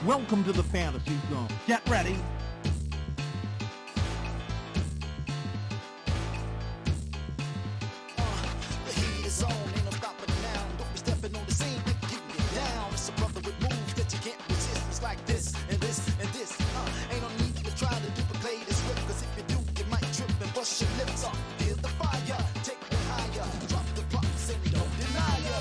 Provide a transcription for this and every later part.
Welcome to the Fantasy Zone. Get ready. The heat is on, ain't no stopping now. Don't be stepping on the scene, we keep it down. It's a brother with moves that you can't resist. It's like this and this and this. Ain't no need to try to duplicate this whip, cause if you do, you might trip and bust your lips off. Feel the fire, take it higher. Drop the props and don't deny ya.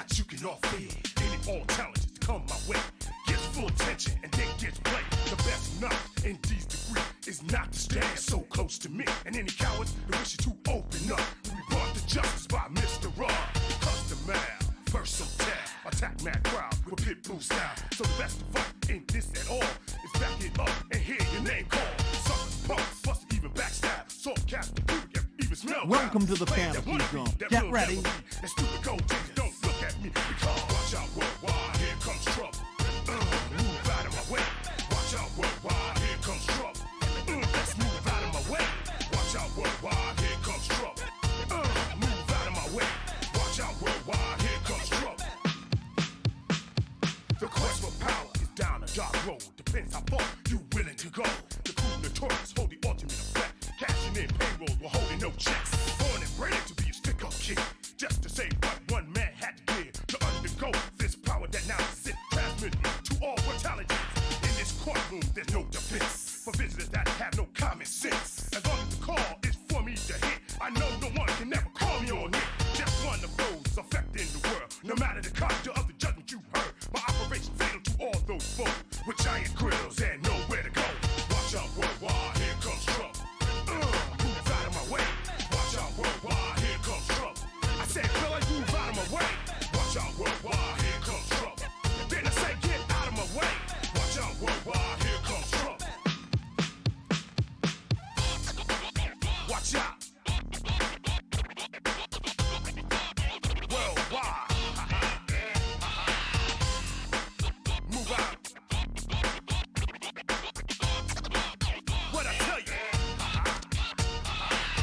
that you can all feel. Any all challenges come my way. Gets full attention and then gets played. The best knowledge in these degrees is not to stand so close to me. And any cowards that wish you to open up. We brought to justice by Mr. Raw. Custom mail, versatile, attack mad crowd with pit bull style. So the best fight in this at all is back it up and hear your name called. Suckers, punks, bust even backstab. Salt cast, even smell. Welcome to the fantasy zone. Get ready. And stupid gold diggers don't look at me because watch out worldwide, here comes trouble. Move out of my way. Watch out worldwide, here comes trouble. Let's move out of my way. Watch out worldwide, here comes trouble. Move out of my way. Watch out worldwide, here comes trouble. The quest for power is down a dark road. Depends how far you willing to go. The cool notorious hold the ultimate effect. Cashing in payrolls while holding no checks. Born and bred to be a stick-up kid. Just to say what one man had to give to undergo this power that now exists. Transmitted to all mortalities. In this courtroom, there's no defense for visitors that have no common sense. As long as the call is for me to hit, I know no one can never call me on it. Just one of those affecting the world. No matter the contour of the judgment you heard, my operation fatal to all those foes with giant grills and nowhere to go. Watch out worldwide, here comes trouble. Move out of my way. Watch out worldwide, here comes trouble. I said, fella, move out of my way. Watch out worldwide, here comes trouble. Then I say, get out of my way. Watch out worldwide, here comes trouble. Watch out. Worldwide. Move out. What I tell you?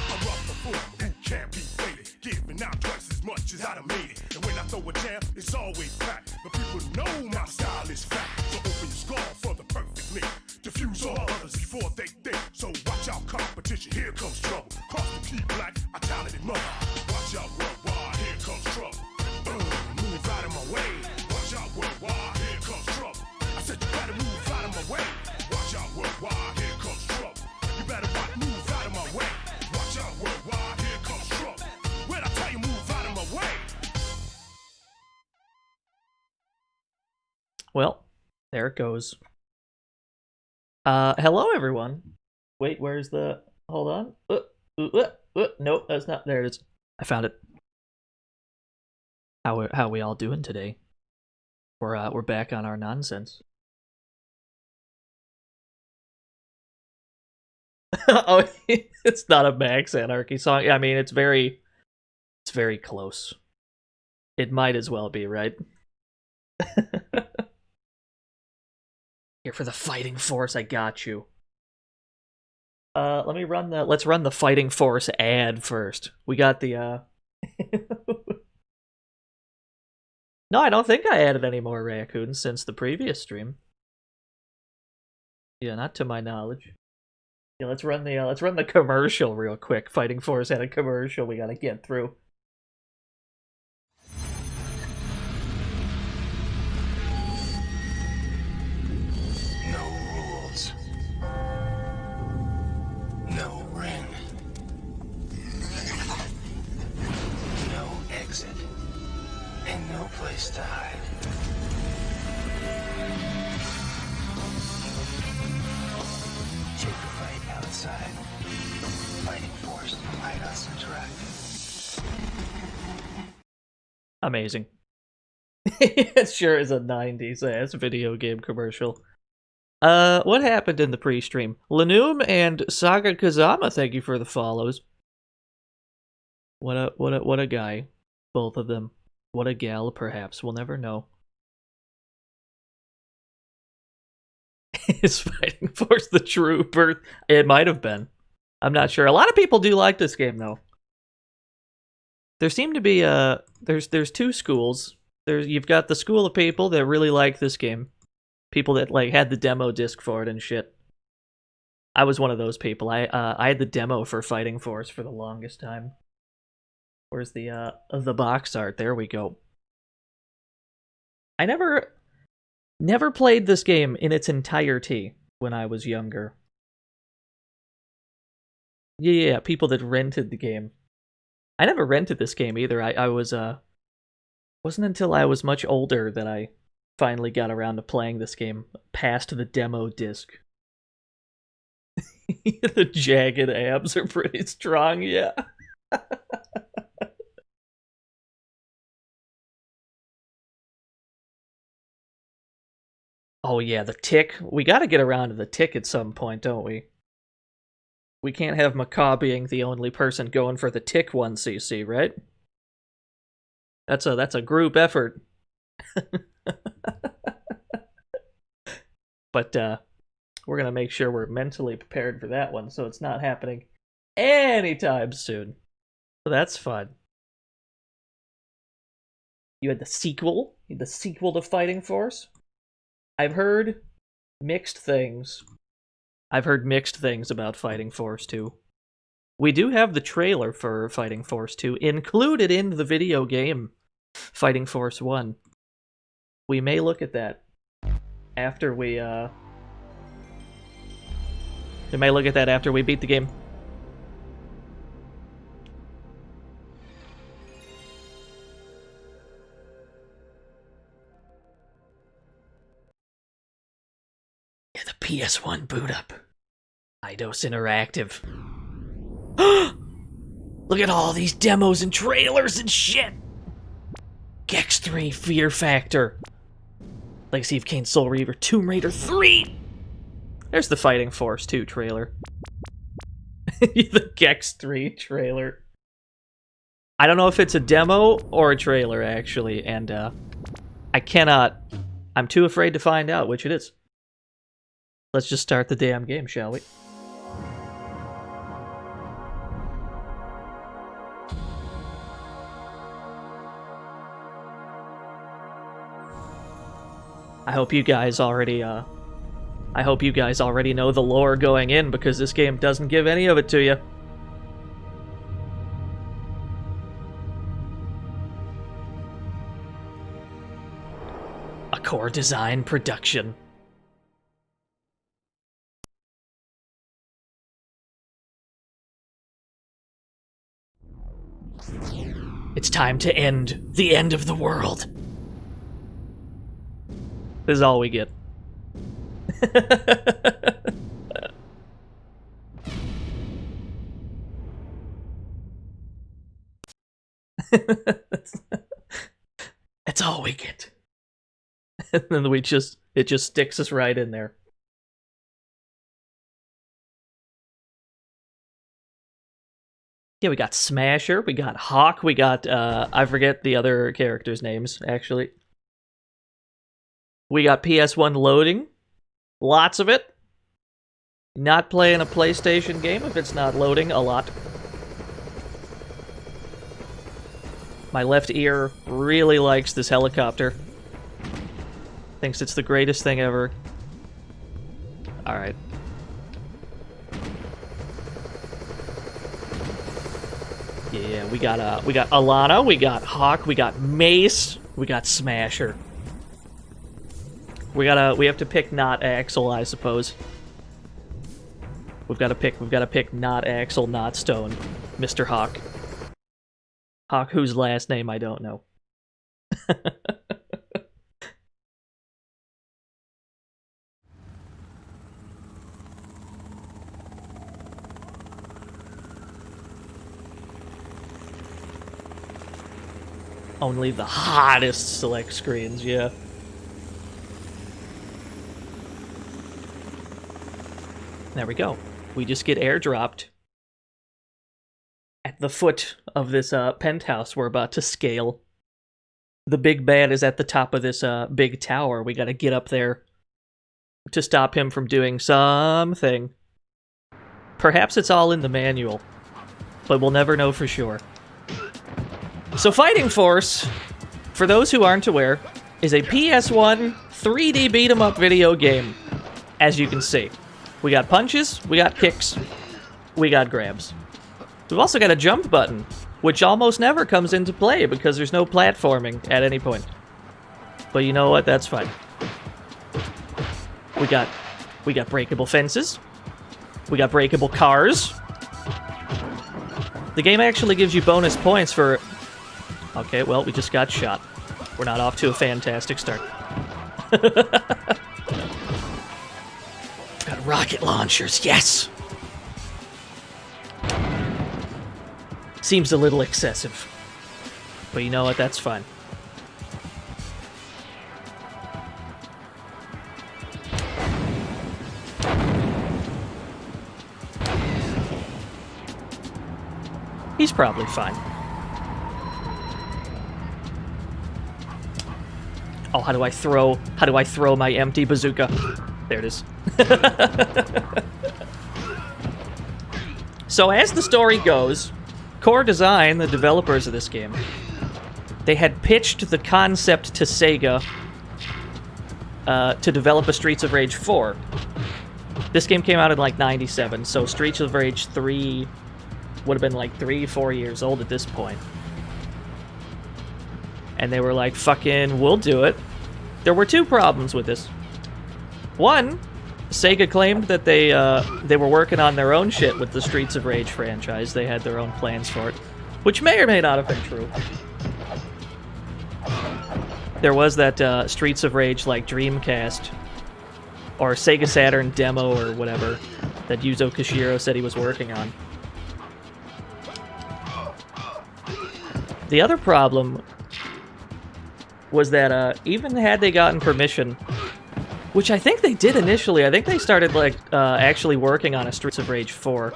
A rough performer who can't be faded. Giving out twice as much as I done made it. And when I throw a jam, it's always packed. The people know my style is fat. So open your skull for the perfect link. Diffuse all others before they think. So watch out competition, here comes trouble. Cross the key black, a talented mother. Watch out worldwide, here comes trouble. Move out of my way. Watch out worldwide, here comes trouble. I said you better move out of my way. Watch out worldwide, here comes trouble. You better move out of my way. Watch out worldwide, here comes trouble. When I tell you move out of my way. Well, there it goes. Hello everyone. Wait, where's the... Hold on. Nope, that's not... There it is. I found it. How we all doing today? We're back on our nonsense. Oh, it's not a Max Anarchy song. I mean, it's very close. It might as well be, right? Here for the Fighting Force, I got you. Let's run the Fighting Force ad first. We got the No, I don't think I added any more raccoons since the previous stream. Yeah, not to my knowledge. Yeah, let's run the commercial real quick. Fighting Force had a commercial we gotta get through. No rules. No ring. No exit. And no place to hide. Take a fight outside. Fighting Force, Lighthouse Interactive. Amazing. It sure is a 90s ass video game commercial. What happened in the pre-stream? Lanoom and Saga Kazama, thank you for the follows. What a guy. Both of them. What a gal, perhaps. We'll never know. Is Fighting Force the true birth? It might have been. I'm not sure. A lot of people do like this game, though. There seem to be there's two schools. You've got the school of people that really like this game. People that like had the demo disc for it and shit. I was one of those people. I had the demo for Fighting Force for the longest time. Where's the box art? There we go. I never played this game in its entirety when I was younger. Yeah, people that rented the game. I never rented this game either. I was Wasn't until I was much older that I finally got around to playing this game past the demo disc. The jagged abs are pretty strong, yeah. Oh yeah, the tick. We gotta get around to the tick at some point, don't we? We can't have Macaw being the only person going for the tick one CC, right? That's a group effort. But we're gonna make sure we're mentally prepared for that one, so it's not happening anytime soon. So that's fun. You had the sequel. You had the sequel to Fighting Force. I've heard mixed things. I've heard mixed things about Fighting Force 2. We do have the trailer for Fighting Force 2 included in the video game Fighting Force 1. We may look at that after we may look at that after we beat the game. Yeah, the PS1 boot up. Eidos Interactive. Look at all these demos and trailers and shit! Gex 3 Fear Factor. Legacy of Kain Soul Reaver, Tomb Raider 3! There's the Fighting Force 2 trailer. The Gex 3 trailer. I don't know if it's a demo or a trailer, actually, and I cannot... I'm too afraid to find out which it is. Let's just start the damn game, shall we? I hope you guys already know the lore going in, because this game doesn't give any of it to you. A core design production. It's time to end the end of the world. This is all we get. That's all we get. And then it just sticks us right in there. Yeah, we got Smasher, we got Hawk, we got I forget the other characters' names, actually. We got PS1 loading. Lots of it. Not playing a PlayStation game if it's not loading a lot. My left ear really likes this helicopter. Thinks it's the greatest thing ever. Alright. Yeah, we got Alana, we got Hawk, we got Mace, we got Smasher. We have to pick not Axel, I suppose. We've got to pick not Axel, not Stone. Mr. Hawk. Hawk, whose last name I don't know. Only the hottest select screens, yeah. There we go. We just get airdropped at the foot of this penthouse we're about to scale. The big bad is at the top of this big tower. We gotta get up there to stop him from doing something. Perhaps it's all in the manual, but we'll never know for sure. So Fighting Force, for those who aren't aware, is a PS1 3D beat-em-up video game, as you can see. We got punches, we got kicks, we got grabs. We've also got a jump button, which almost never comes into play because there's no platforming at any point. But you know what? That's fine. We got breakable fences. We got breakable cars. The game actually gives you bonus points for... Okay, well, we just got shot. We're not off to a fantastic start. Got rocket launchers, yes! Seems a little excessive. But you know what, that's fine. He's probably fine. Oh, how do I throw my empty bazooka? There it is. So as the story goes, Core Design, the developers of this game, they had pitched the concept to Sega to develop a Streets of Rage 4. This game came out in like 97, so Streets of Rage 3 would have been like 3-4 years old at this point. And they were like, fucking, we'll do it. There were two problems with this. One, Sega claimed that they were working on their own shit with the Streets of Rage franchise. They had their own plans for it, which may or may not have been true. There was that Streets of Rage like Dreamcast or Sega Saturn demo or whatever that Yuzo Koshiro said he was working on. The other problem was that even had they gotten permission, which I think they did initially, I think they started like actually working on a Streets of Rage 4.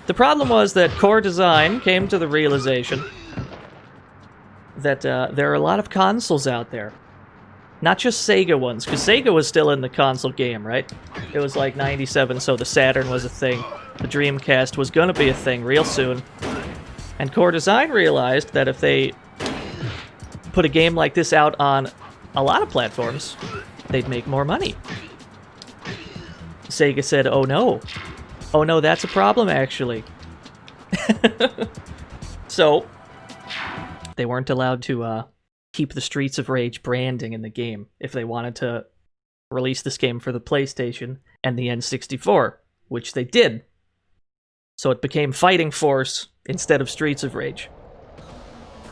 The problem was that Core Design came to the realization that there are a lot of consoles out there. Not just Sega ones, because Sega was still in the console game, right? It was like 97, so the Saturn was a thing. The Dreamcast was gonna be a thing real soon. And Core Design realized that if they put a game like this out on a lot of platforms, they'd make more money. Sega said, oh no, that's a problem, actually. So, they weren't allowed to keep the Streets of Rage branding in the game if they wanted to release this game for the PlayStation and the N64, which they did. So it became Fighting Force instead of Streets of Rage.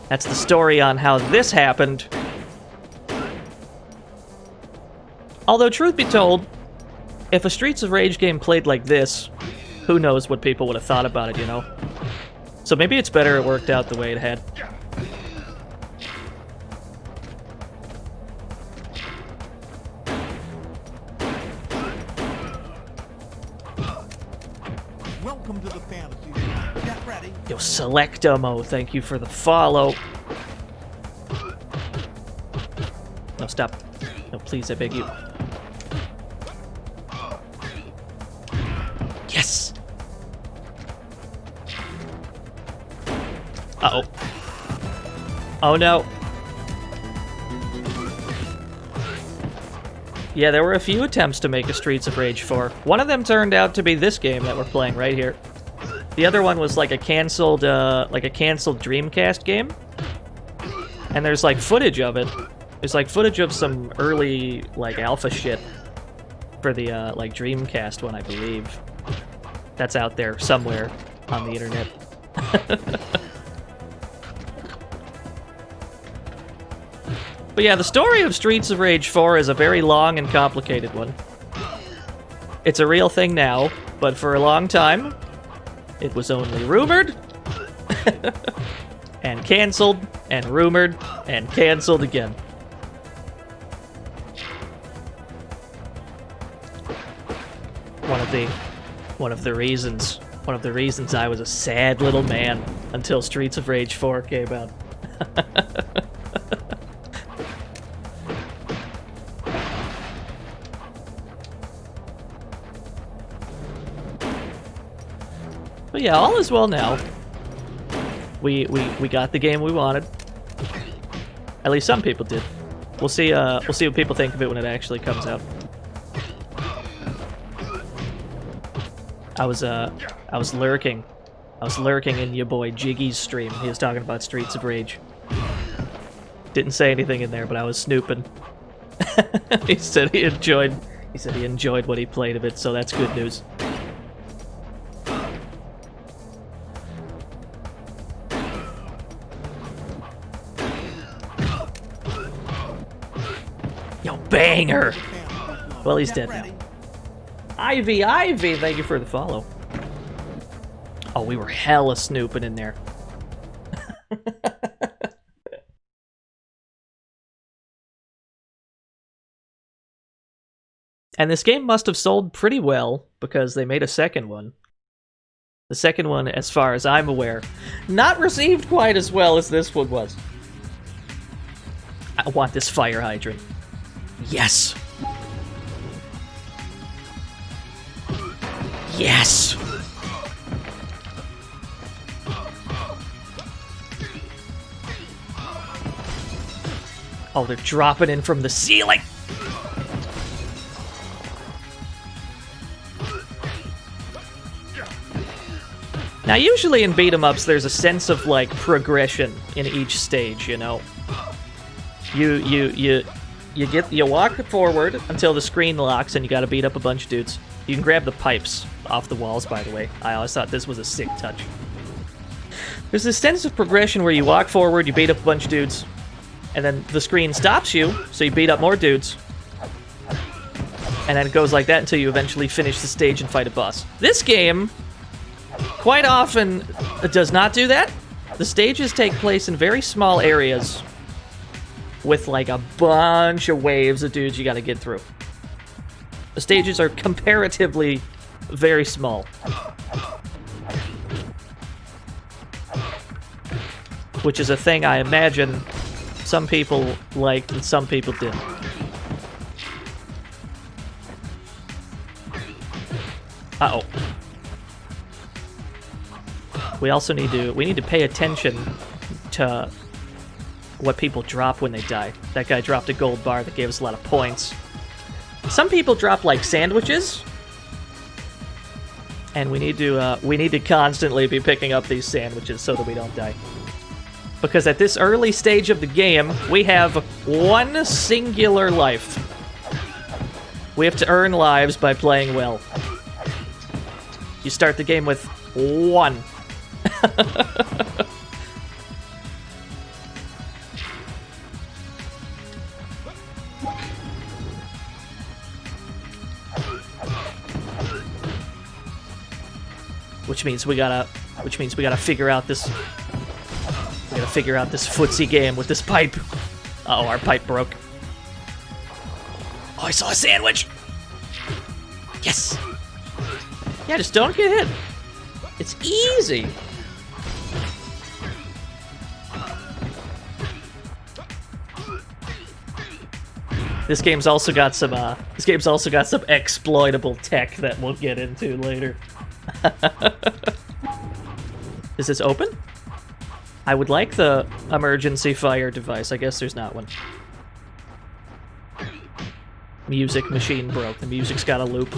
That's the story on how this happened. Although, truth be told, if a Streets of Rage game played like this, who knows what people would have thought about it, you know? So maybe it's better it worked out the way it had. Welcome to the fantasy zone. Get ready. Yo, Selectomo, thank you for the follow. No, stop. No, please, I beg you. Yes! Uh-oh. Oh, no. Yeah, there were a few attempts to make a Streets of Rage 4. One of them turned out to be this game that we're playing right here. The other one was like a canceled Dreamcast game. And there's like footage of it. There's like footage of some early like alpha shit for the like Dreamcast one, I believe. That's out there somewhere on the internet. But yeah, the story of Streets of Rage 4 is a very long and complicated one. It's a real thing now, but for a long time, it was only rumored, and canceled, and rumored, and canceled again. One of the reasons I was a sad little man until Streets of Rage 4 came out. But yeah, all is well now. We got the game we wanted. At least some people did. We'll see what people think of it when it actually comes out. I was lurking. I was lurking in your boy Jiggy's stream. He was talking about Streets of Rage. Didn't say anything in there, but I was snooping. He said he enjoyed what he played of it, so that's good news. Yo, banger! Fantasy. Well, he's Get dead ready. now. Ivy, thank you for the follow. Oh, we were hella snooping in there. And this game must have sold pretty well, because they made a second one. The second one, as far as I'm aware, not received quite as well as this one was. I want this fire hydrant. Yes! Yes! Oh, they're dropping in from the ceiling! Now, usually in beat-em-ups, there's a sense of, like, progression in each stage, you know? You walk forward until the screen locks and you gotta beat up a bunch of dudes. You can grab the pipes off the walls, by the way. I always thought this was a sick touch. There's this sense of progression where you walk forward, you beat up a bunch of dudes, and then the screen stops you, so you beat up more dudes. And then it goes like that until you eventually finish the stage and fight a boss. This game, quite often, it does not do that. The stages take place in very small areas with like a bunch of waves of dudes you gotta get through. The stages are comparatively very small. Which is a thing I imagine some people liked and some people didn't. Uh-oh. We also need to pay attention to what people drop when they die. That guy dropped a gold bar that gave us a lot of points. Some people drop like sandwiches, and we need to constantly be picking up these sandwiches so that we don't die. Because at this early stage of the game, we have one singular life. We have to earn lives by playing well. You start the game with one. Which means we gotta figure out this. We gotta figure out this footsie game with this pipe. Uh-oh, our pipe broke. Oh, I saw a sandwich. Yes. Yeah, just don't get hit. It's easy. This game's also got some exploitable tech that we'll get into later. Is this open? I would like the emergency fire device. I guess there's not one. Music machine broke. The music's got a loop.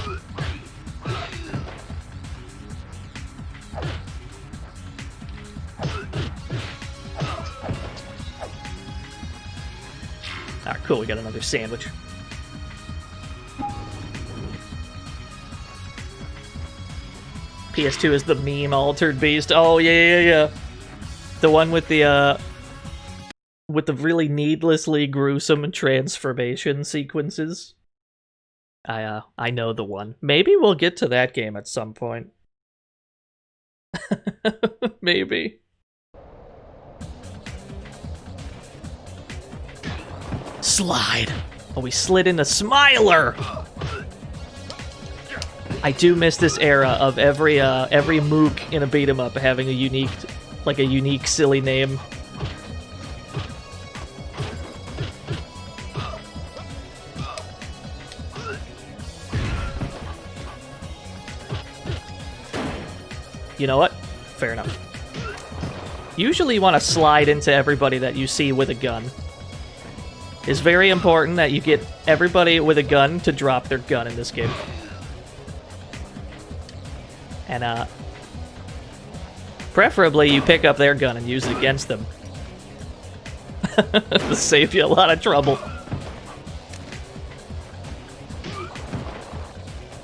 Alright, cool, we got another sandwich. PS2 is the meme altered beast. Oh yeah. The one with the really needlessly gruesome transformation sequences. I know the one. Maybe we'll get to that game at some point. Maybe. Slide. Oh, we slid into Smiler. I do miss this era of every mook in a beat 'em up having a unique silly name. You know what? Fair enough. Usually you want to slide into everybody that you see with a gun. It's very important that you get everybody with a gun to drop their gun in this game. And, preferably you pick up their gun and use it against them. To save you a lot of trouble.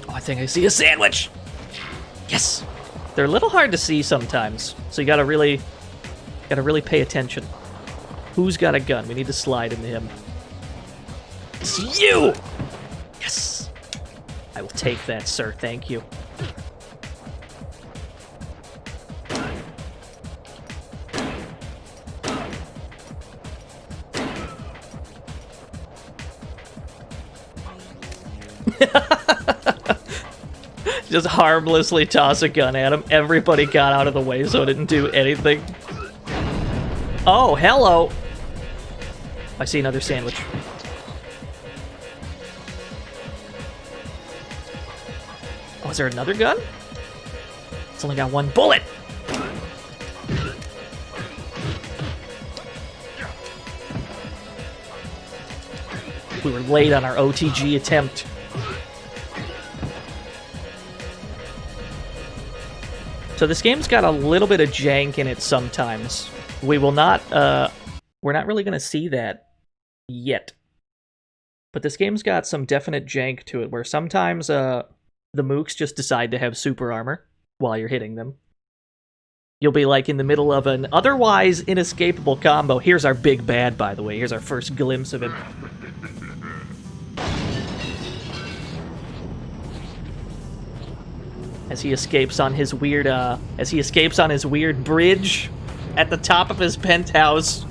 Oh, I think I see a sandwich! Yes! They're a little hard to see sometimes, so you gotta really pay attention. Who's got a gun? We need to slide into him. It's you! Yes! I will take that, sir. Thank you. Just harmlessly toss a gun at him. Everybody got out of the way so it didn't do anything. Oh, hello! I see another sandwich. Oh, is there another gun? It's only got one bullet! We were late on our OTG attempt. So this game's got a little bit of jank in it sometimes. We will not, we're not really gonna see that yet. But this game's got some definite jank to it, where sometimes, the mooks just decide to have super armor while you're hitting them. You'll be, like, in the middle of an otherwise inescapable combo. Here's our big bad, by the way. Here's our first glimpse of him. As he escapes on his weird, bridge at the top of his penthouse.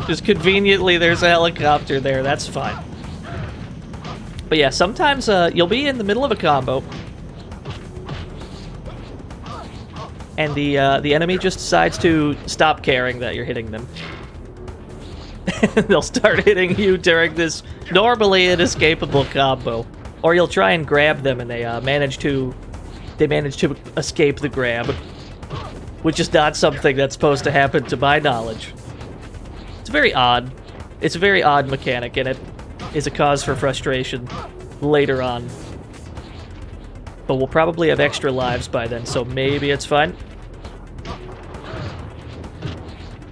Just conveniently, there's a helicopter there. That's fine. But yeah, sometimes you'll be in the middle of a combo, and the enemy just decides to stop caring that you're hitting them. They'll start hitting you during this normally inescapable combo, or you'll try and grab them, and they manage to escape the grab, which is not something that's supposed to happen to my knowledge. It's very odd. It's a very odd mechanic, and it is a cause for frustration later on. But we'll probably have extra lives by then, so maybe it's fine.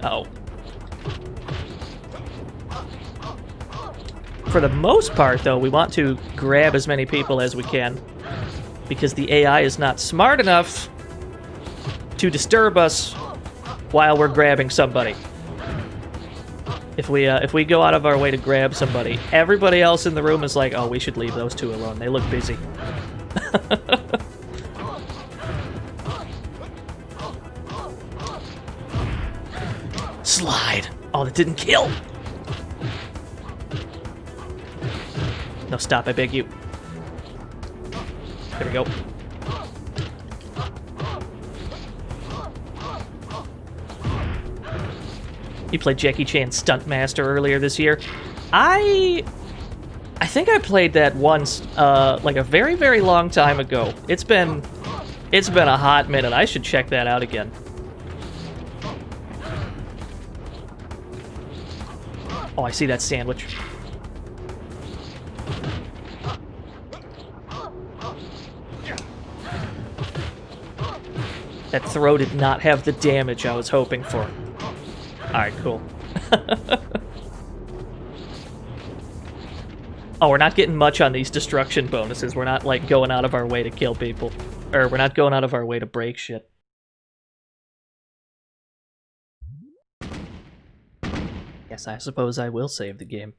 Oh. For the most part, though, we want to grab as many people as we can, because the AI is not smart enough to disturb us while we're grabbing somebody. If we go out of our way to grab somebody, everybody else in the room is like, oh, we should leave those two alone. They look busy. Slide. Oh, that didn't kill. No, stop, I beg you. There we go. You played Jackie Chan Stunt Master earlier this year. I think I played that once, like a very, very long time ago. It's been a hot minute. I should check that out again. Oh, I see that sandwich. That throw did not have the damage I was hoping for. Alright, cool. Oh, we're not getting much on these destruction bonuses. We're not, like, going out of our way to kill people. Or, we're not going out of our way to break shit. Yes, I suppose I will save the game.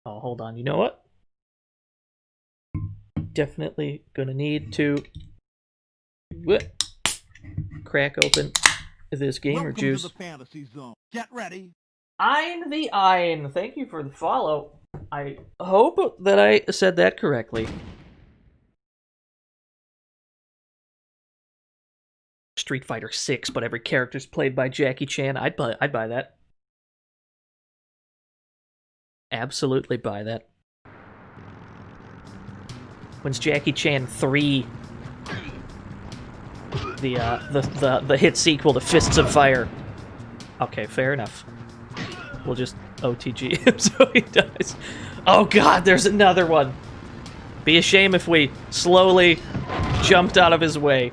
Oh, hold on. You know what? Definitely gonna need to crack open this gamer Welcome juice. to the fantasy zone. Get ready. Ein the Ein. Thank you for the follow. I hope that I said that correctly. Street Fighter 6, but every character's played by Jackie Chan. I'd buy that. Absolutely buy that. When's Jackie Chan 3? The hit sequel to Fists of Fire. Okay, fair enough. We'll just OTG him so he dies. Oh god, there's another one. Be a shame if we slowly jumped out of his way.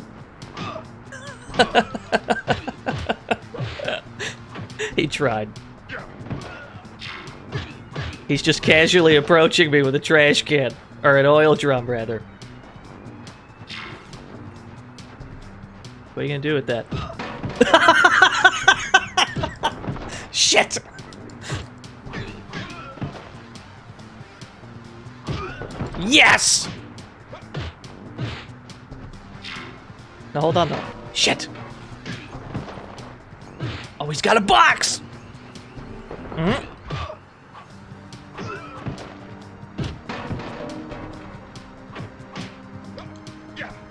He tried. He's just casually approaching me with a trash can. Or an oil drum, rather. What are you gonna do with that? Shit! Yes! Now hold on though. Shit! Oh, he's got a box! Mm-hmm.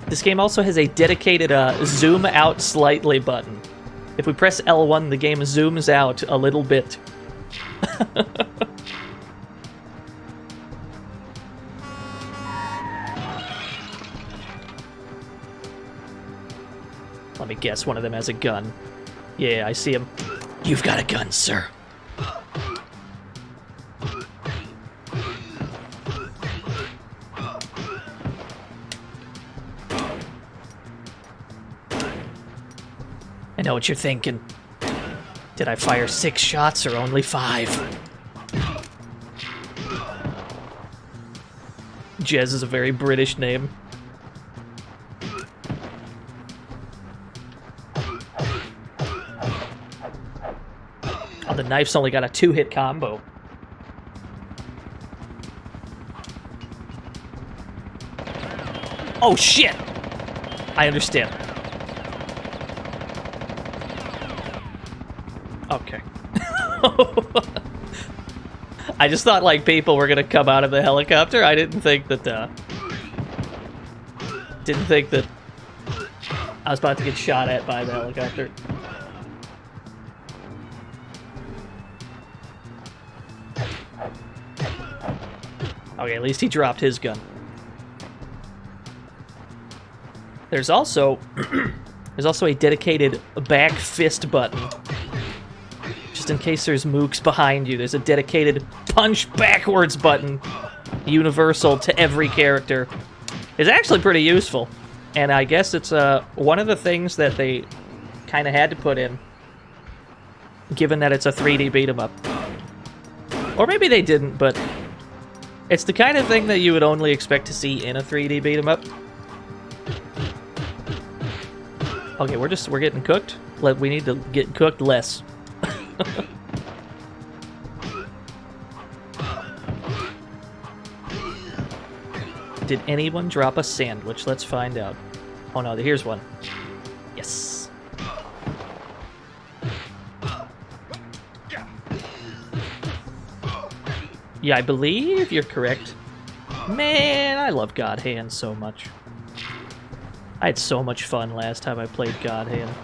This game also has a dedicated zoom out slightly button. If we press L1, the game zooms out a little bit. Let me guess, one of them has a gun. Yeah, I see him. You've got a gun, sir. I know what you're thinking. Did I fire 6 shots or only 5? Jez is a very British name. Oh, the knife's only got a 2-hit combo. Oh, shit! I understand. Okay. I just thought, like, people were gonna come out of the helicopter. I didn't think that, I was about to get shot at by the helicopter. Okay, at least he dropped his gun. There's also a dedicated back fist button. Just in case there's mooks behind you, there's a dedicated punch backwards button, universal to every character. It's actually pretty useful, and I guess it's one of the things that they kind of had to put in, given that it's a 3D beat 'em up. Or maybe they didn't, but it's the kind of thing that you would only expect to see in a 3D beat 'em up. Okay, we're getting cooked. We need to get cooked less. Did anyone drop a sandwich? Let's find out. Oh no, here's one. Yes. Yeah, I believe you're correct. Man, I love God Hand so much. I had so much fun last time I played God Hand.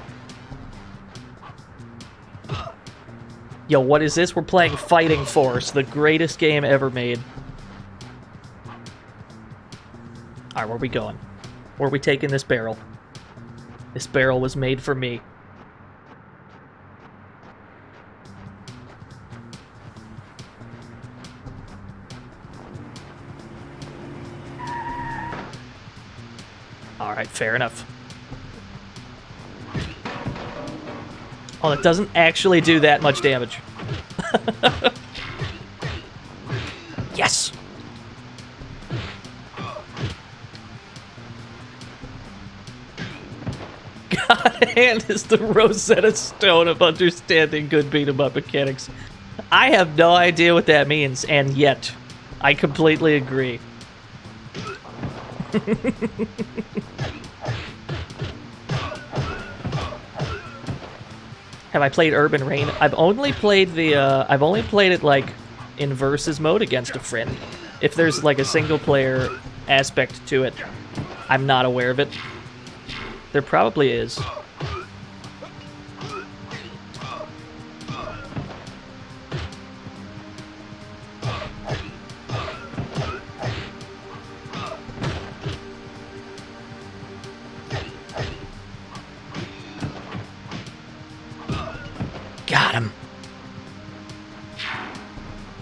Yo, what is this? We're playing Fighting Force, the greatest game ever made. Alright, where are we going? Where are we taking this barrel? This barrel was made for me. Alright, fair enough. Oh, that doesn't actually do that much damage. Yes! God Hand is the Rosetta Stone of understanding good beat-em-up mechanics. I have no idea what that means, and yet, I completely agree. Have I played Urban Rain? I've only played it like in versus mode against a friend. If there's like a single player aspect to it, I'm not aware of it. There probably is. Got him.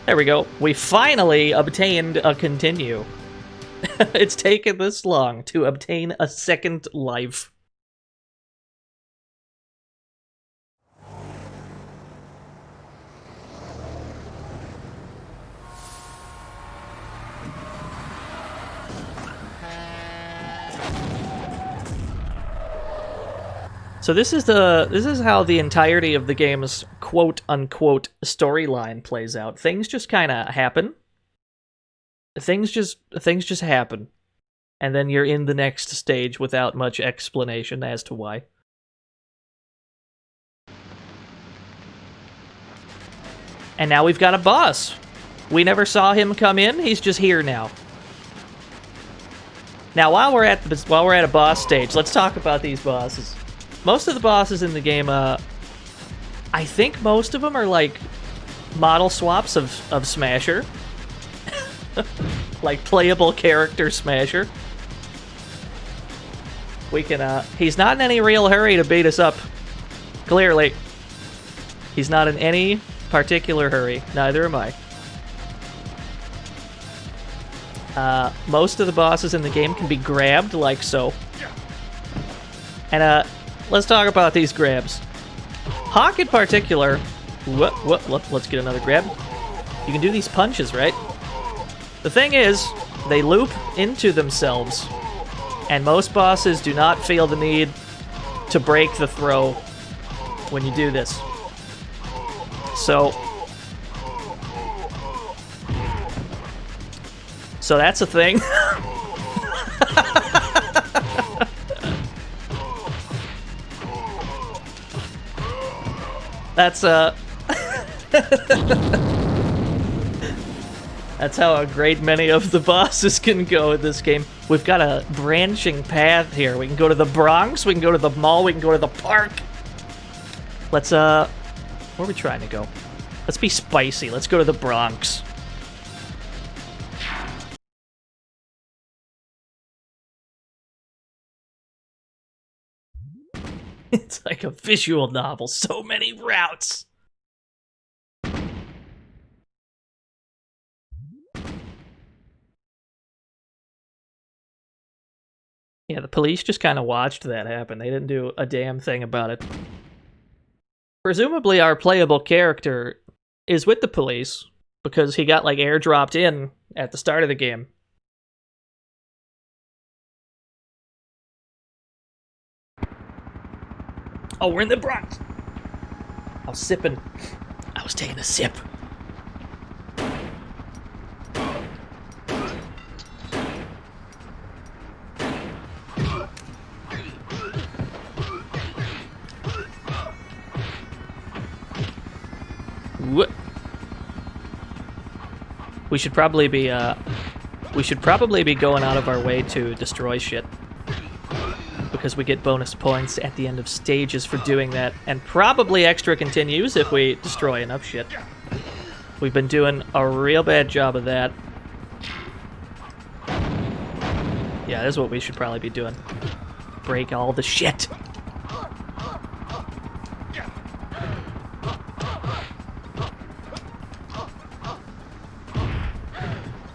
There we go. We finally obtained a continue. It's taken this long to obtain a second life. So this is how the entirety of the game's quote unquote storyline plays out. Things just kind of happen. Things just happen. And then you're in the next stage without much explanation as to why. And now we've got a boss. We never saw him come in. He's just here now. Now, while we're at a boss stage, let's talk about these bosses. Most of the bosses in the game, I think most of them are like model swaps of Smasher, like playable character Smasher. We can. He's not in any real hurry to beat us up. Clearly, he's not in any particular hurry. Neither am I. Most of the bosses in the game can be grabbed like so. And let's talk about these grabs. Hawk in particular. Let's get another grab. You can do these punches, right? The thing is, they loop into themselves. And most bosses do not feel the need to break the throw when you do this. So that's a thing. That's that's how a great many of the bosses can go in this game. We've got a branching path here. We can go to the Bronx, we can go to the mall, we can go to the park. Let's where are we trying to go? Let's be spicy. Let's go to the Bronx. It's like a visual novel. So many routes. Yeah, the police just kind of watched that happen. They didn't do a damn thing about it. Presumably our playable character is with the police because he got like airdropped in at the start of the game. Oh, we're in the Bronx. I was sipping. I was taking a sip. What? We should probably be going out of our way to destroy shit. Because we get bonus points at the end of stages for doing that, and probably extra continues if we destroy enough shit. We've been doing a real bad job of that. Yeah, this is what we should probably be doing. Break all the shit.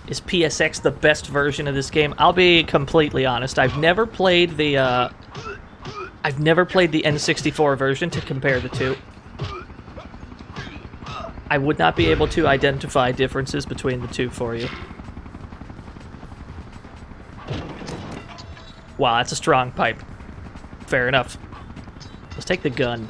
Is PSX the best version of this game? I'll be completely honest. I've never played the N64 version to compare the two. I would not be able to identify differences between the two for you. Wow, that's a strong pipe. Fair enough. Let's take the gun.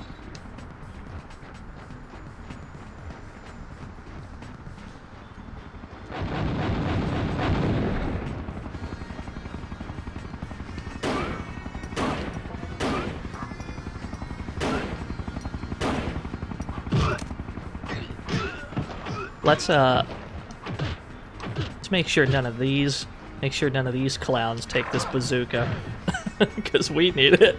Let's make sure none of these clowns take this bazooka, because we need it.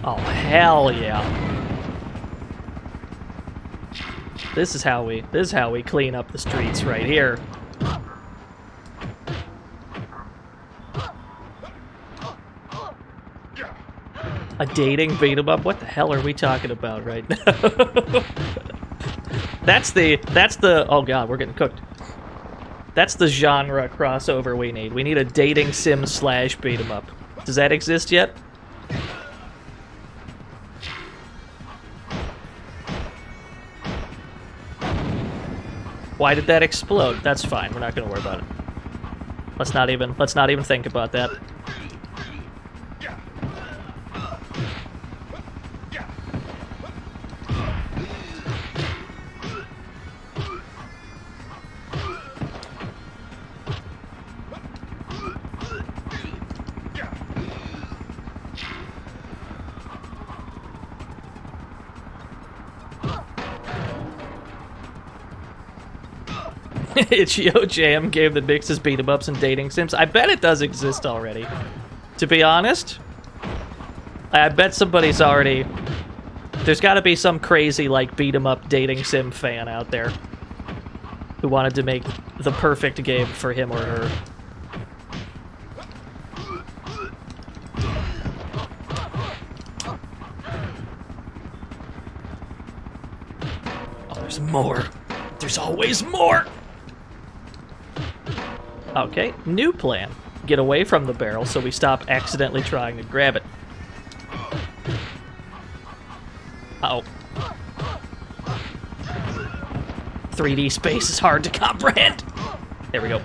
Oh hell yeah! This is how we clean up the streets right here. A dating beat 'em up? What the hell are we talking about right now? That's the oh god, we're getting cooked. That's the genre crossover we need. We need a dating sim / beat 'em up. Does that exist yet? Why did that explode? That's fine, we're not gonna worry about it. Let's not even think about that. Itch.io Jam game that mixes beat 'em ups and dating sims. I bet it does exist already. To be honest, I bet somebody's already... There's got to be some crazy, like, beat 'em up dating sim fan out there who wanted to make the perfect game for him or her. Oh, there's more. There's always more! Okay, new plan. Get away from the barrel so we stop accidentally trying to grab it. Uh-oh. 3D space is hard to comprehend. There we go.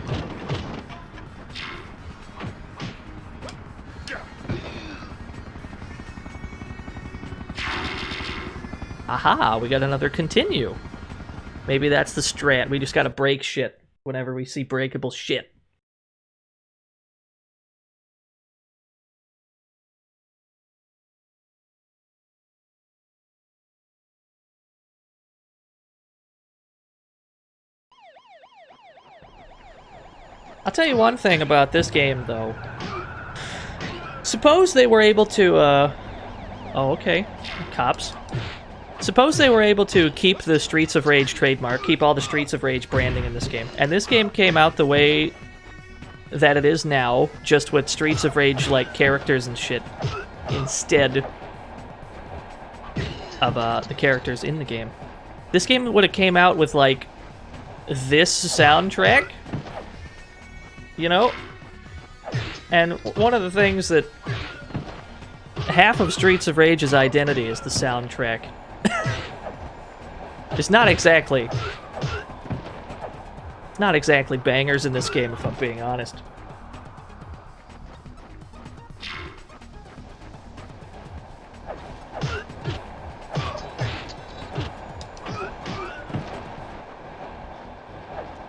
Aha, we got another continue. Maybe that's the strat. We just gotta break shit whenever we see breakable shit. I'll tell you one thing about this game, though. Suppose they were able to, Oh, okay. Cops. Suppose they were able to keep the Streets of Rage trademark, keep all the Streets of Rage branding in this game, and this game came out the way that it is now, just with Streets of Rage, like, characters and shit, instead of, the characters in the game. This game would have came out with, like, this soundtrack, you know? And one of the things that half of Streets of Rage's identity is the soundtrack. It's not exactly bangers in this game, if I'm being honest.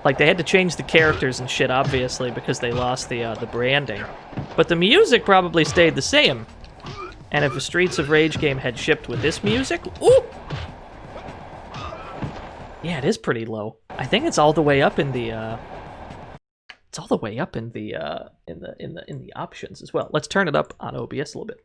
Like, they had to change the characters and shit, obviously, because they lost the branding. But the music probably stayed the same. And if a Streets of Rage game had shipped with this music, ooh! Yeah, it is pretty low. I think it's all the way up in the, it's all the way up in the, in the options as well. Let's turn it up on OBS a little bit.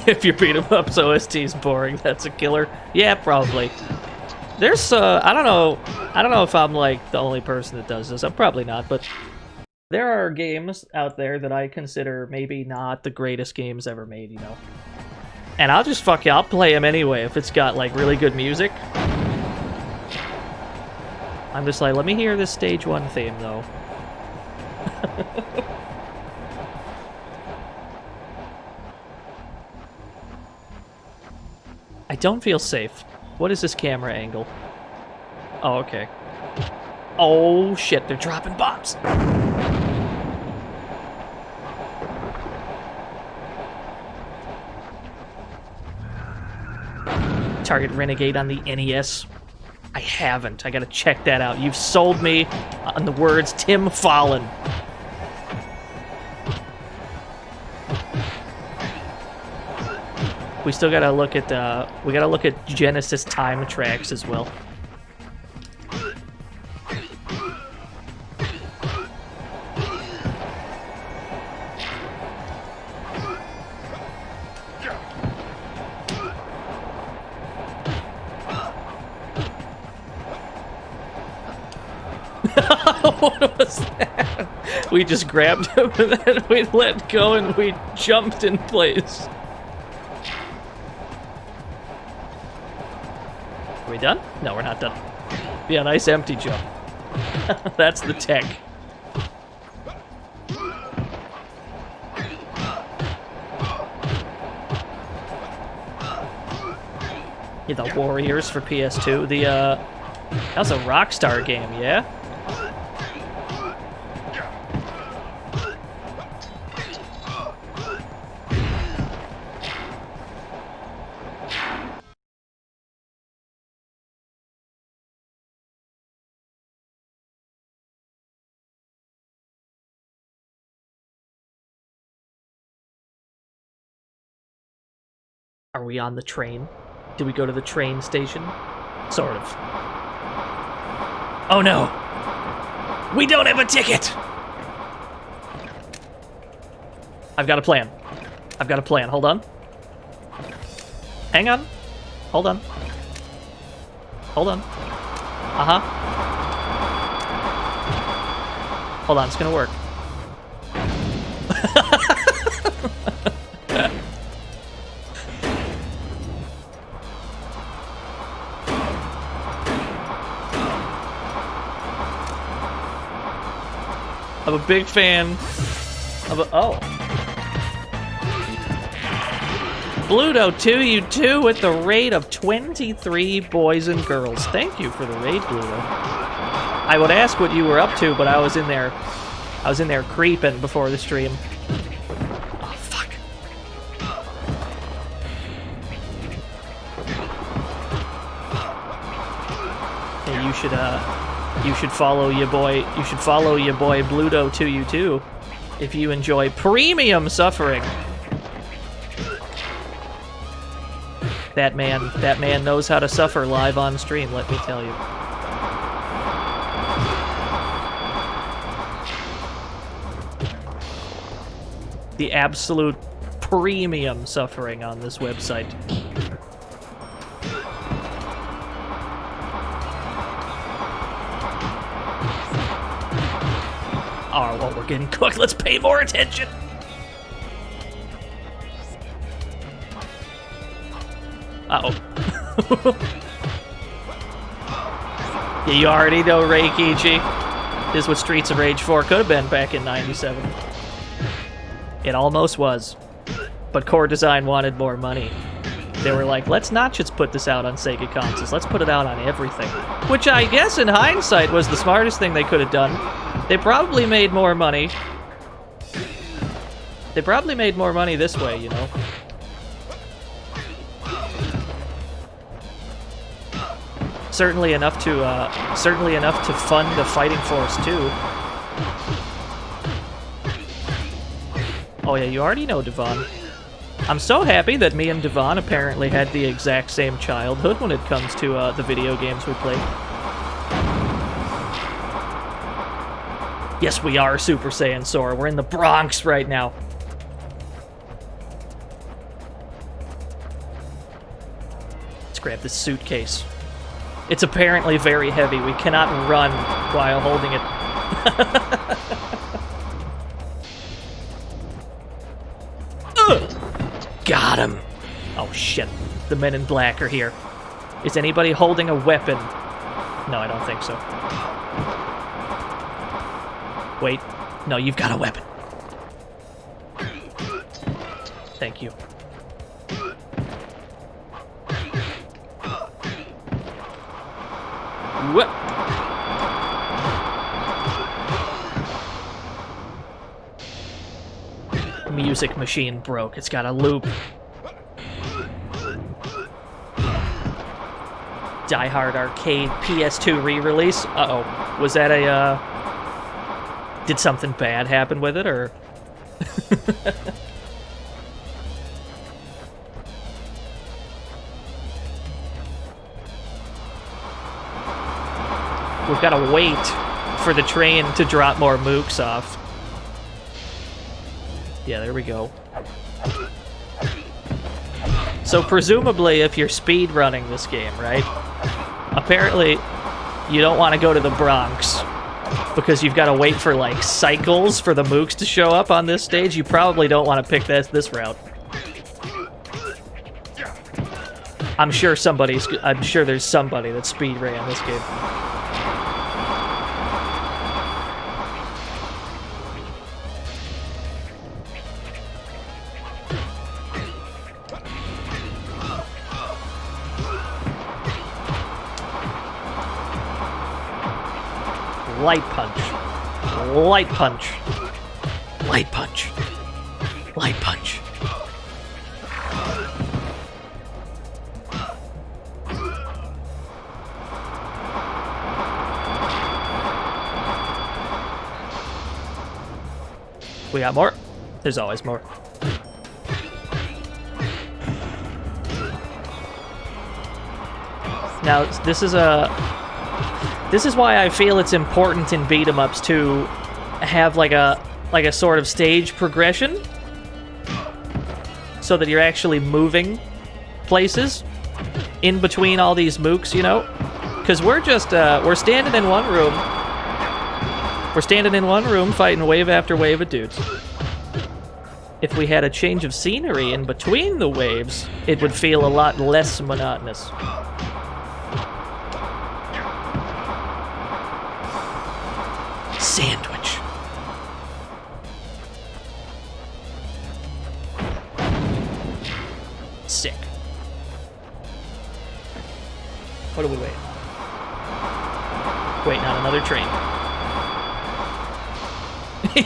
If your beat 'em up's OST is boring, that's a killer. Yeah, probably. There's I don't know if I'm like the only person that does this. I'm probably not, but there are games out there that I consider maybe not the greatest games ever made, you know. And I'll just I'll play them anyway if it's got like really good music. I'm just like, let me hear this stage 1 theme though. I don't feel safe. What is this camera angle? Oh, okay. Oh, shit, they're dropping bombs. Target Renegade on the NES. I haven't. I gotta check that out. You've sold me on the words Tim Fallon. We still gotta look at Genesis time tracks as well. What was that? We just grabbed him and then we let go and we jumped in place. Are we done? No, we're not done. Yeah, nice empty jump. That's the tech. Yeah, the Warriors for PS2. That was a Rockstar game, yeah? Are we on the train? Do we go to the train station? Sort of. Oh no! We don't have a ticket! I've got a plan. I've got a plan. Hold on. Hang on. Hold on. Hold on. Uh-huh. Hold on, it's gonna work. I'm a big fan of Bluto 2U2 with the raid of 23 boys and girls. Thank you for the raid, Bluto. I would ask what you were up to, but I was in there creeping before the stream. Oh fuck. Yeah, you should follow your boy Bluto 2U2 if you enjoy premium suffering. That man knows how to suffer live on stream, let me tell you. The absolute premium suffering on this website. Oh, well, we're getting cooked. Let's pay more attention. Uh-oh. Yeah, you already know Reikichi. This is what Streets of Rage 4 could have been back in 97. It almost was. But Core Design wanted more money. They were like, let's not just put this out on Sega consoles, let's put it out on everything. Which I guess in hindsight was the smartest thing they could have done. They probably made more money. They probably made more money this way, you know? Certainly enough to fund the Fighting Force 2. Oh yeah, you already know Devon. I'm so happy that me and Devon apparently had the exact same childhood when it comes to the video games we played. Yes, we are Super Saiyan Sora. We're in the Bronx right now. Let's grab this suitcase. It's apparently very heavy. We cannot run while holding it. Got him. Oh shit. The men in black are here. Is anybody holding a weapon? No, I don't think so. Wait. No, you've got a weapon. Thank you. What? Music machine broke. It's got a loop. Die Hard Arcade PS2 re-release? Uh-oh. Was that a, did something bad happen with it, or? We've got to wait for the train to drop more mooks off. Yeah, there we go. So presumably, if you're speed running this game, right? Apparently, you don't want to go to the Bronx because you've got to wait for like cycles for the mooks to show up on this stage. You probably don't want to pick this route. I'm sure there's somebody that speed ran this game. Light punch. Light punch. Light punch. Light punch. We got more? There's always more. Now, this is why I feel it's important in beat 'em ups to have like a sort of stage progression so that you're actually moving places in between all these mooks, you know? Because we're just we're standing in one room. We're standing in one room fighting wave after wave of dudes. If we had a change of scenery in between the waves, it would feel a lot less monotonous. Sandwich. Sick. What do we wait? Waiting on another train.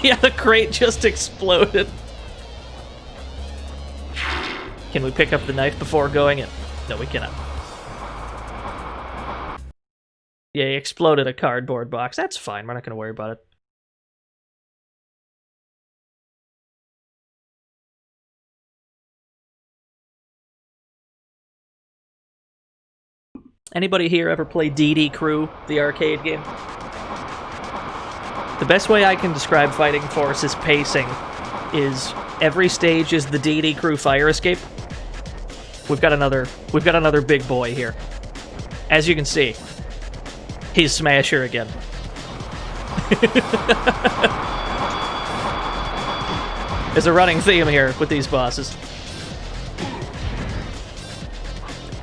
Yeah, the crate just exploded. Can we pick up the knife before going in? No, we cannot. Yeah, he exploded a cardboard box. That's fine. We're not going to worry about it. Anybody here ever play DD Crew, the arcade game? The best way I can describe Fighting Force's pacing is every stage is the DD Crew fire escape. We've got another big boy here. As you can see, he's Smasher again. There's a running theme here with these bosses.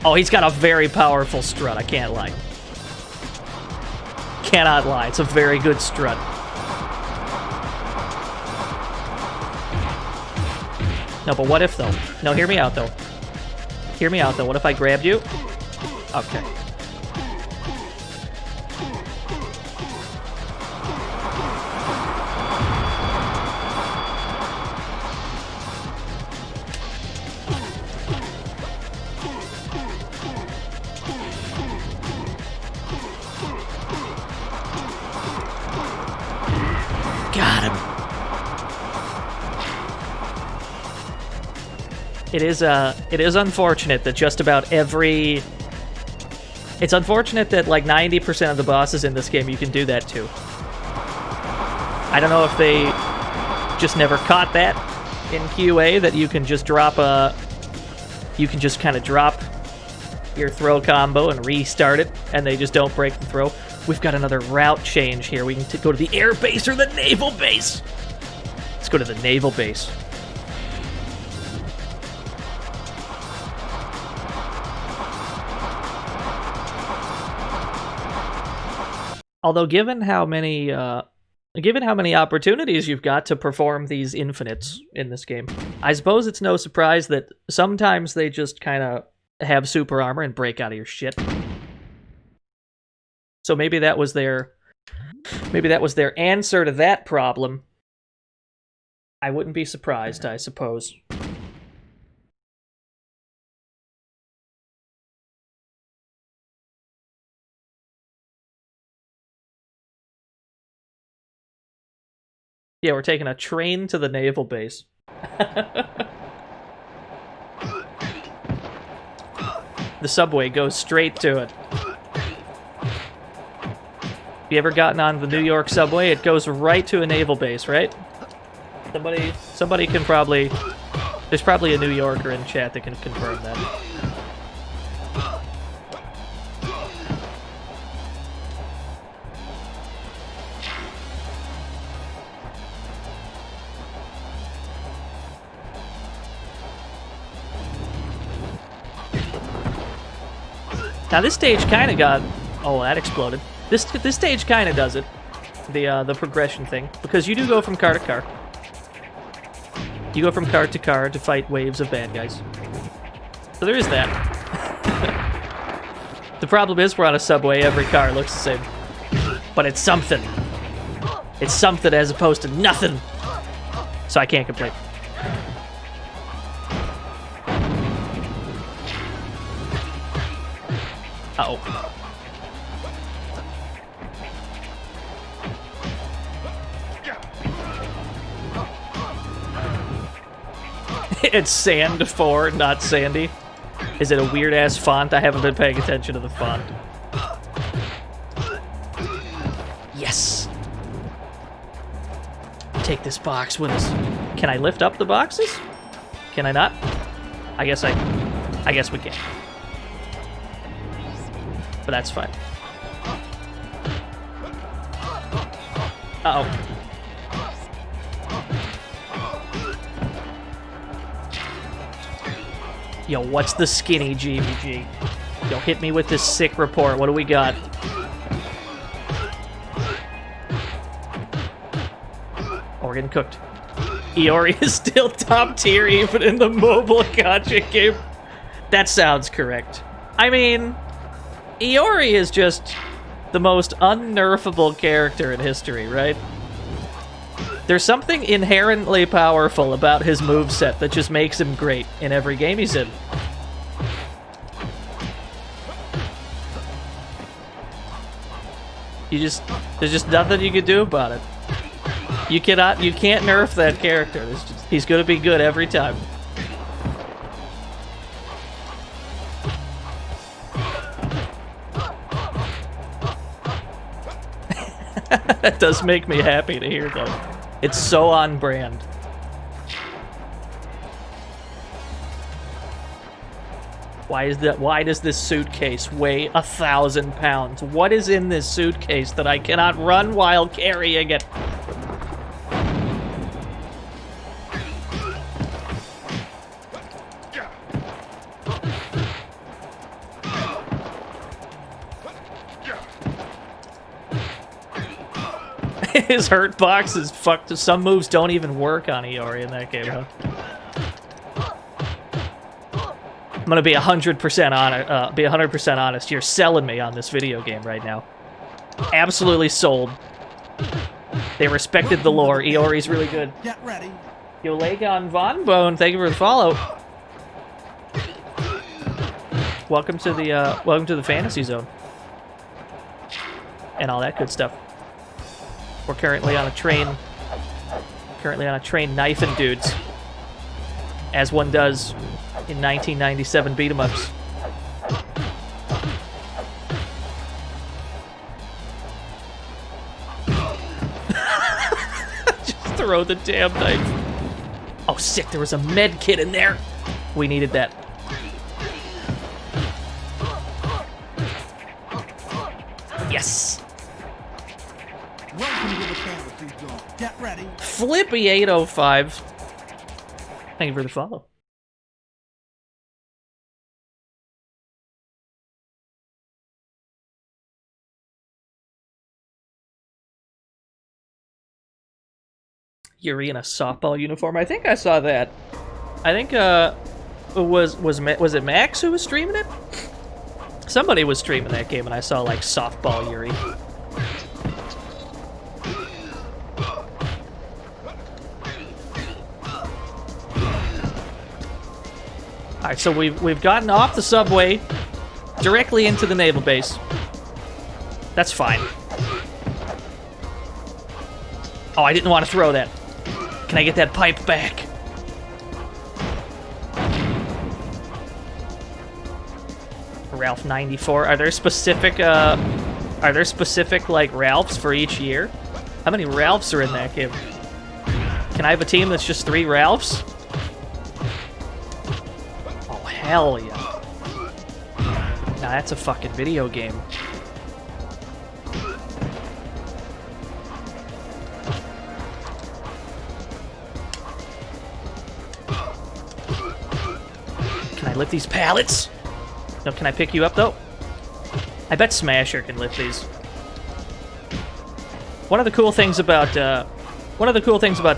Oh, he's got a very powerful strut, I can't lie. Cannot lie, it's a very good strut. No, but what if, though? No, hear me out, though. Hear me out, though. What if I grabbed you? Okay. Got him. It is unfortunate that just about every... It's unfortunate that like 90% of the bosses in this game you can do that to. I don't know if they just never caught that in QA, that you can just drop a... You can just kind of drop your throw combo and restart it, and they just don't break the throw. We've got another route change here. We can go to the air base or the naval base. Let's go to the naval base. Although, given how many opportunities you've got to perform these infinites in this game, I suppose it's no surprise that sometimes they just kind of have super armor and break out of your shit. So maybe that was their answer to that problem. I wouldn't be surprised, I suppose. Yeah, we're taking a train to the naval base. The subway goes straight to it. You ever gotten on the New York subway? It goes right to a naval base, right? Somebody can probably... There's probably a New Yorker in chat that can confirm that. Now this stage kind of got... Oh, that exploded. This stage kind of does it. The progression thing. Because you do go from car to car. You go from car to car to fight waves of bad guys. So there is that. The problem is we're on a subway. Every car looks the same. But it's something. It's something as opposed to nothing. So I can't complain. Uh-oh. It's Sand 4, not Sandy. Is it a weird-ass font? I haven't been paying attention to the font. Yes! Take this box with us. Can I lift up the boxes? Can I not? I guess we can. But that's fine. Uh-oh. Yo, what's the skinny GBG? Yo, hit me with this sick report. What do we got? Oh, we're getting cooked. Iori is still top tier even in the mobile gacha game. That sounds correct. I mean, Iori is just the most unnerfable character in history, right? There's something inherently powerful about his moveset that just makes him great in every game he's in. There's just nothing you can do about it. You can't nerf that character. He's gonna be good every time. That does make me happy to hear that. It's so on brand. Why does this suitcase weigh 1,000 pounds? What is in this suitcase that I cannot run while carrying it? His hurt box is fucked. Some moves don't even work on Iori in that game, huh? I'm gonna be 100% honest. You're selling me on this video game right now. Absolutely sold. They respected the lore. Iori's really good. Get ready. Yo, Legon Von Bone, thank you for the follow. Welcome to the fantasy zone and all that good stuff. We're currently on a train. Knifing dudes, as one does in 1997 beat 'em ups. Just throw the damn knife. Oh, sick! There was a med kit in there. We needed that. Yes. Welcome to the fantasy zone. Get ready. Flippy805. Thank you for the follow. Yuri in a softball uniform. I think I saw that. I think was it Max who was streaming it? Somebody was streaming that game and I saw like softball Yuri. Alright, so we've gotten off the subway directly into the naval base. That's fine. Oh, I didn't want to throw that. Can I get that pipe back? Ralph 94. Are there specific like Ralphs for each year? How many Ralphs are in that game? Can I have a team that's just 3 Ralphs? Oh, hell yeah. Now that's a fucking video game. Can I lift these pallets? No, can I pick you up though? I bet Smasher can lift these. One of the cool things about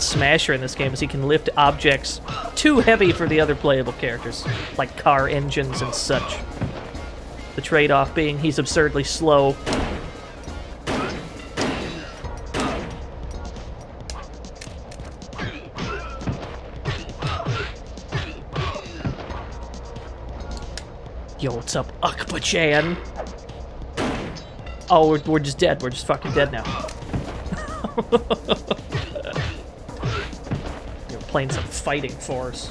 Smasher in this game is he can lift objects too heavy for the other playable characters, like car engines and such. The trade-off being he's absurdly slow. Yo, what's up, Akpa-chan? Oh, we're just dead. We're just fucking dead now. You're playing some fighting force.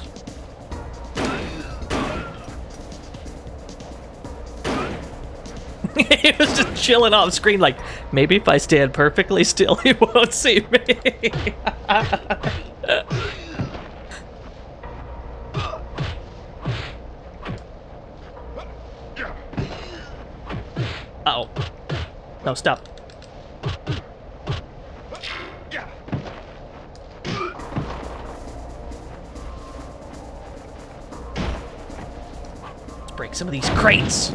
He was just chilling off screen like, maybe if I stand perfectly still, he won't see me. Uh-oh. No, stop. Let's break some of these crates.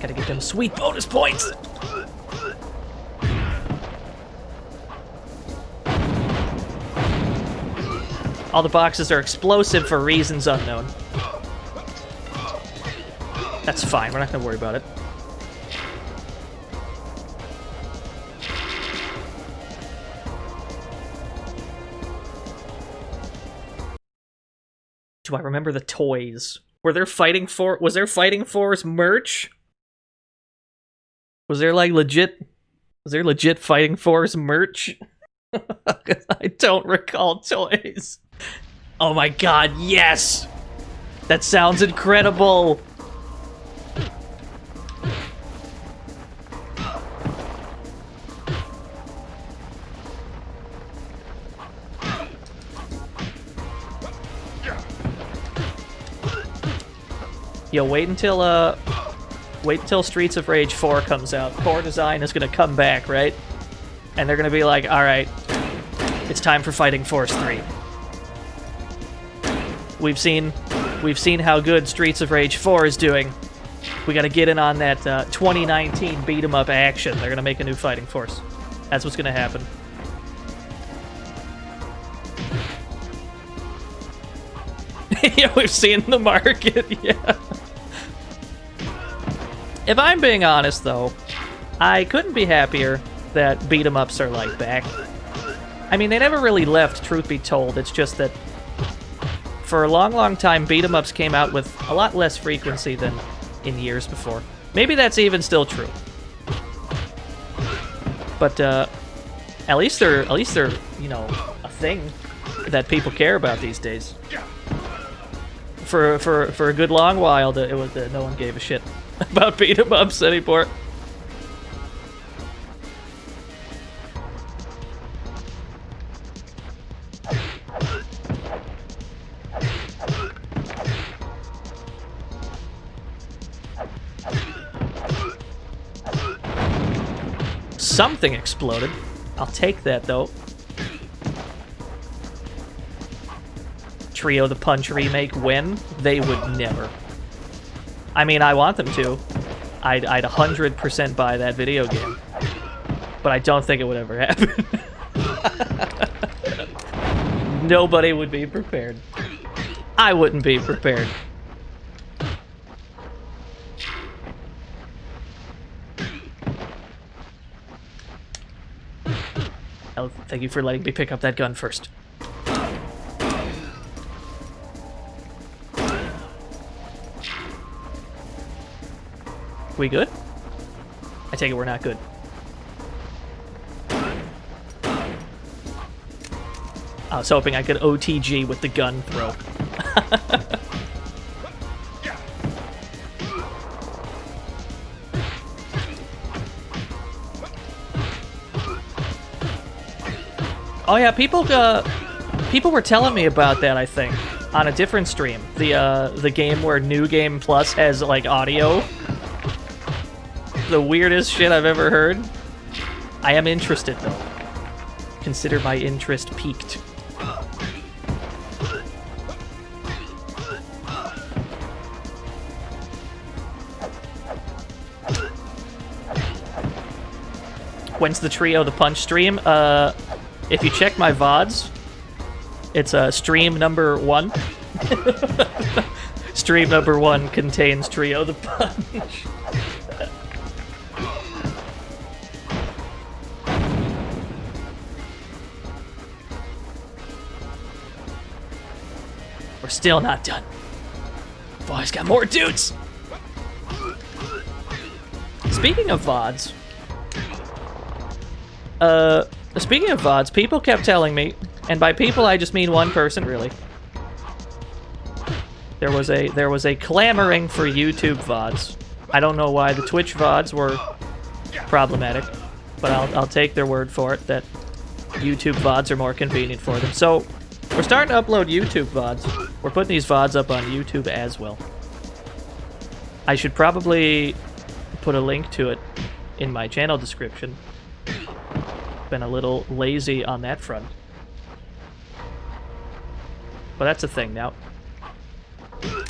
Gotta get them sweet bonus points. All the boxes are explosive for reasons unknown. That's fine, we're not gonna worry about it. Do I remember the toys? Was there Fighting Force merch? Was there legit Fighting Force merch? I don't recall toys. Oh my god, yes! That sounds incredible! Yo, wait until Streets of Rage 4 comes out. Core design is gonna come back, right? And they're gonna be like, alright, it's time for Fighting Force 3. We've seen how good Streets of Rage 4 is doing. We gotta get in on that 2019 beat-em-up action. They're gonna make a new Fighting Force. That's what's gonna happen. Yeah, we've seen the market, yeah. If I'm being honest, though, I couldn't be happier that beat-em-ups are, like, back. I mean, they never really left, truth be told. It's just that for a long, long time, beat-em-ups came out with a lot less frequency than in years before. Maybe that's even still true. But, at least they're, you know, a thing that people care about these days. For a good long while, no one gave a shit about beat-em-ups anymore. Something exploded. I'll take that, though. Trio the Punch remake, when? They would never. I mean, I want them to. I'd 100% buy that video game. But I don't think it would ever happen. Nobody would be prepared. I wouldn't be prepared. Oh, thank you for letting me pick up that gun first. We good? I take it we're not good. I was hoping I could OTG with the gun throw. Oh yeah, people were telling me about that, I think, on a different stream. The game where New Game Plus has, like, audio. The weirdest shit I've ever heard. I am interested, though. Consider my interest piqued. When's the Trio the Punch stream? If you check my VODs, it's stream number 1. Stream number 1 contains Trio the Punch. We're still not done. Boys, got more dudes! Speaking of VODs, people kept telling me, and by people I just mean one person, really. There was a clamoring for YouTube VODs. I don't know why the Twitch VODs were problematic, but I'll take their word for it that YouTube VODs are more convenient for them. So we're starting to upload YouTube VODs. We're putting these VODs up on YouTube as well. I should probably put a link to it in my channel description. Been a little lazy on that front. But that's a thing now.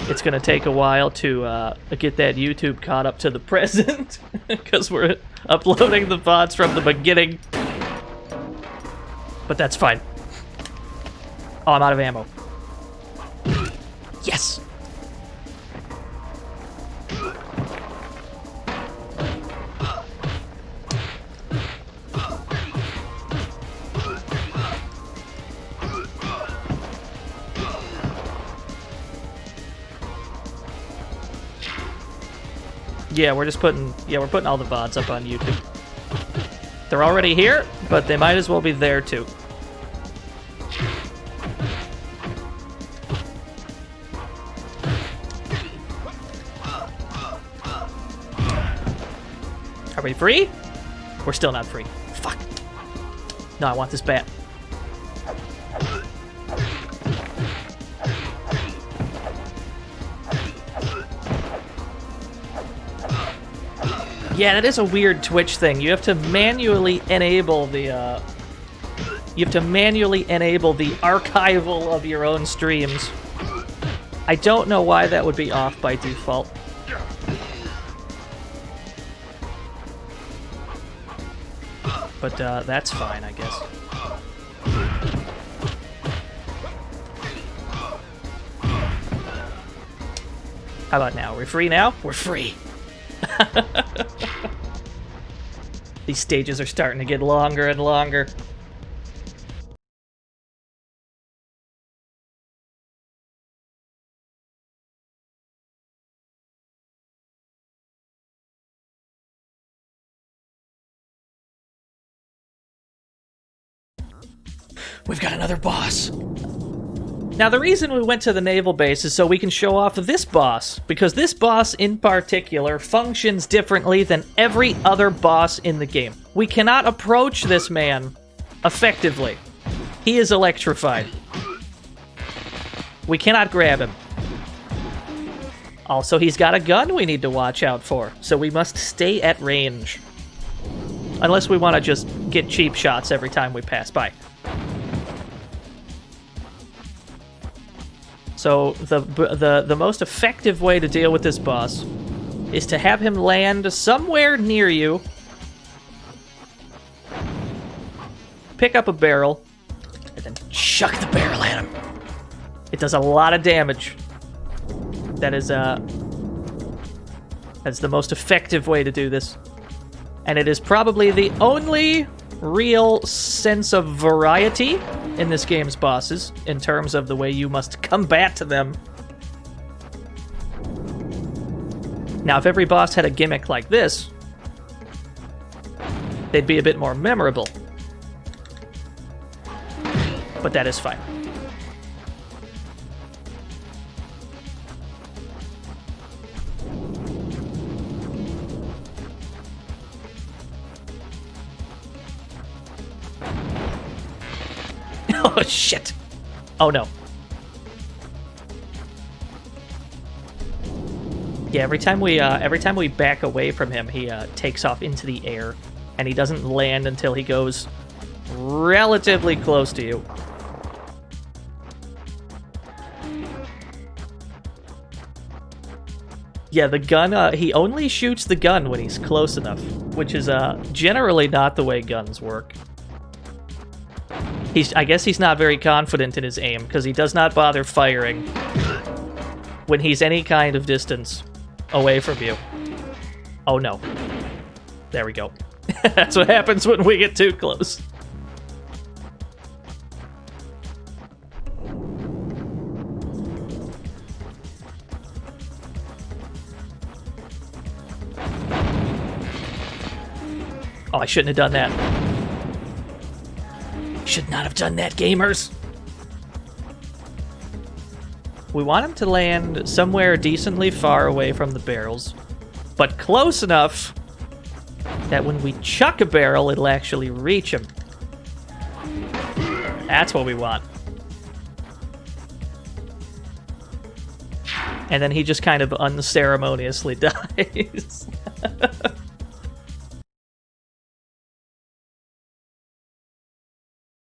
It's gonna take a while to get that YouTube caught up to the present, because we're uploading the VODs from the beginning. But that's fine. Oh, I'm out of ammo. Yes! Yeah, we're putting all the VODs up on YouTube. They're already here, but they might as well be there too. Are we free? We're still not free. Fuck. No, I want this bat. Yeah, that is a weird Twitch thing. You have to manually enable the archival of your own streams. I don't know why that would be off by default. But that's fine, I guess. How about now? We're free now? We're free. These stages are starting to get longer and longer. We've got another boss. Now, the reason we went to the naval base is so we can show off this boss, because this boss in particular functions differently than every other boss in the game. We cannot approach this man effectively. He is electrified. We cannot grab him. Also, he's got a gun we need to watch out for, so we must stay at range. Unless we want to just get cheap shots every time we pass by. So the most effective way to deal with this boss is to have him land somewhere near you, pick up a barrel, and then chuck the barrel at him. It does a lot of damage. That's the most effective way to do this. And it is probably the only real sense of variety in this game's bosses, in terms of the way you must combat them. Now, if every boss had a gimmick like this, they'd be a bit more memorable. But that is fine. Oh shit! Oh no. Yeah, every time we back away from him, he takes off into the air, and he doesn't land until he goes relatively close to you. Yeah, the gun, he only shoots the gun when he's close enough, which is generally not the way guns work. I guess he's not very confident in his aim, because he does not bother firing when he's any kind of distance away from you. Oh no. There we go. That's what happens when we get too close. Oh, I shouldn't have done that. Should not have done that, gamers. We want him to land somewhere decently far away from the barrels, but close enough that when we chuck a barrel, it'll actually reach him. That's what we want. And then he just kind of unceremoniously dies.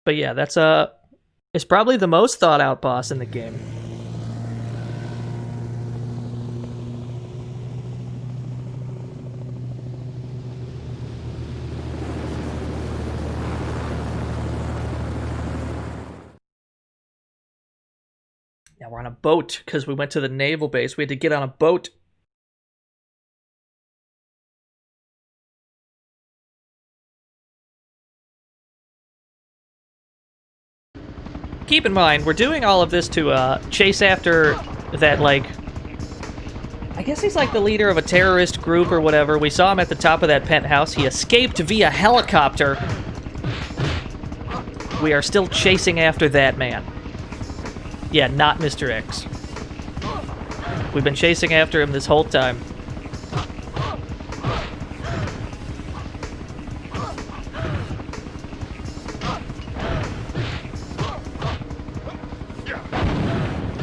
But yeah, that's it's probably the most thought out boss in the game. Now we're on a boat because we went to the naval base. We had to get on a boat. Keep in mind, we're doing all of this to chase after that, like... I guess he's like the leader of a terrorist group or whatever. We saw him at the top of that penthouse. He escaped via helicopter. We are still chasing after that man. Yeah, not Mr. X. We've been chasing after him this whole time.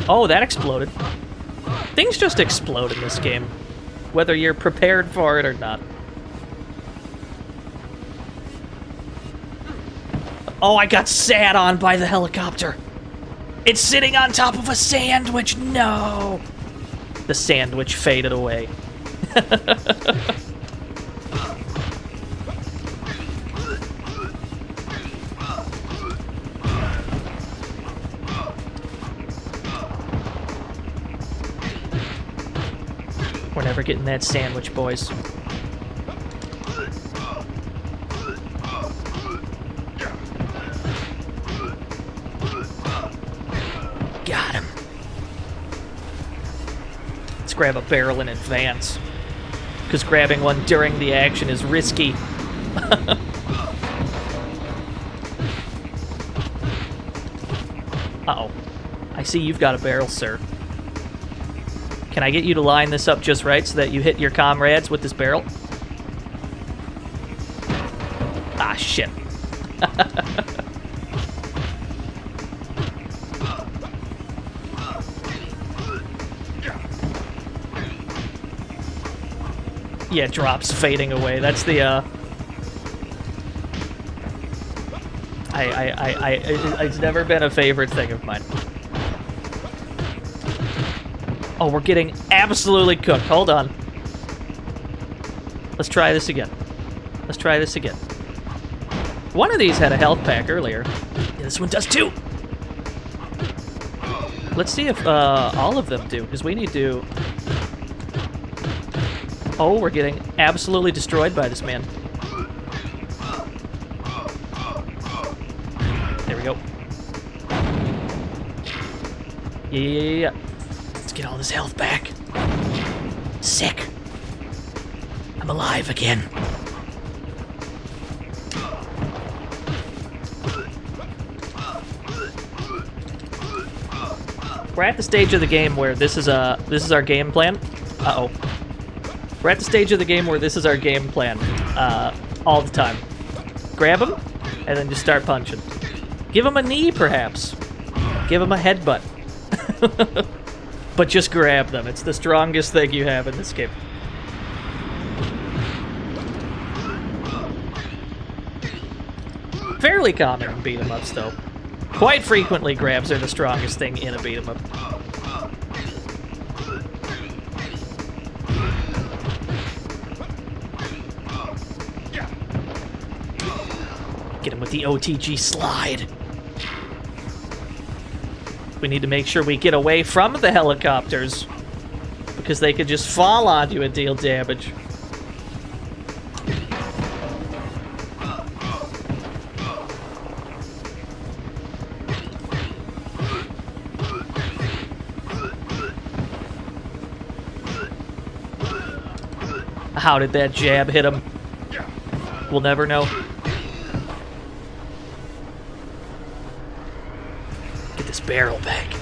Oh, that exploded. Things just explode in this game, whether you're prepared for it or not. Oh, I got sat on by the helicopter. It's sitting on top of a sandwich. No. The sandwich faded away. We're never getting that sandwich, boys. Got him. Let's grab a barrel in advance, because grabbing one during the action is risky. Uh-oh. I see you've got a barrel, sir. Can I get you to line this up just right so that you hit your comrades with this barrel? Ah, shit. Yeah, drops fading away. That's the, it's never been a favorite thing of mine. Oh, we're getting absolutely cooked. Hold on. Let's try this again. Let's try this again. One of these had a health pack earlier. Yeah, this one does too. Let's see if all of them do, because we need to... Oh, we're getting absolutely destroyed by this man. There we go. Yeah. Get all this health back. Sick. I'm alive again. We're at the stage of the game where this is our game plan. Uh-oh. We're at the stage of the game where this is our game plan all the time. Grab him, and then just start punching. Give him a knee, perhaps. Give him a headbutt. But just grab them. It's the strongest thing you have in this game. Fairly common in beat-em-ups, though. Quite frequently, grabs are the strongest thing in a beat-em-up. Get him with the OTG slide. We need to make sure we get away from the helicopters, because they could just fall on you and deal damage. How did that jab hit him? We'll never know. Get this barrel back.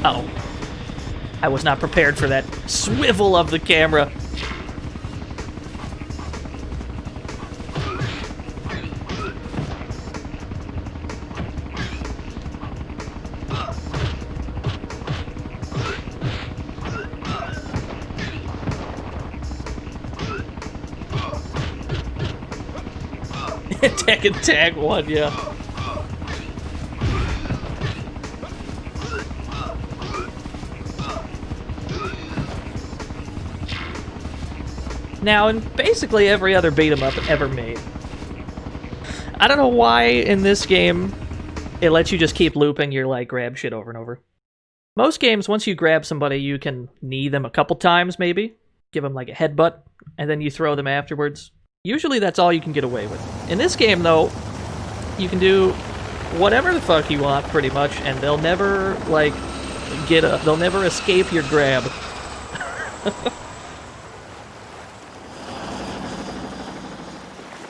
Uh-oh. I was not prepared for that swivel of the camera. Tekken Tag 1, yeah. Now, in basically every other beat-em-up ever made, I don't know why in this game it lets you just keep looping your, like, grab shit over and over. Most games, once you grab somebody, you can knee them a couple times, maybe. Give them, like, a headbutt, and then you throw them afterwards. Usually that's all you can get away with. In this game, though, you can do whatever the fuck you want, pretty much, and they'll never, like, they'll never escape your grab.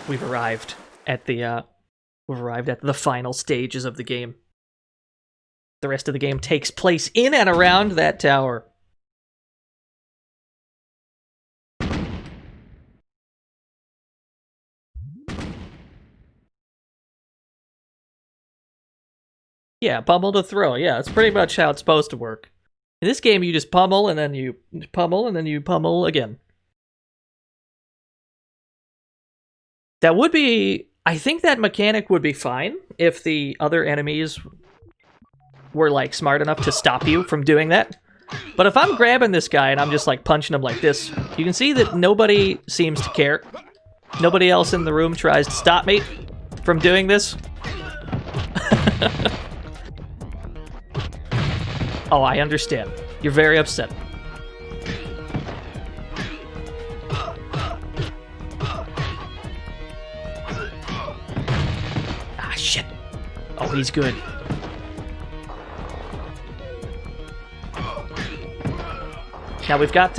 We've arrived at the final stages of the game. The rest of the game takes place in and around that tower. Yeah, pummel to throw. Yeah, that's pretty much how it's supposed to work. In this game, you just pummel, and then you pummel, and then you pummel again. That would be... I think that mechanic would be fine if the other enemies were, like, smart enough to stop you from doing that. But if I'm grabbing this guy and I'm just, like, punching him like this, you can see that nobody seems to care. Nobody else in the room tries to stop me from doing this. Oh, I understand. You're very upset. Ah, shit. Oh, he's good. Now we've got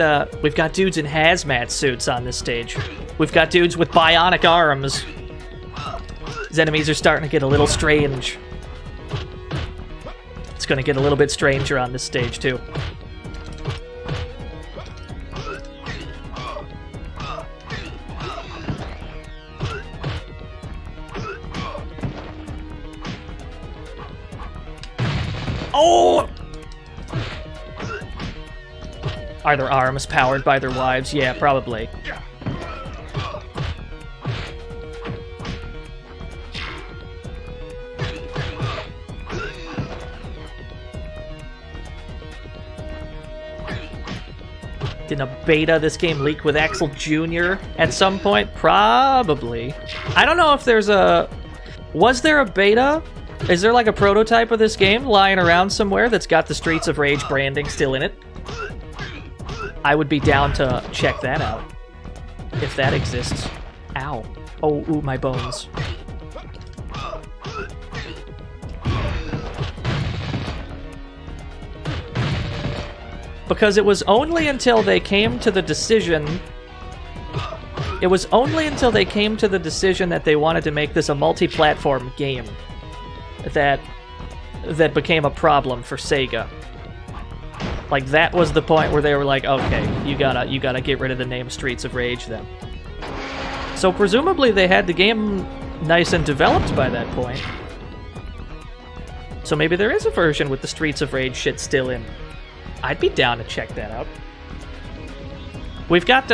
dudes in hazmat suits on this stage. We've got dudes with bionic arms. These enemies are starting to get a little strange. It's going to get a little bit stranger on this stage, too. Oh! Are their arms powered by their wives? Yeah, probably. Did a beta this game leak with Axel Jr. at some point? Probably. I don't know if there's a... Was there a beta? Is there like a prototype of this game lying around somewhere that's got the Streets of Rage branding still in it? I would be down to check that out. If that exists. Ow. Oh, ooh, my bones. Because it was only until they came to the decision... It was only until they came to the decision that they wanted to make this a multi-platform game that became a problem for Sega. Like, that was the point where they were like, okay, you gotta get rid of the name Streets of Rage then. So presumably they had the game nice and developed by that point. So maybe there is a version with the Streets of Rage shit still in. I'd be down to check that out. We've got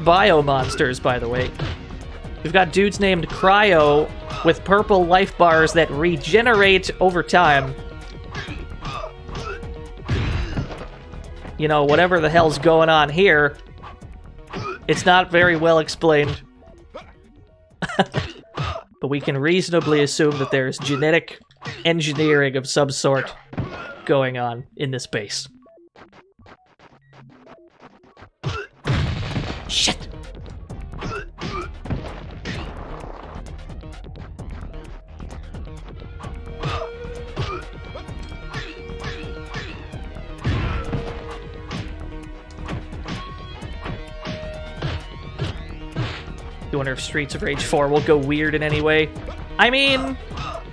bio monsters, by the way. We've got dudes named Cryo with purple life bars that regenerate over time. You know, whatever the hell's going on here, it's not very well explained. But we can reasonably assume that there's genetic engineering of some sort going on in this base. Shit! wonder if Streets of Rage 4 will go weird in any way. I mean,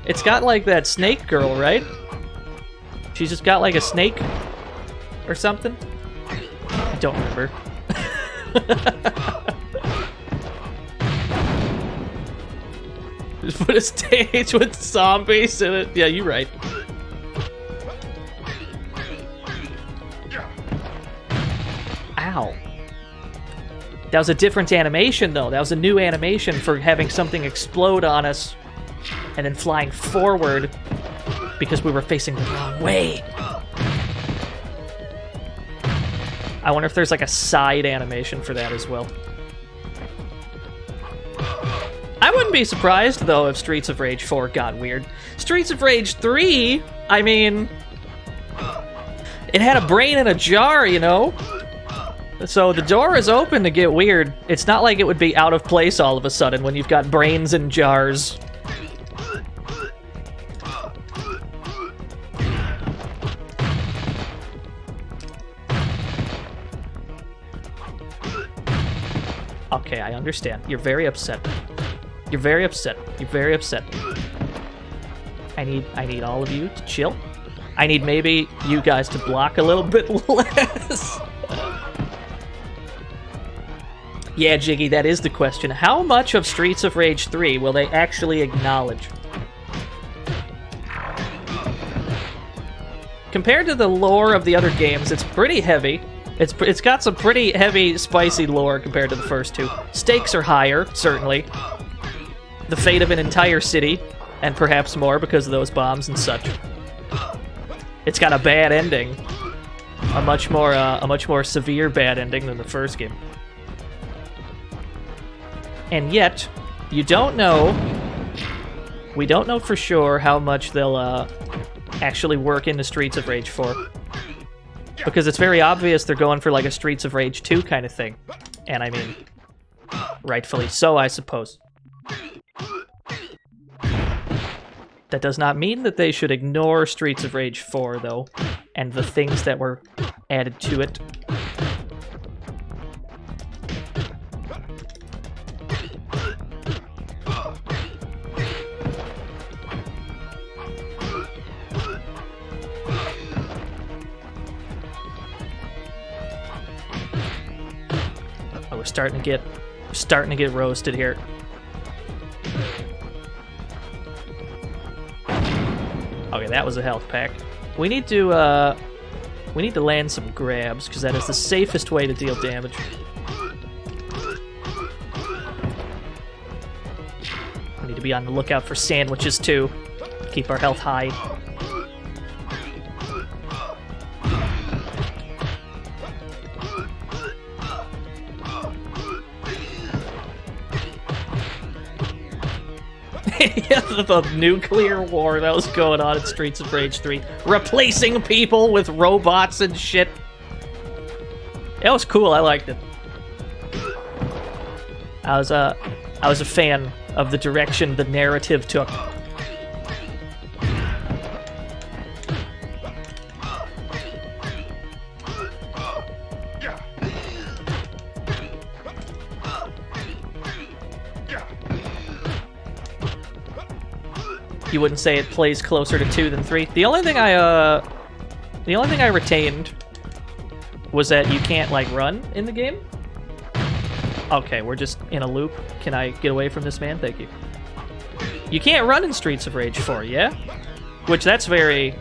it's got like that snake girl, right? She's just got like a snake or something. I don't remember. Just put a stage with zombies in it. Yeah, you're right. Ow. That was a different animation, though. That was a new animation for having something explode on us and then flying forward because we were facing the wrong way. I wonder if there's like a side animation for that as well. I wouldn't be surprised, though, if Streets of Rage 4 got weird. Streets of Rage 3, I mean, it had a brain in a jar, you know? So the door is open to get weird. It's not like it would be out of place all of a sudden when you've got brains in jars. Okay, I understand. You're very upset. You're very upset. You're very upset. I need all of you to chill. I need maybe you guys to block a little bit less. Yeah, Jiggy, that is the question. How much of Streets of Rage 3 will they actually acknowledge? Compared to the lore of the other games, it's pretty heavy. It's got some pretty heavy, spicy lore compared to the first two. Stakes are higher, certainly. The fate of an entire city, and perhaps more because of those bombs and such. It's got a bad ending. A much more severe bad ending than the first game. And yet, you don't know. We don't know for sure how much they'll actually work into Streets of Rage 4. Because it's very obvious they're going for like a Streets of Rage 2 kind of thing. And I mean, rightfully so, I suppose. That does not mean that they should ignore Streets of Rage 4, though, and the things that were added to it. Oh, we're starting to get roasted here. Okay, that was a health pack. We need to land some grabs, because that is the safest way to deal damage. We need to be on the lookout for sandwiches, too. Keep our health high. Yeah, the nuclear war that was going on in Streets of Rage 3. Replacing people with robots and shit. It was cool, I liked it. I was a fan of the direction the narrative took. You wouldn't say it plays closer to 2 than 3. The only thing I retained was that you can't like run in the game. Okay, we're just in a loop. Can I get away from this man? Thank you. You can't run in Streets of Rage 4, yeah? Which that's very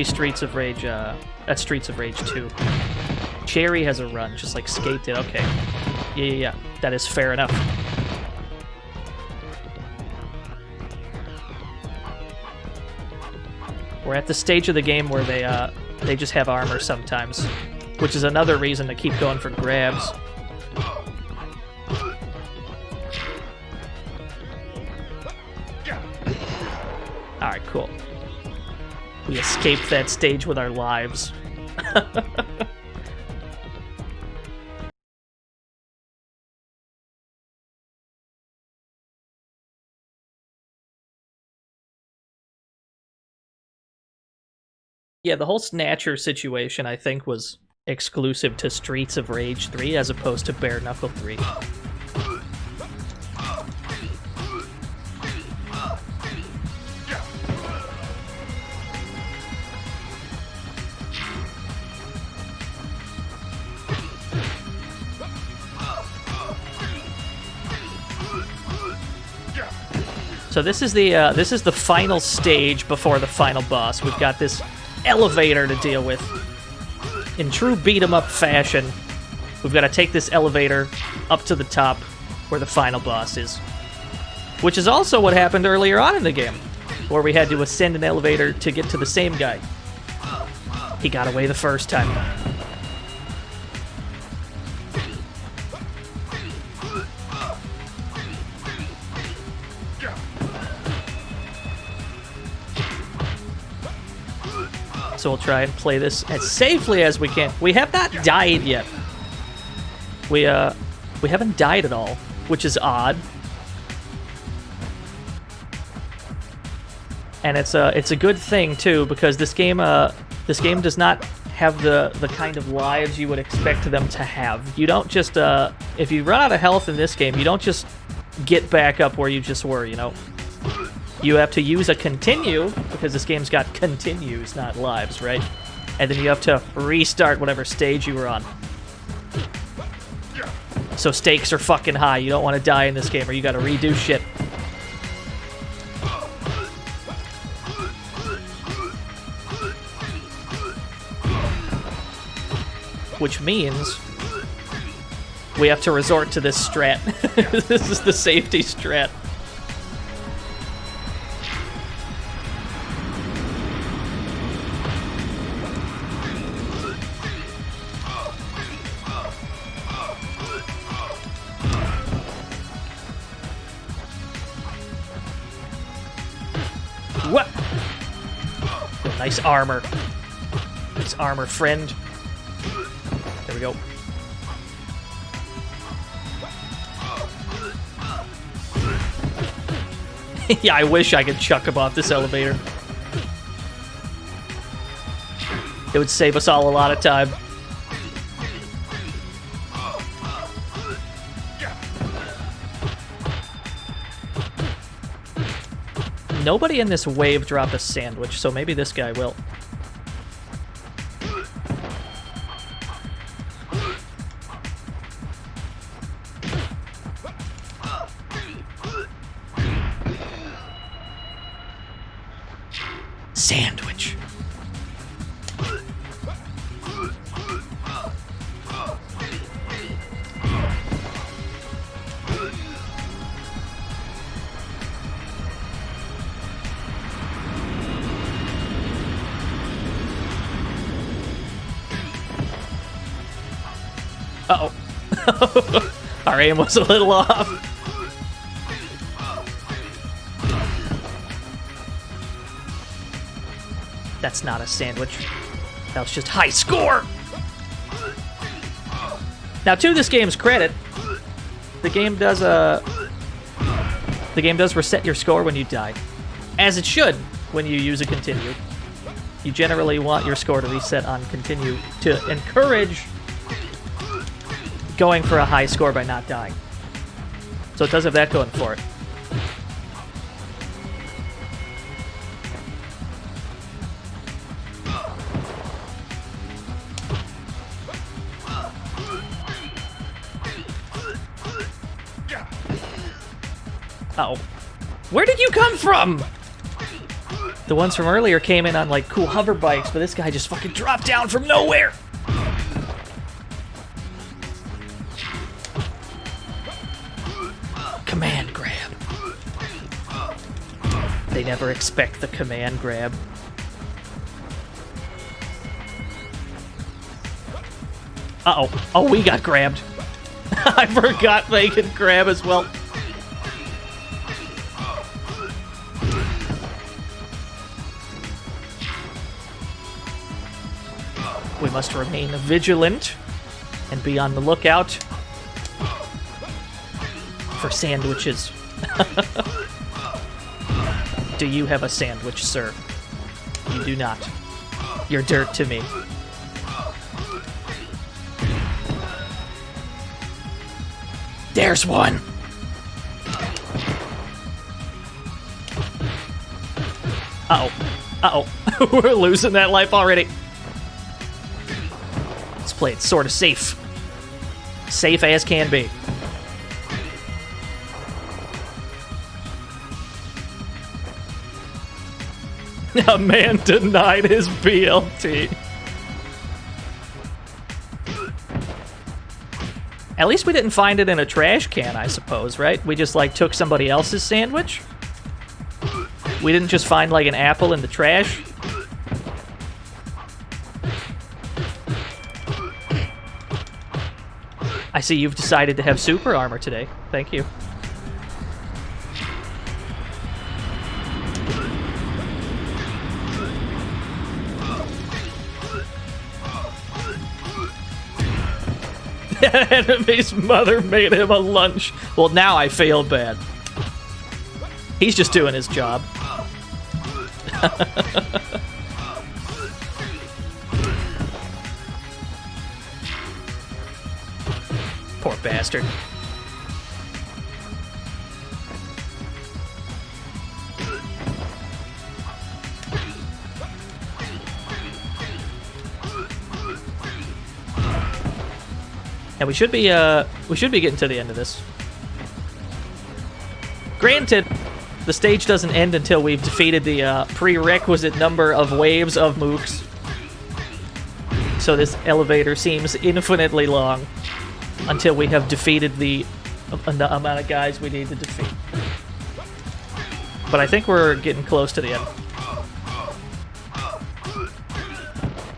Streets of Rage. That's Streets of Rage 2. Cherry has a run, just like Skate did. Okay, yeah. That is fair enough. We're at the stage of the game where they just have armor sometimes, which is another reason to keep going for grabs. Alright, cool. We escaped that stage with our lives. Yeah, the whole Snatcher situation, I think, was exclusive to Streets of Rage 3 as opposed to Bare Knuckle 3. So this is the final stage before the final boss. We've got this elevator to deal with. In true beat-em-up fashion, we've got to take this elevator up to the top where the final boss is. Which is also what happened earlier on in the game, where we had to ascend an elevator to get to the same guy. He got away the first time. So we'll try and play this as safely as we can. We have not died yet. We haven't died at all, which is odd. And it's a good thing too, because this game does not have the kind of lives you would expect them to have. You don't just if you run out of health in this game, you don't just get back up where you just were, you know. You have to use a continue, because this game's got continues, not lives, right? And then you have to restart whatever stage you were on. So stakes are fucking high. You don't want to die in this game, or you gotta redo shit. Which means we have to resort to this strat. This is the safety strat. What? Nice armor. Nice armor, friend. There we go. Yeah, I wish I could chuck him off this elevator. It would save us all a lot of time. Nobody in this wave dropped a sandwich, so maybe this guy will. Sandwich. Uh-oh. Our aim was a little off. That's not a sandwich. That was just high score! Now, to this game's credit, the game does reset your score when you die. As it should when you use a continue. You generally want your score to reset on continue to encourage going for a high score by not dying. So it does have that going for it. Uh-oh. Where did you come from? The ones from earlier came in on, like, cool hover bikes, but this guy just fucking dropped down from nowhere! Command grab. They never expect the command grab. Uh-oh. Oh, we got grabbed. I forgot they could grab as well. We must remain vigilant and be on the lookout for sandwiches. Do you have a sandwich, sir? You do not. You're dirt to me. There's one! Uh-oh. Uh-oh. We're losing that life already. Let's play it sort of safe. Safe as can be. A man denied his BLT. At least we didn't find it in a trash can, I suppose, right? We just, like, took somebody else's sandwich? We didn't just find, like, an apple in the trash? I see you've decided to have super armor today. Thank you. Enemy's mother made him a lunch. Well, now I feel bad. He's just doing his job. Poor bastard. And we should be getting to the end of this. Granted, the stage doesn't end until we've defeated the prerequisite number of waves of mooks. So this elevator seems infinitely long until we have defeated the amount of guys we need to defeat. But I think we're getting close to the end.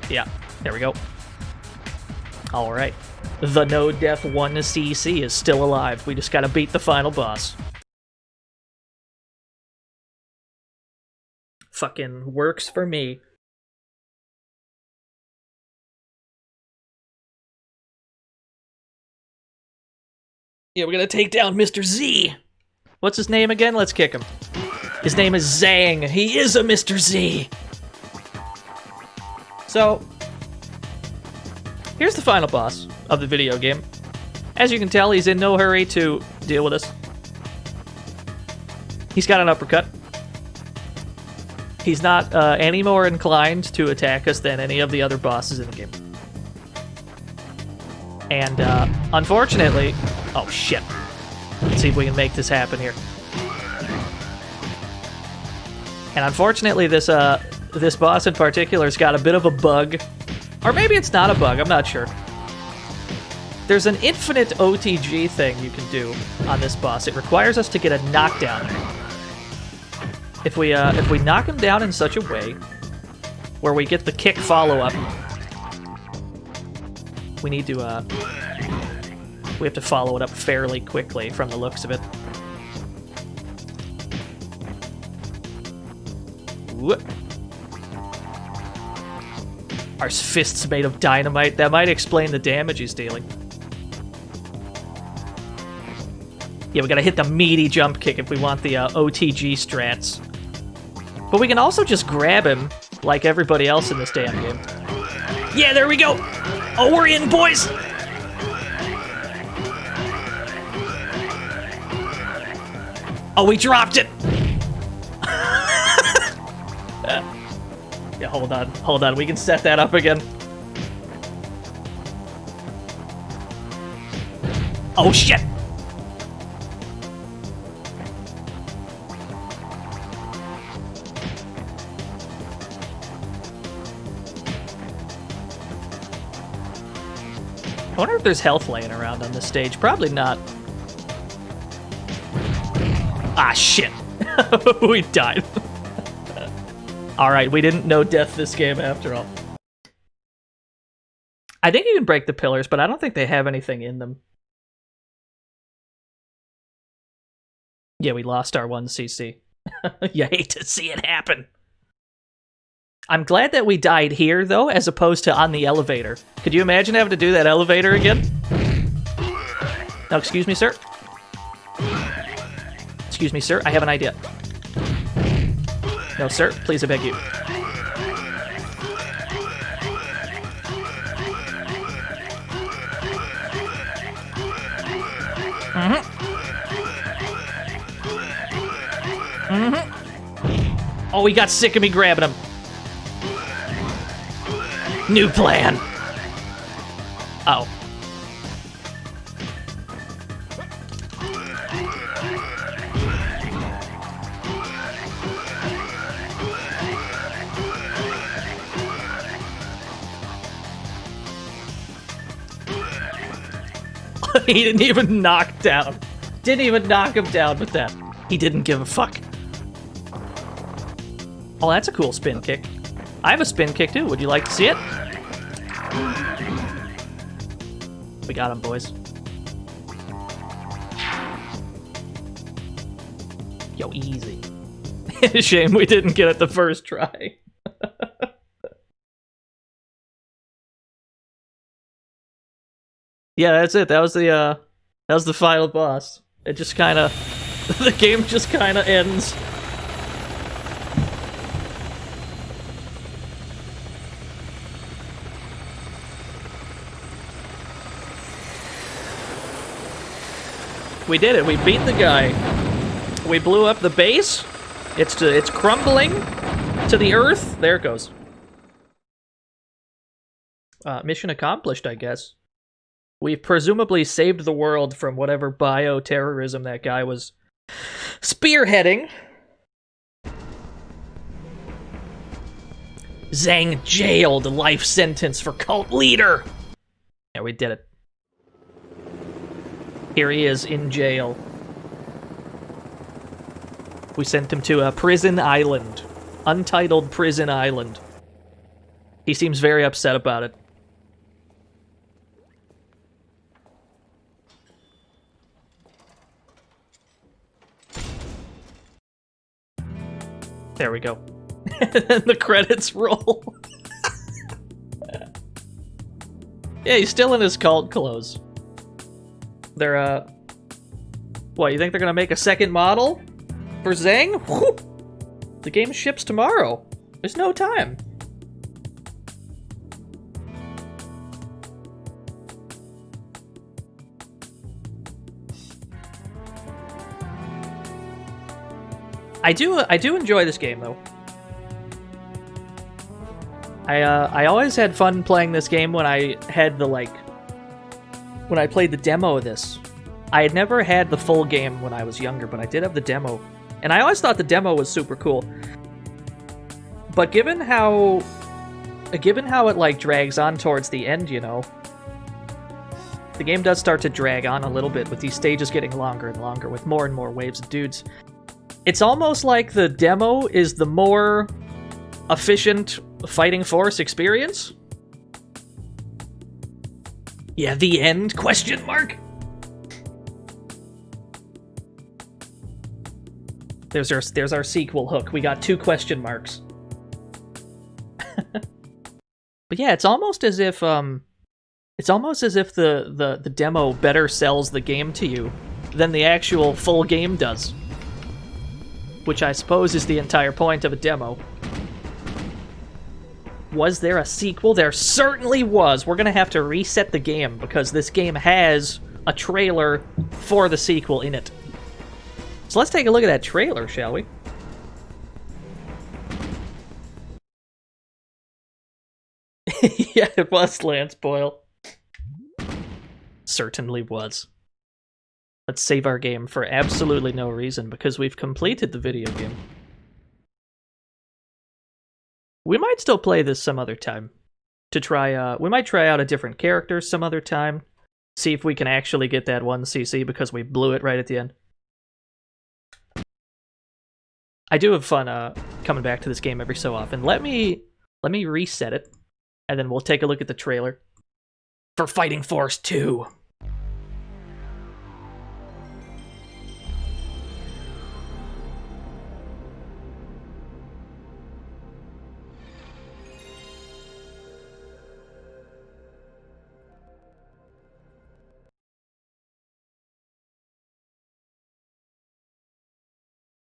Yeah, there we go. Alright. The No Death 1 CC is still alive. We just gotta beat the final boss. Fucking works for me. Yeah, we're gonna take down Mr. Z. What's his name again? Let's kick him. His name is Zhang. He is a Mr. Z. So, here's the final boss of the video game. As you can tell, he's in no hurry to deal with us. He's got an uppercut. He's not any more inclined to attack us than any of the other bosses in the game. And unfortunately... Oh, shit. Let's see if we can make this happen here. And unfortunately, this boss in particular has got a bit of a bug. Or maybe it's not a bug, I'm not sure. There's an infinite OTG thing you can do on this boss. It requires us to get a knockdown. If we knock him down in such a way where we get the kick follow-up, we need to, we have to follow it up fairly quickly from the looks of it. Whoop. Our fist's made of dynamite. That might explain the damage he's dealing. Yeah, we gotta hit the meaty jump kick if we want the OTG strats. But we can also just grab him like everybody else in this damn game. Yeah, there we go! Oh, we're in, boys! Oh, we dropped it! Yeah, hold on, we can set that up again. Oh, shit! I wonder if there's health laying around on this stage. Probably not. Ah, shit. We died. Alright, we didn't know death this game after all. I think you can break the pillars, but I don't think they have anything in them. Yeah, we lost our 1cc. You hate to see it happen. I'm glad that we died here, though, as opposed to on the elevator. Could you imagine having to do that elevator again? Now, excuse me, sir. Excuse me, sir. I have an idea. No, sir. Please, I beg you. Oh, he got sick of me grabbing him. New plan. Uh oh. He didn't even knock down. Didn't even knock him down with that. He didn't give a fuck. Oh, that's a cool spin kick. I have a spin kick too. Would you like to see it? We got him, boys. Yo, easy. Shame we didn't get it the first try. Yeah, that's it. That was the final boss. It just kind of, the game just kind of ends. We did it. We beat the guy. We blew up the base. It's crumbling to the earth. There it goes. Mission accomplished, I guess. We've presumably saved the world from whatever bioterrorism that guy was spearheading. Zhang jailed, life sentence for cult leader. Yeah, we did it. Here he is in jail. We sent him to a prison island. Untitled prison island. He seems very upset about it. There we go. And then the credits roll. Yeah, he's still in his cult clothes. They're, what, you think they're gonna make a second model for Zhang? Whew. The game ships tomorrow. There's no time. I do enjoy this game though. I always had fun playing this game when I had the when I played the demo of this. I had never had the full game when I was younger, but I did have the demo. And I always thought the demo was super cool. But given how it drags on towards the end, you know, the game does start to drag on a little bit with these stages getting longer and longer with more and more waves of dudes. It's almost like the demo is the more efficient fighting force experience. Yeah, the end? Question mark? There's our sequel hook. We got 2 question marks. But yeah, it's almost as if the demo better sells the game to you than the actual full game does. Which I suppose is the entire point of a demo. Was there a sequel? There certainly was. We're gonna have to reset the game because this game has a trailer for the sequel in it. So let's take a look at that trailer, shall we? Yeah, it was Lance Boyle. Certainly was. Let's save our game for absolutely no reason because we've completed the video game. We might still play this some other time. To try, we might try out a different character some other time. See if we can actually get that 1 CC because we blew it right at the end. I do have fun coming back to this game every so often. Let me reset it, and then we'll take a look at the trailer for Fighting Force 2.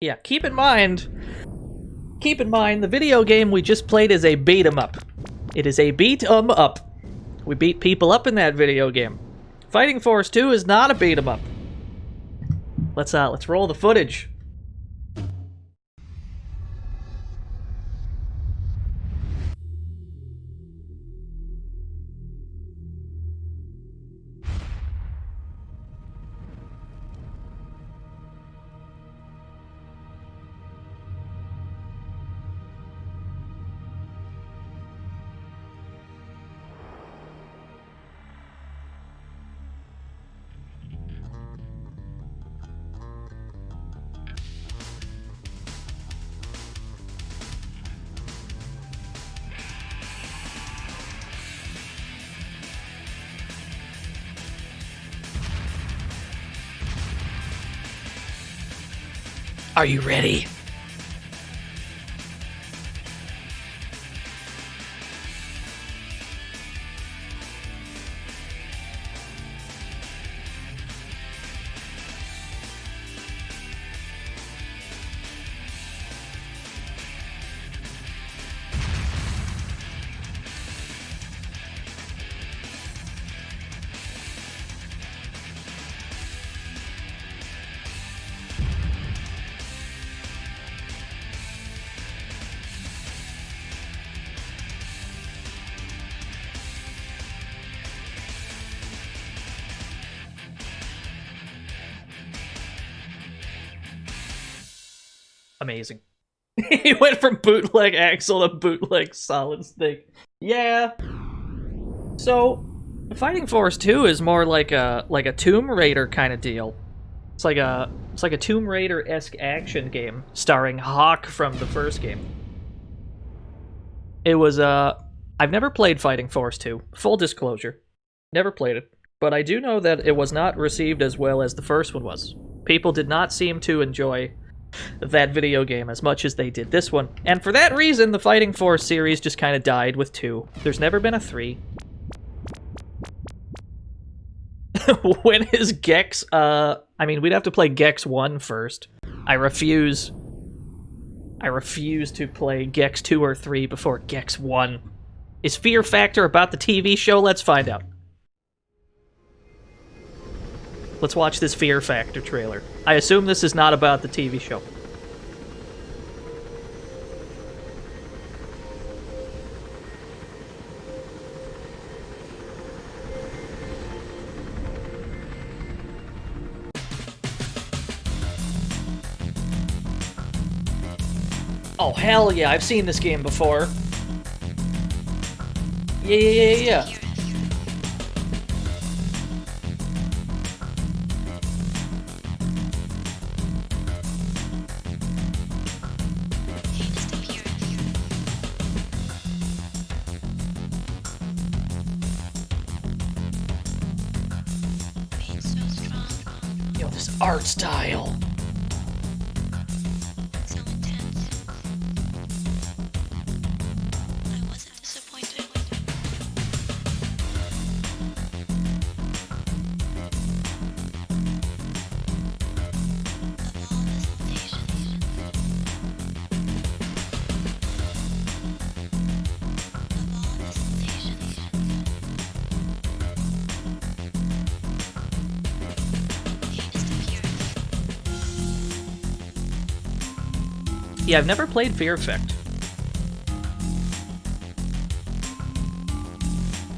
Yeah, keep in mind, the video game we just played is a beat-em-up. It is a beat-em-up. We beat people up in that video game. Fighting Force 2 is not a beat-em-up. Let's roll the footage. Are you ready? Amazing. He went from bootleg Axel to bootleg Solid Snake. Yeah. So, Fighting Force 2 is more like a Tomb Raider kind of deal. It's like a Tomb Raider-esque action game starring Hawk from the first game. It was I've never played Fighting Force 2. Full disclosure. Never played it. But I do know that it was not received as well as the first one was. People did not seem to enjoy that video game as much as they did this one. And for that reason, the Fighting Force series just kind of died with 2. There's never been a 3. When is Gex, I mean, we'd have to play Gex 1 first. I refuse to play Gex 2 or 3 before Gex 1. Is Fear Factor about the TV show? Let's find out. Let's watch this Fear Factor trailer. I assume this is not about the TV show. Oh, hell yeah, I've seen this game before. Yeah. Yo, this art style. So intense. I wasn't disappointed. Of all the sensations. Of all the sensations. Yeah, I've never played Fear Effect.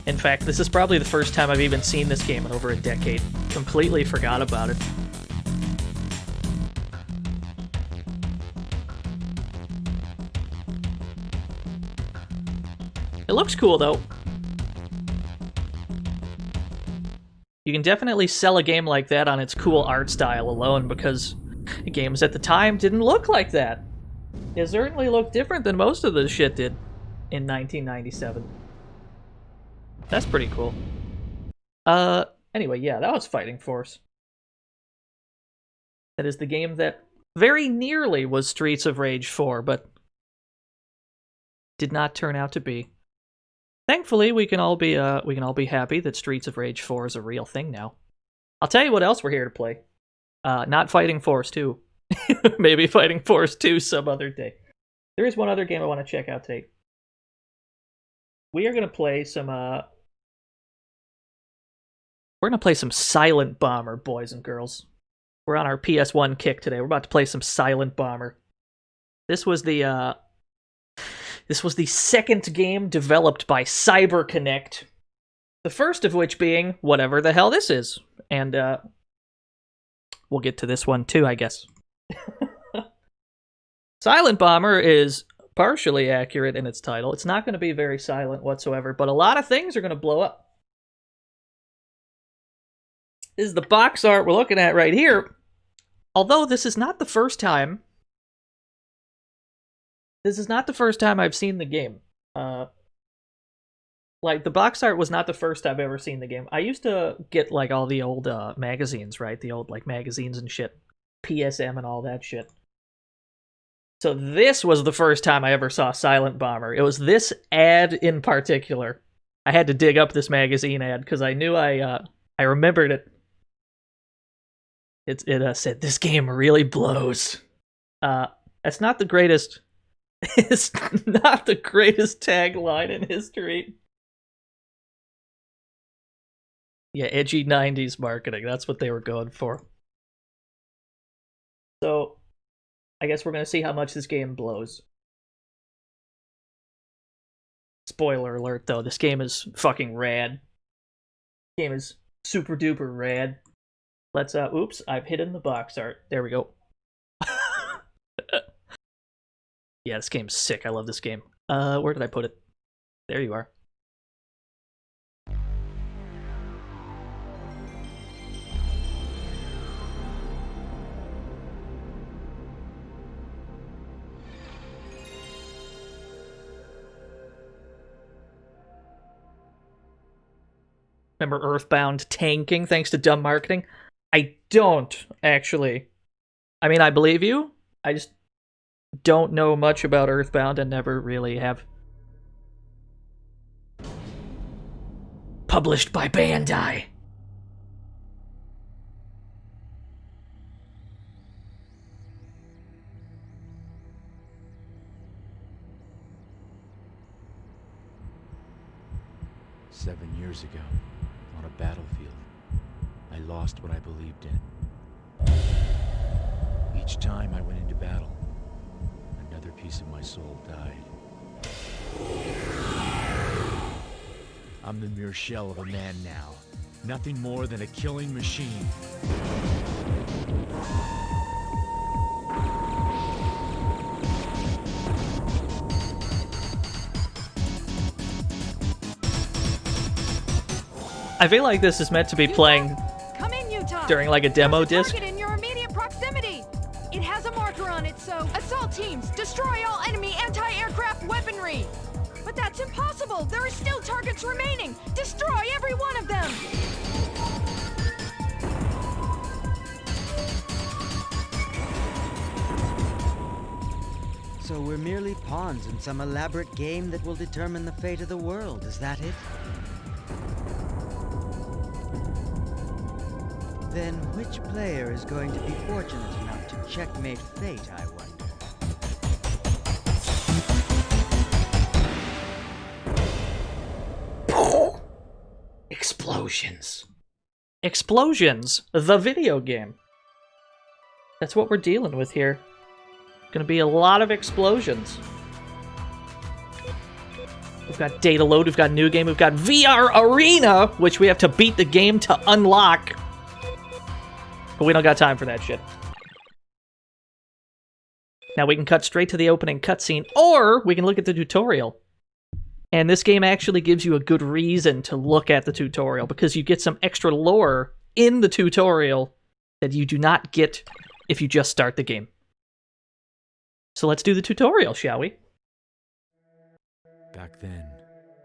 In fact, this is probably the first time I've even seen this game in over a decade. Completely forgot about it. It looks cool, though. You can definitely sell a game like that on its cool art style alone, because games at the time didn't look like that. It certainly looked different than most of the shit did in 1997. That's pretty cool. Anyway, yeah, that was Fighting Force. That is the game that very nearly was Streets of Rage 4, but did not turn out to be. Thankfully, we can all be happy that Streets of Rage 4 is a real thing now. I'll tell you what else we're here to play. Not Fighting Force 2. Maybe Fighting Force 2 some other day. There is one other game I want to check out today. We are going to play some, we're going to play some Silent Bomber, boys and girls. We're on our PS1 kick today. We're about to play some Silent Bomber. This was the second game developed by CyberConnect. The first of which being whatever the hell this is. And, we'll get to this one too, I guess. Silent Bomber is partially accurate in its title. It's not going to be very silent whatsoever, but a lot of things are going to blow up. This is the box art we're looking at right here. Although this is not the first time. This is not the first time I've seen the game. Like, the box art was not the first I've ever seen the game. I used to get, like, all the old magazines, right? The old, like, magazines and shit. PSM and all that shit. So this was the first time I ever saw Silent Bomber. It was this ad in particular. I had to dig up this magazine ad because I knew I remembered it. It said, "This game really blows." That's not the greatest. It's not the greatest tagline in history. Yeah, edgy 90s marketing. That's what they were going for. So, I guess we're going to see how much this game blows. Spoiler alert, though. This game is fucking rad. This game is super duper rad. Let's, oops, I've hidden the box art. There we go. Yeah, this game's sick. I love this game. Where did I put it? There you are. Remember Earthbound tanking thanks to dumb marketing? I don't, actually. I mean, I believe you. I just don't know much about Earthbound and never really have. Published by Bandai. "7 years ago, on a battlefield, I lost what I believed in. Each time I went into battle, another piece of my soul died. I'm the mere shell of a man now, nothing more than a killing machine." I feel like this is meant to be playing Come in, Utah. during like a demo There's disc. target in your immediate proximity. It has a marker on it, so assault teams, destroy all enemy anti-aircraft weaponry. But that's impossible. There are still targets remaining. Destroy every one of them. So we're merely pawns in some elaborate game that will determine the fate of the world, is that it? Then which player is going to be fortunate enough to checkmate fate, I wonder? Explosions. Explosions. The video game. That's what we're dealing with here. Gonna be a lot of explosions. We've got data load, we've got new game, we've got VR Arena, which we have to beat the game to unlock. But we don't got time for that shit. Now we can cut straight to the opening cutscene, or we can look at the tutorial. And this game actually gives you a good reason to look at the tutorial, because you get some extra lore in the tutorial that you do not get if you just start the game. So let's do the tutorial, shall we? Back then,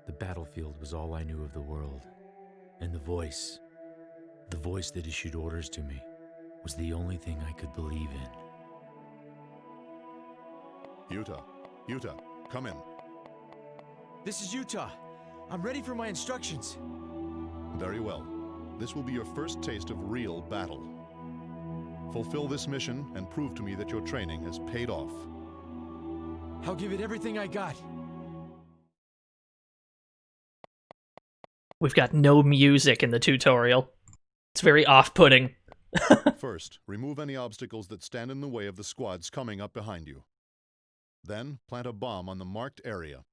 the battlefield was all I knew of the world. And the voice that issued orders to me, was the only thing I could believe in. Utah, come in. "This is Utah. I'm ready for my instructions." Very well. This will be your first taste of real battle. Fulfill this mission and prove to me that your training has paid off. "I'll give it everything I got." We've got no music in the tutorial. It's very off-putting. First, remove any obstacles that stand in the way of the squads coming up behind you. Then, plant a bomb on the marked area.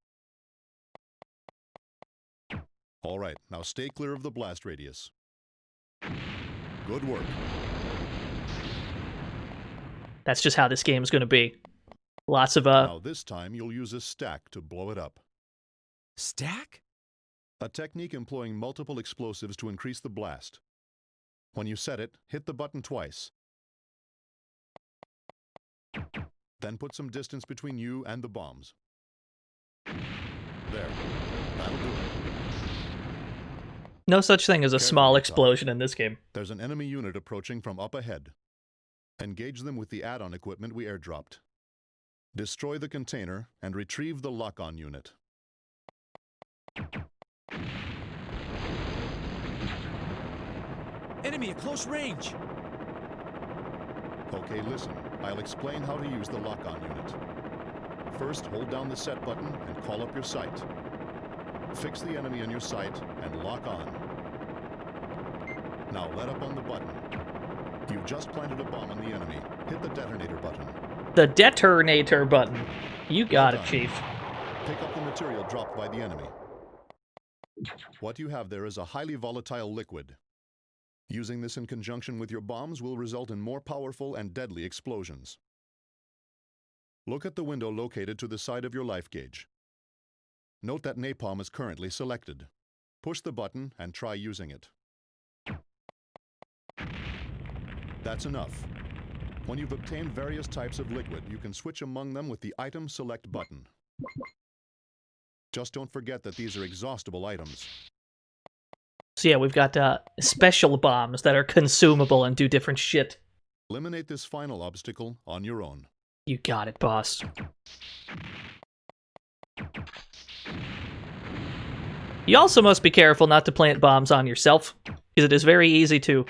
All right, now stay clear of the blast radius. Good work. That's just how this game's gonna be. Lots of, Now this time you'll use a stack to blow it up. "Stack?" A technique employing multiple explosives to increase the blast. When you set it, hit the button twice. Then put some distance between you and the bombs. There. That'll do it. no such thing as a small Careful, explosion in this game. There's an enemy unit approaching from up ahead. Engage them with the add-on equipment we airdropped. Destroy the container and retrieve the lock-on unit. Enemy at close range! Okay, listen. I'll explain how to use the lock-on unit. First, hold down the set button and call up your sight. Fix the enemy in your sight and lock on. Now let up on the button. You've just planted a bomb on the enemy. Hit the detonator button. The detonator button. You got it, Well done. Chief. Pick up the material dropped by the enemy. What you have there is a highly volatile liquid. Using this in conjunction with your bombs will result in more powerful and deadly explosions. Look at the window located to the side of your life gauge. Note that napalm is currently selected. Push the button and try using it. That's enough. When you've obtained various types of liquid, you can switch among them with the Item Select button. Just don't forget that these are exhaustible items. So yeah, we've got special bombs that are consumable and do different shit. Eliminate this final obstacle on your own. You got it, boss. You also must be careful not to plant bombs on yourself, because it is very easy to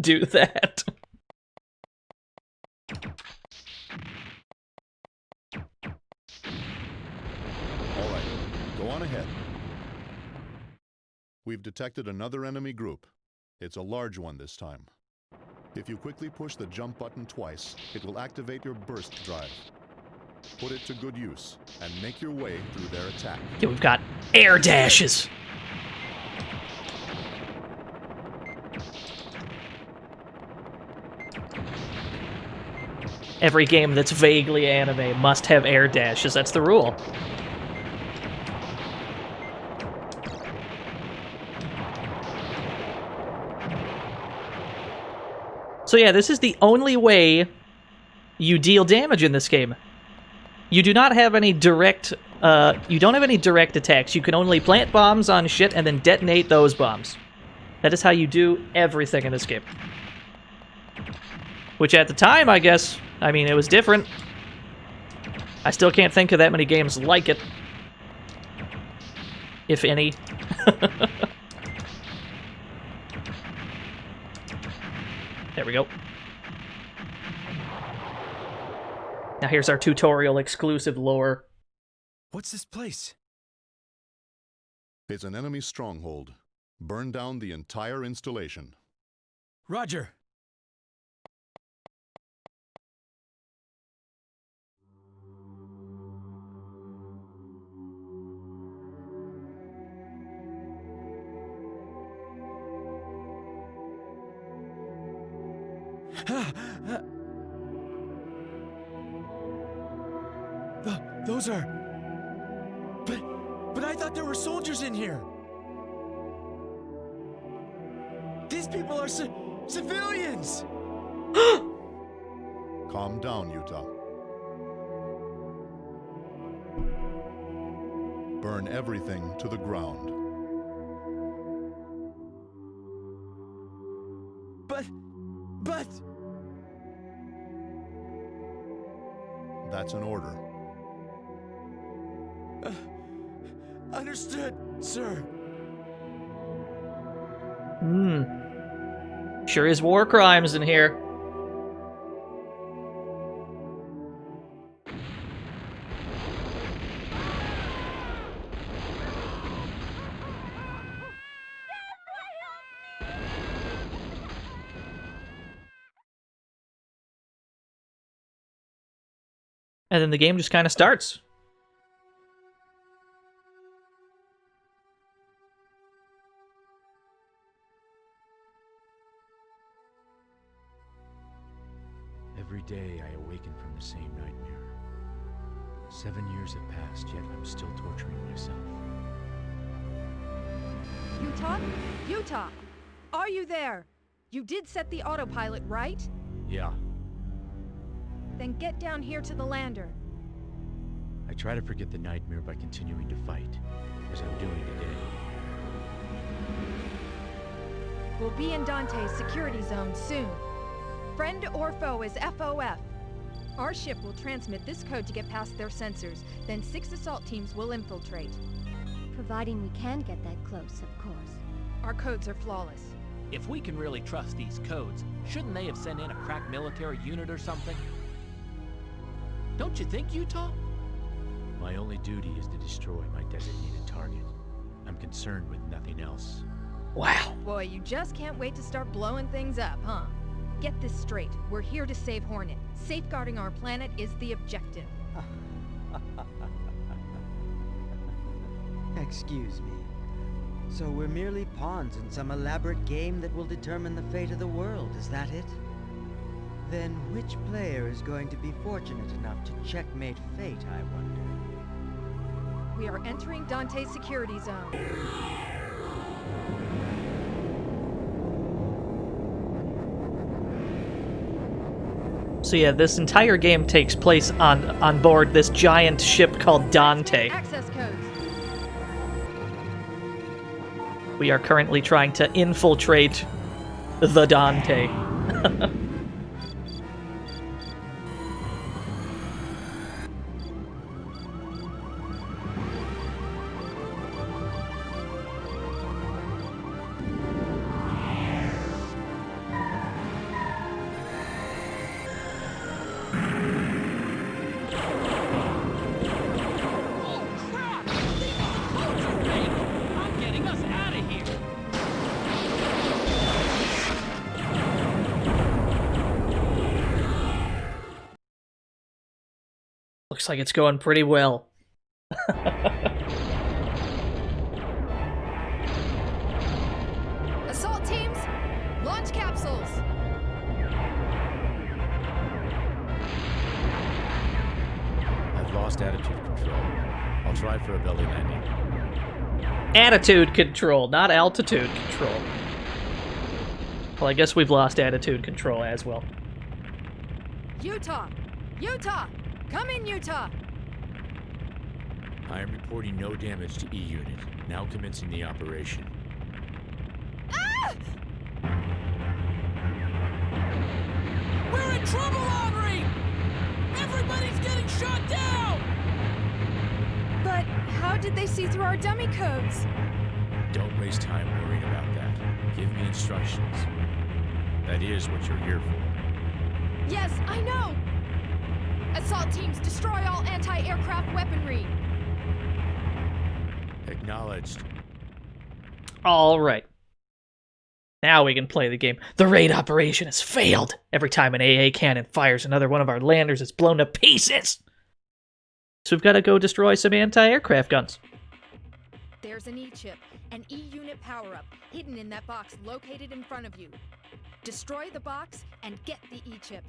do that. All right, go on ahead. We've detected another enemy group. It's a large one this time. If you quickly push the jump button twice, it will activate your burst drive. Put it to good use, and make your way through their attack. Yeah, we've got air dashes. Every game that's vaguely anime must have air dashes. That's the rule. So yeah, this is the only way you deal damage in this game. You do not have any direct, you don't have any direct attacks. You can only plant bombs on shit and then detonate those bombs. That is how you do everything in this game. Which at the time, I guess, I mean, it was different. I still can't think of that many games like it. If any. There we go. Now here's our tutorial exclusive lore. What's this place? It's an enemy stronghold. Burn down the entire installation. Roger. Those are... But I thought there were soldiers in here. These people are civilians. Calm down, Utah. Burn everything to the ground. But... That's an order. Understood, sir. Sure is war crimes in here. And then the game just kind of starts. Every day I awaken from the same nightmare. 7 years have passed, yet I'm still torturing myself. Utah? Utah! Are you there? You did set the autopilot, right? Yeah, Then get down here to the lander. I try to forget the nightmare by continuing to fight, as I'm doing today. We'll be in Dante's security zone soon. Friend or foe is FOF. Our ship will transmit this code to get past their sensors. Then 6 assault teams will infiltrate. Providing we can get that close, of course. Our codes are flawless. If we can really trust these codes, shouldn't they have sent in a crack military unit or something? Don't you think, Utah? My only duty is to destroy my designated target. I'm concerned with nothing else. Wow. Boy, you just can't wait to start blowing things up, huh? Get this straight. We're here to save Hornet. Safeguarding our planet is the objective. Excuse me. So we're merely pawns in some elaborate game that will determine the fate of the world, is that it? Then which player is going to be fortunate enough to checkmate fate, I wonder? We are entering Dante's security zone. So yeah, this entire game takes place on board this giant ship called Dante. Access codes. We are currently trying to infiltrate the Dante. Looks like it's going pretty well. Assault teams, launch capsules. I've lost attitude control. I'll try for a belly landing. Attitude control, not altitude control. Well, I guess we've lost attitude control as well. Utah! Utah! Come in, Utah! I am reporting no damage to E-Unit. Now commencing the operation. Ah! We're in trouble, Henri! Everybody's getting shot down! But how did they see through our dummy codes? Don't waste time worrying about that. Give me instructions. That is what you're here for. Yes, I know! Assault teams, destroy all anti-aircraft weaponry! Acknowledged. All right. Now we can play the game. The raid operation has failed. Every time an AA cannon fires, another one of our landers is blown to pieces. So we've got to go destroy some anti-aircraft guns. There's an E-chip, an E-unit power-up, hidden in that box located in front of you. Destroy the box and get the E-chip.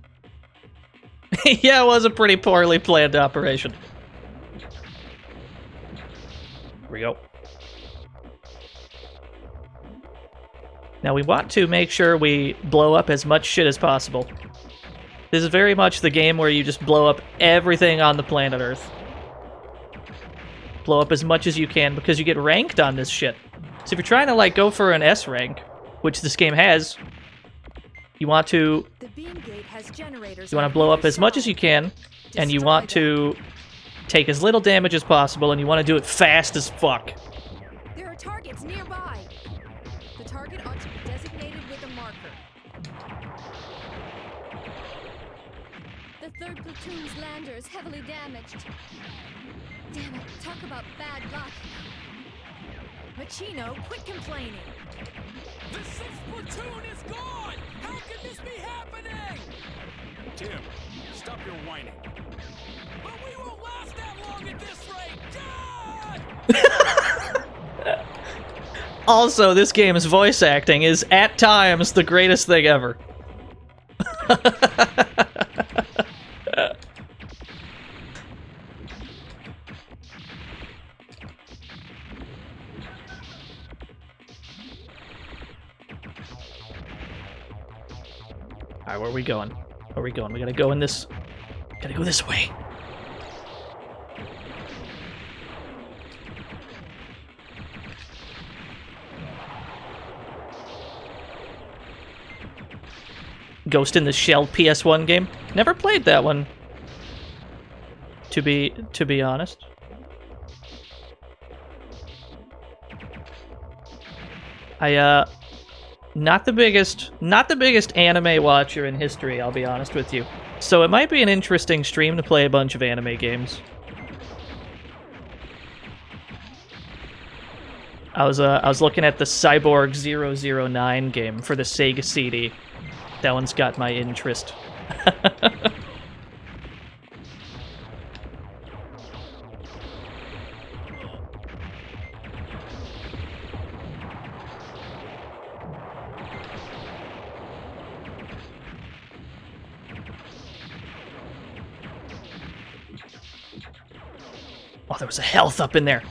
Yeah, it was a pretty poorly planned operation. Here we go. Now we want to make sure we blow up as much shit as possible. This is very much the game where you just blow up everything on the planet Earth. Blow up as much as you can because you get ranked on this shit. So if you're trying to like go for an S rank, which this game has, you want to blow up as much as you can, and you want to take as little damage as possible, and you want to do it fast as fuck. There are targets nearby. The target ought to be designated with a marker. The 3rd platoon's lander is heavily damaged. Damn it, talk about bad luck. Machino, quit complaining. The 6th platoon is gone! How can this be happening? Tim, stop your whining. But we won't last that long at this rate! God! Also, this game's voice acting is at times the greatest thing ever. Alright, where are we going? Where are we going? We gotta go in this... Gotta go this way. Ghost in the Shell PS1 game. Never played that one. to be honest. Not the biggest anime watcher in history, I'll be honest with you. So it might be an interesting stream to play a bunch of anime games. I was looking at the Cyborg 009 game for the Sega CD. That one's got my interest. Oh, there was a health up in there.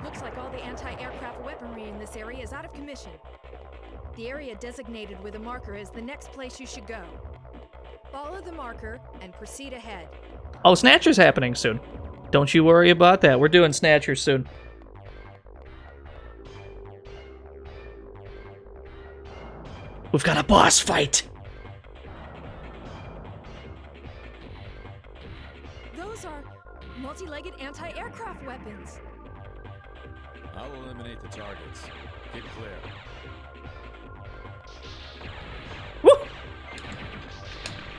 Looks like all the anti-aircraft weaponry in this area is out of commission. The area designated with a marker is the next place you should go. Follow the marker and proceed ahead. Oh, Snatcher's happening soon. Don't you worry about that. We're doing Snatcher soon. We've got a boss fight. Those are multi-legged anti-aircraft weapons. I'll eliminate the targets. Get clear. Woo!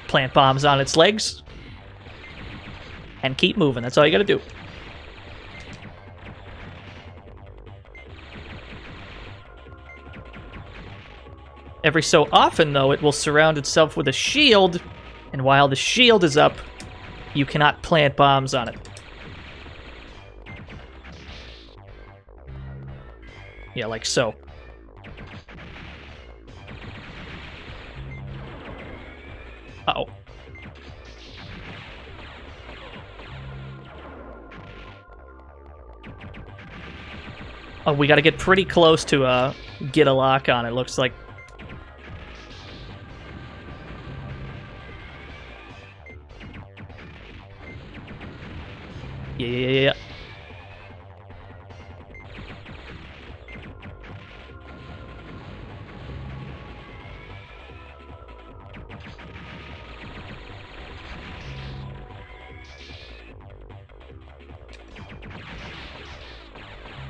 Plant bombs on its legs. And keep moving. That's all you gotta do. Every so often, though, it will surround itself with a shield, and while the shield is up, you cannot plant bombs on it. Yeah, like so. Uh-oh. Oh, we gotta get pretty close to get a lock on it, looks like. Yeah.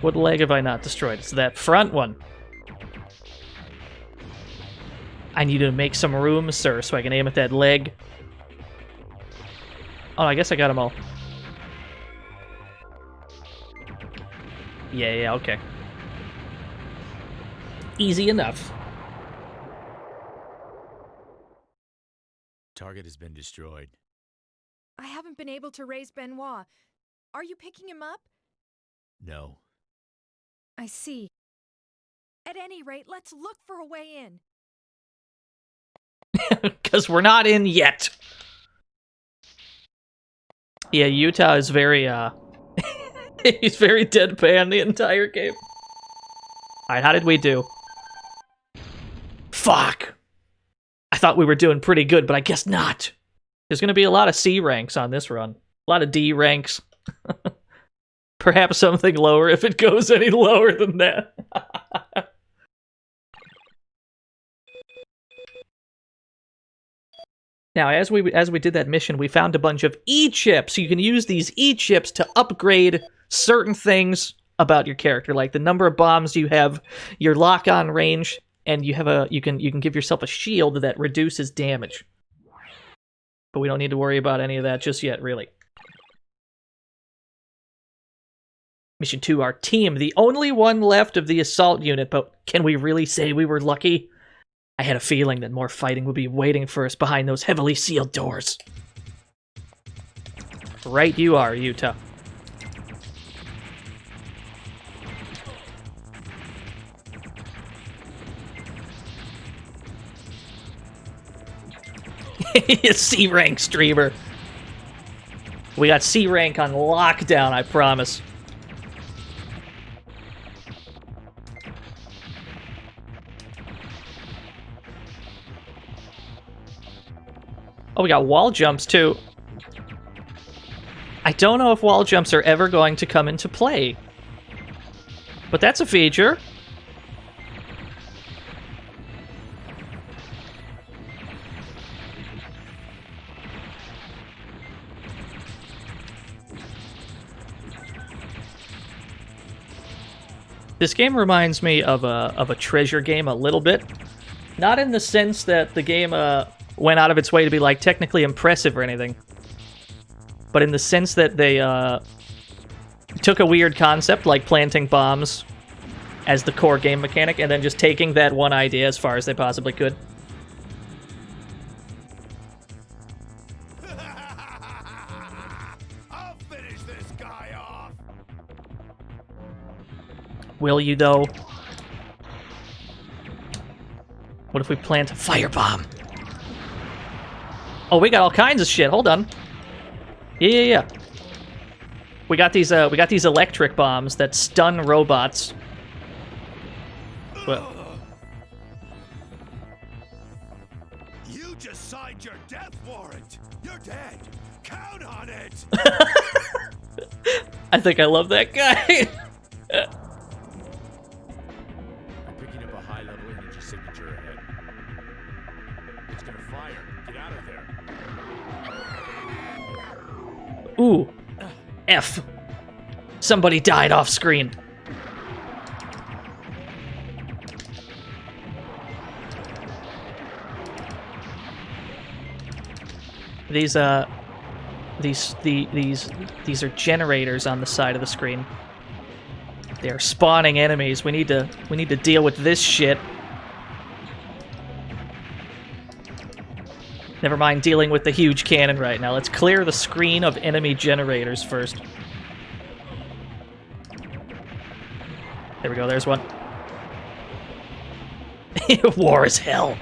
What leg have I not destroyed? It's that front one. I need to make some room, sir, so I can aim at that leg. Oh, I guess I got them all. Yeah, okay. Easy enough. Target has been destroyed. I haven't been able to raise Benoit. Are you picking him up? No. I see. At any rate, let's look for a way in. Because we're not in yet. Yeah, Utah is very, he's very deadpan the entire game. Alright, how did we do? Fuck! I thought we were doing pretty good, but I guess not. There's gonna be a lot of C ranks on this run. A lot of D ranks. Perhaps something lower if it goes any lower than that. Now, as we did that mission, we found a bunch of E-chips. You can use these E-chips to upgrade certain things about your character, like the number of bombs you have, your lock-on range, and you can give yourself a shield that reduces damage. But we don't need to worry about any of that just yet, really. Mission 2, our team, the only one left of the assault unit, but can we really say we were lucky? I had a feeling that more fighting would be waiting for us behind those heavily sealed doors. Right you are, Utah. C-rank streamer. We got C-rank on lockdown, I promise. Oh, we got wall jumps, too. I don't know if wall jumps are ever going to come into play. But that's a feature. This game reminds me of a treasure game a little bit. Not in the sense that the game went out of its way to be like technically impressive or anything, but in the sense that they took a weird concept like planting bombs as the core game mechanic and then just taking that one idea as far as they possibly could. I'll finish this guy off. Will you, though? What if we plant a firebomb? Oh, we got all kinds of shit. Hold on. Yeah. We got these electric bombs that stun robots. Well, You just signed your death warrant. You're dead. Count on it. I think I love that guy. I'm picking up a high-level energy signature ahead. It's gonna fire. Get out of there. Ooh. F. Somebody died off screen. These are generators on the side of the screen. They're spawning enemies. We need to deal with this shit. Never mind dealing with the huge cannon right now. Let's clear the screen of enemy generators first. There we go, there's one. War is hell.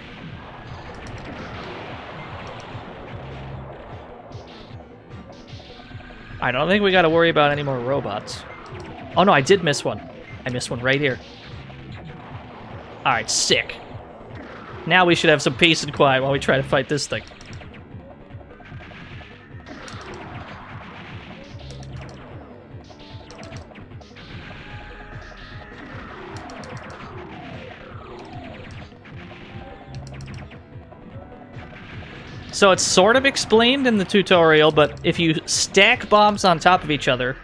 I don't think we gotta worry about any more robots. Oh no, I did miss one. I missed one right here. Alright, sick. Now we should have some peace and quiet while we try to fight this thing. So it's sort of explained in the tutorial, but if you stack bombs on top of each other,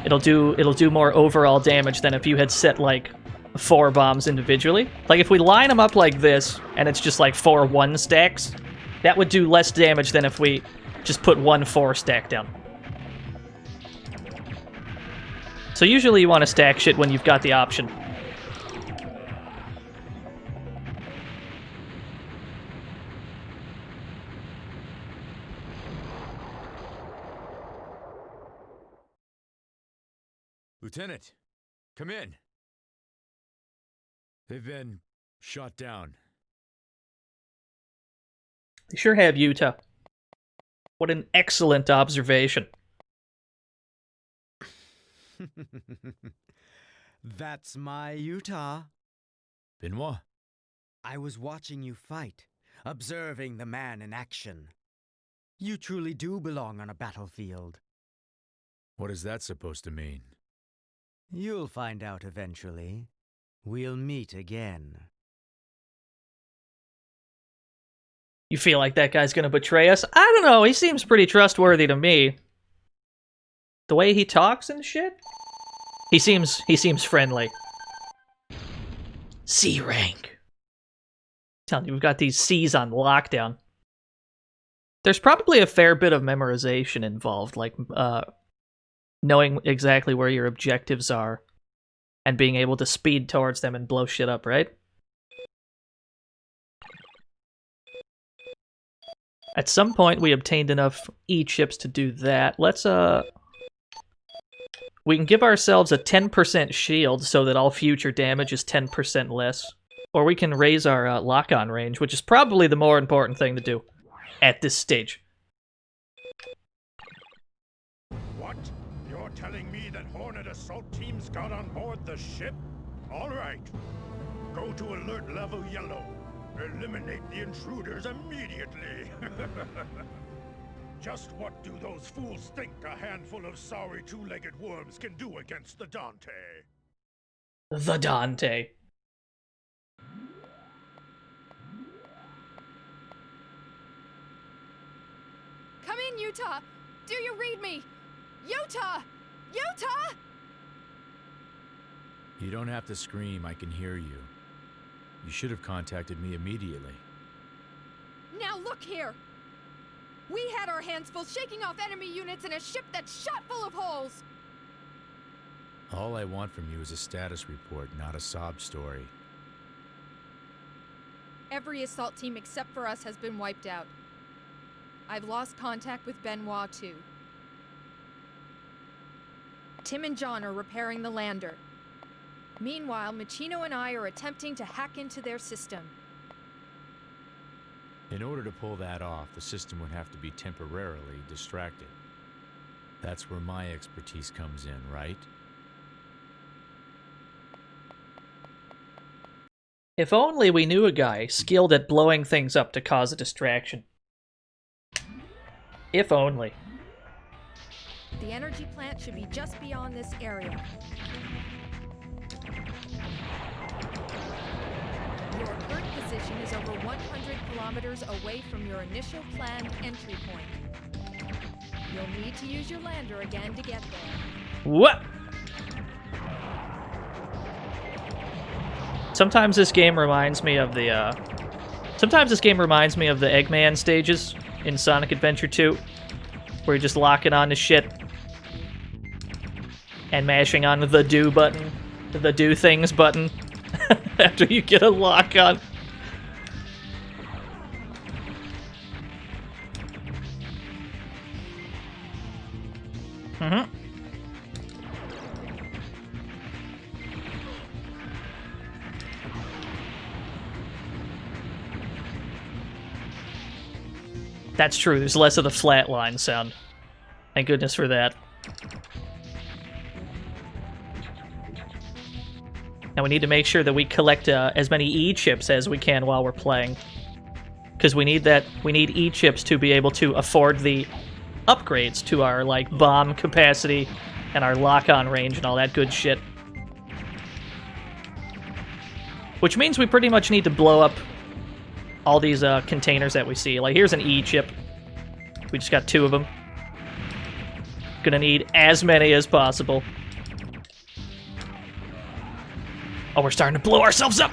it'll do more overall damage than if you had set like 4 bombs individually. Like if we line them up like this and it's just like 4 1 stacks, that would do less damage than if we just put 1 4 stack down. So usually you want to stack shit when you've got the option. Lieutenant, come in. They've been shot down. They sure have, Utah. What an excellent observation. That's my Utah. Benoit? I was watching you fight, observing the man in action. You truly do belong on a battlefield. What is that supposed to mean? You'll find out eventually. We'll meet again. You feel like that guy's gonna betray us? I don't know, he seems pretty trustworthy to me. The way he talks and shit? He seems friendly. C rank. Telling you, we've got these C's on lockdown. There's probably a fair bit of memorization involved, like knowing exactly where your objectives are and being able to speed towards them and blow shit up, right? At some point, we obtained enough E-chips to do that. Let's, we can give ourselves a 10% shield so that all future damage is 10% less. Or we can raise our lock-on range, which is probably the more important thing to do at this stage. What? You're telling me that Hornet assault teams got on board the ship? All right. Go to alert level yellow. Eliminate the intruders immediately. Just what do those fools think a handful of sorry two-legged worms can do against the Dante? The Dante. Come in, Utah! Do you read me? Utah! Utah! You don't have to scream, I can hear you. You should have contacted me immediately. Now look here! We had our hands full shaking off enemy units in a ship that's shot full of holes! All I want from you is a status report, not a sob story. Every assault team except for us has been wiped out. I've lost contact with Benoit too. Tim and John are repairing the lander. Meanwhile, Machino and I are attempting to hack into their system. In order to pull that off, the system would have to be temporarily distracted. That's where my expertise comes in, right? If only we knew a guy skilled at blowing things up to cause a distraction. If only. The energy plant should be just beyond this area. Your current position is over 100 kilometers away from your initial planned entry point. You'll need to use your lander again to get there. What? Sometimes this game reminds me of the, Eggman stages in Sonic Adventure 2, where you're just locking on to shit and mashing on the do button, the do things button, after you get a lock on. Mm-hmm. That's true, there's less of the flatline sound. Thank goodness for that. Now we need to make sure that we collect as many E-chips as we can while we're playing. Because we need E-chips to be able to afford the upgrades to our, like, bomb capacity and our lock-on range and all that good shit. Which means we pretty much need to blow up all these containers that we see. Like, here's an E-chip. We just got 2 of them. Gonna need as many as possible. Oh, we're starting to blow ourselves up!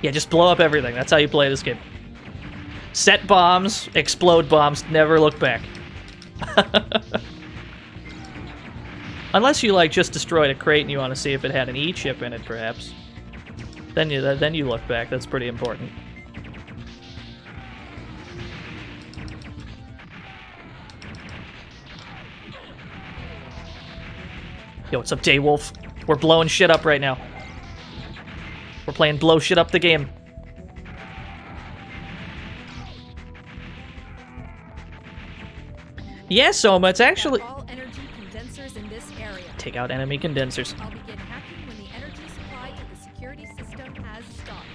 Yeah, just blow up everything. That's how you play this game. Set bombs, explode bombs, never look back. Unless you, like, just destroyed a crate and you want to see if it had an E-chip in it, perhaps. Then you look back. That's pretty important. Yo, what's up, Daywolf? We're blowing shit up right now. We're playing blow shit up the game. Yeah, Soma, it's actually... All energy condensers in this area. Take out enemy condensers. I'll begin hacking when the energy supply to the security system has stopped.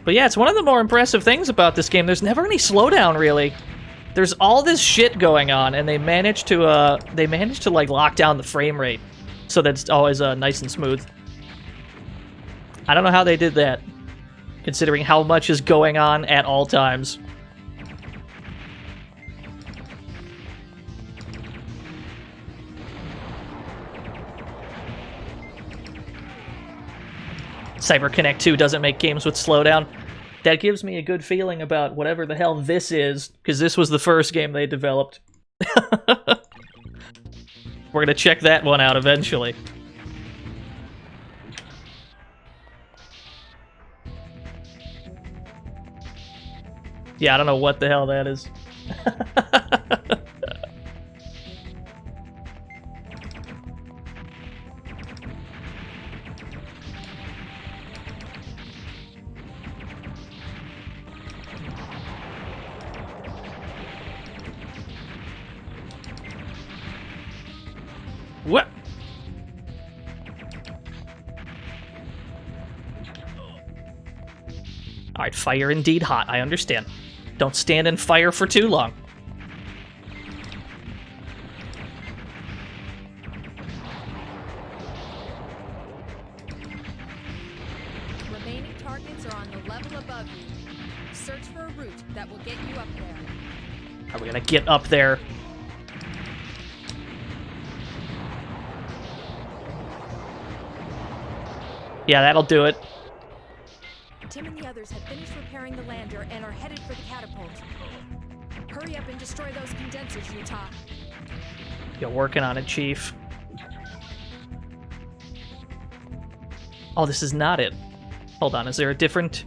But yeah, it's one of the more impressive things about this game. There's never any slowdown, really. There's all this shit going on, and they managed to like lock down the frame rate so that it's always nice and smooth. I don't know how they did that, considering how much is going on at all times. CyberConnect 2 doesn't make games with slowdown. That gives me a good feeling about whatever the hell this is, because this was the first game they developed. We're gonna check that one out eventually. Yeah, I don't know what the hell that is. What? Alright, fire indeed hot, I understand. Don't stand in fire for too long. Remaining targets are on the level above you. Search for a route that will get you up there. Are we gonna get up there? Yeah, that'll do it. Tim and the others have finished repairing the lander and are headed for the catapult. Hurry up and destroy those condensers, Utah. You're working on it, Chief. Oh, this is not it. Hold on, is there a different...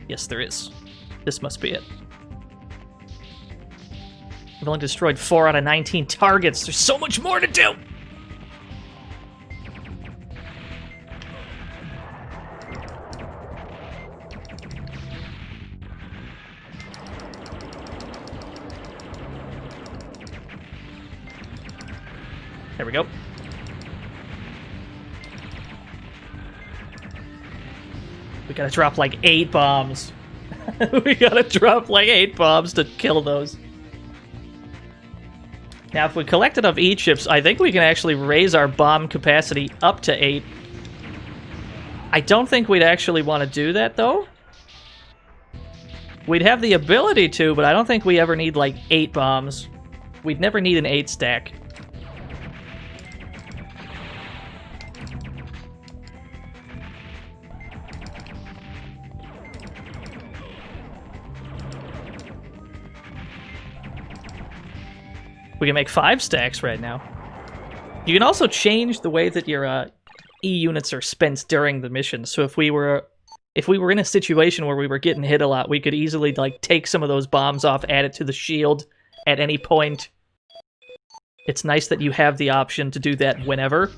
Yes, there is. This must be it. We've only destroyed 4 out of 19 targets. There's so much more to do! There we go. We gotta drop like 8 bombs. We gotta drop like 8 bombs to kill those. Now, if we collect enough E-chips, I think we can actually raise our bomb capacity up to 8. I don't think we'd actually want to do that, though. We'd have the ability to, but I don't think we ever need, like, 8 bombs. We'd never need an 8 stack. We can make 5 stacks right now. You can also change the way that your E units are spent during the mission. So if we were in a situation where we were getting hit a lot, we could easily like take some of those bombs off, add it to the shield at any point. It's nice that you have the option to do that whenever.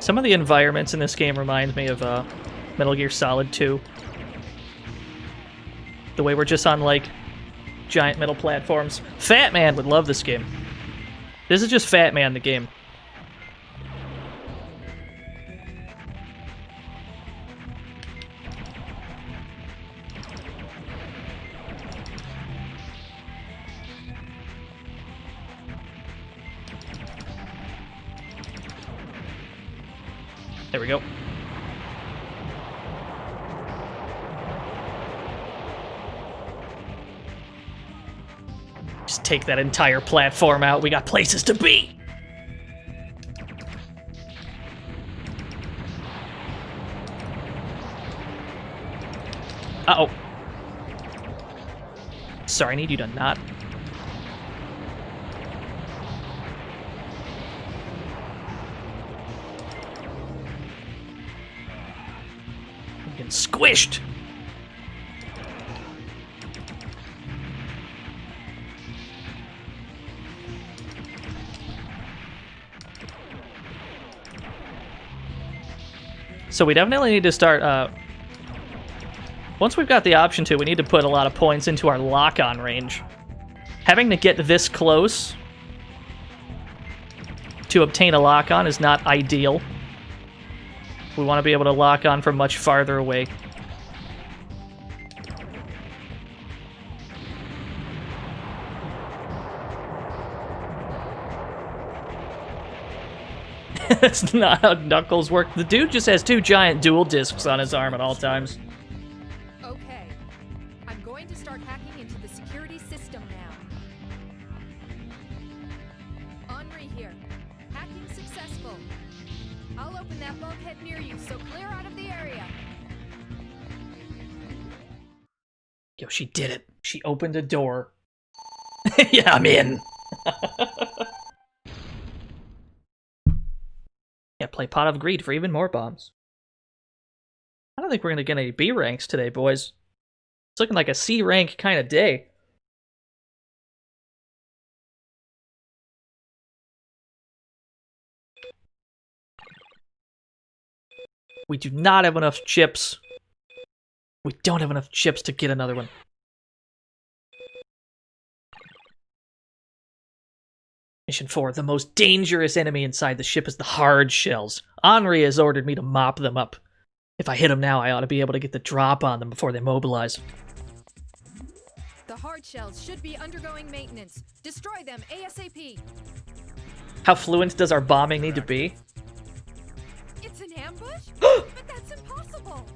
Some of the environments in this game remind me of Metal Gear Solid 2. The way we're just on, like, giant metal platforms. Fat Man would love this game. This is just Fat Man, the game. There we go. Just take that entire platform out. We got places to be. Uh-oh. Sorry, I need you to not... Squished! So we definitely need to start, once we've got the option to, we need to put a lot of points into our lock-on range. Having to get this close to obtain a lock-on is not ideal. We want to be able to lock on from much farther away. That's not how Knuckles work. The dude just has 2 giant dual discs on his arm at all times. Okay. I'm going to start hacking into the security system now. Henri here. Hacking successful. I'll open that bulkhead near you, so clear out of the area. Yo, she did it. She opened a door. Yeah, I'm in. Yeah, play Pot of Greed for even more bombs. I don't think we're gonna get any B ranks today, boys. It's looking like a C rank kind of day. We do not have enough chips. We don't have enough chips to get another one. Mission 4. The most dangerous enemy inside the ship is the hard shells. Henri has ordered me to mop them up. If I hit them now, I ought to be able to get the drop on them before they mobilize. The hard hard shells should be undergoing maintenance. Destroy them ASAP. How fluent does our bombing need to be? It's an ambush? But that's impossible.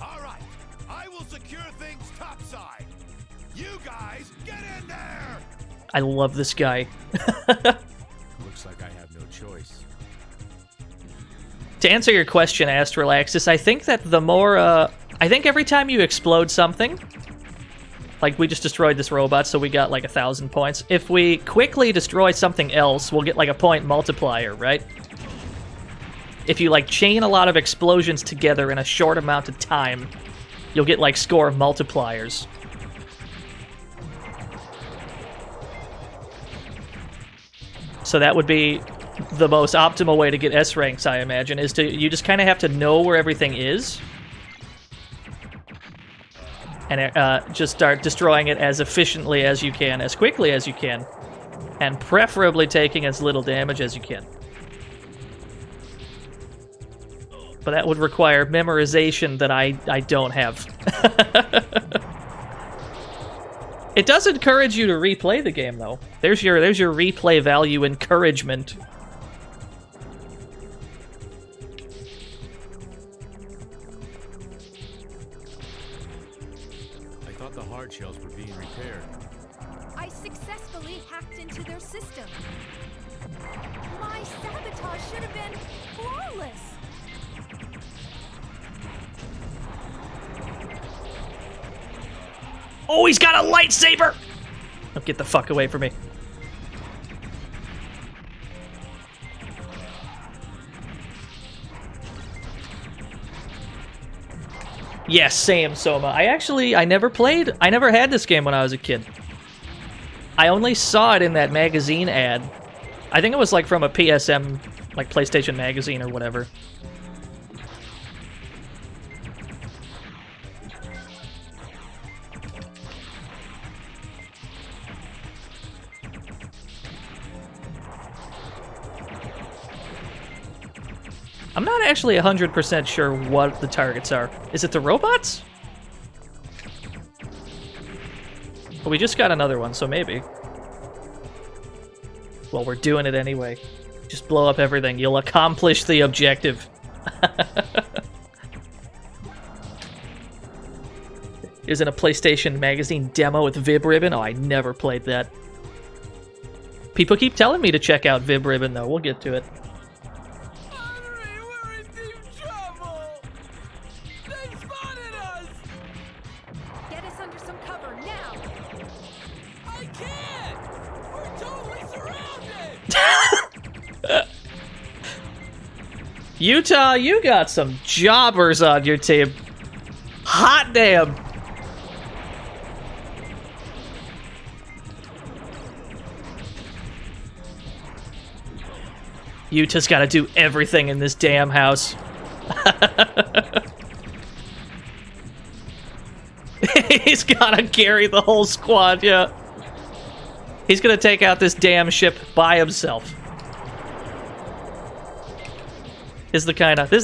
All right, I will secure things topside. You guys, get in there! I love this guy. Looks like I have no choice. To answer your question, Astralaxis, I think that the more, I think every time you explode something, like we just destroyed this robot, so we got like 1,000 points. If we quickly destroy something else, we'll get like a point multiplier, right? If you like chain a lot of explosions together in a short amount of time, you'll get like score multipliers. So that would be the most optimal way to get S ranks, I imagine, is to, you just kind of have to know where everything is. And just start destroying it as efficiently as you can, as quickly as you can. And preferably taking as little damage as you can. But that would require memorization that I don't have. It does encourage you to replay the game, though. There's your replay value encouragement. I thought the hard shells were being repaired. I successfully hacked into their system. My sabotage should have been flawless. Oh, he's got a lightsaber! Oh, get the fuck away from me. Yes, same, Soma. I never had this game when I was a kid. I only saw it in that magazine ad. I think it was like from a PSM, like PlayStation magazine or whatever. I'm not actually 100% sure what the targets are. Is it the robots? Well, we just got another one, so maybe. Well, we're doing it anyway. Just blow up everything. You'll accomplish the objective. Isn't a PlayStation magazine demo with Vib Ribbon? Oh, I never played that. People keep telling me to check out Vib Ribbon, though. We'll get to it. Utah, you got some jobbers on your team. Hot damn. Utah's got to do everything in this damn house. He's got to carry the whole squad, yeah. He's going to take out this damn ship by himself. This is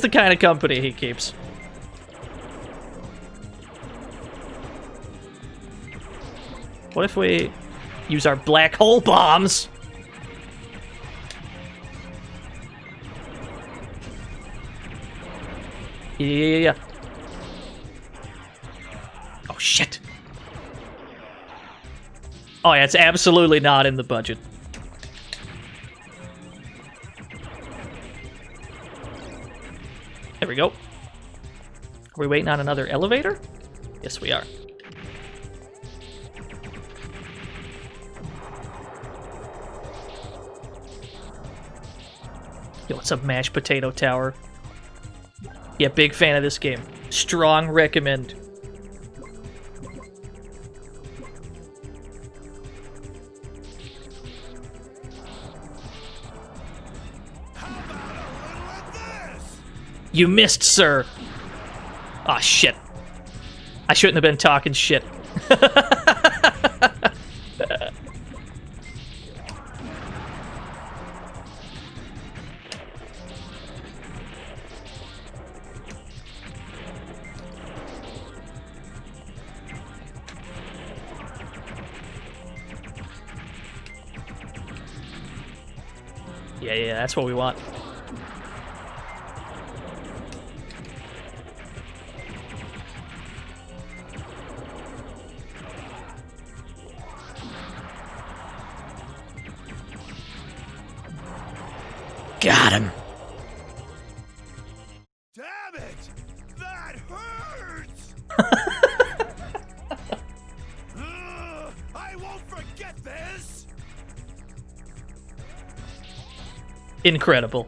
the kind of company he keeps. What if we use our black hole bombs? Yeah. Oh shit. Oh yeah, it's absolutely not in the budget. There we go. Are we waiting on another elevator? Yes, we are. Yo, what's up, Mashed Potato Tower? Yeah, big fan of this game. Strong recommend. You missed, sir. Aw, shit. I shouldn't have been talking shit. Yeah, that's what we want. Got him. Damn it! That hurts! I won't forget this! Incredible.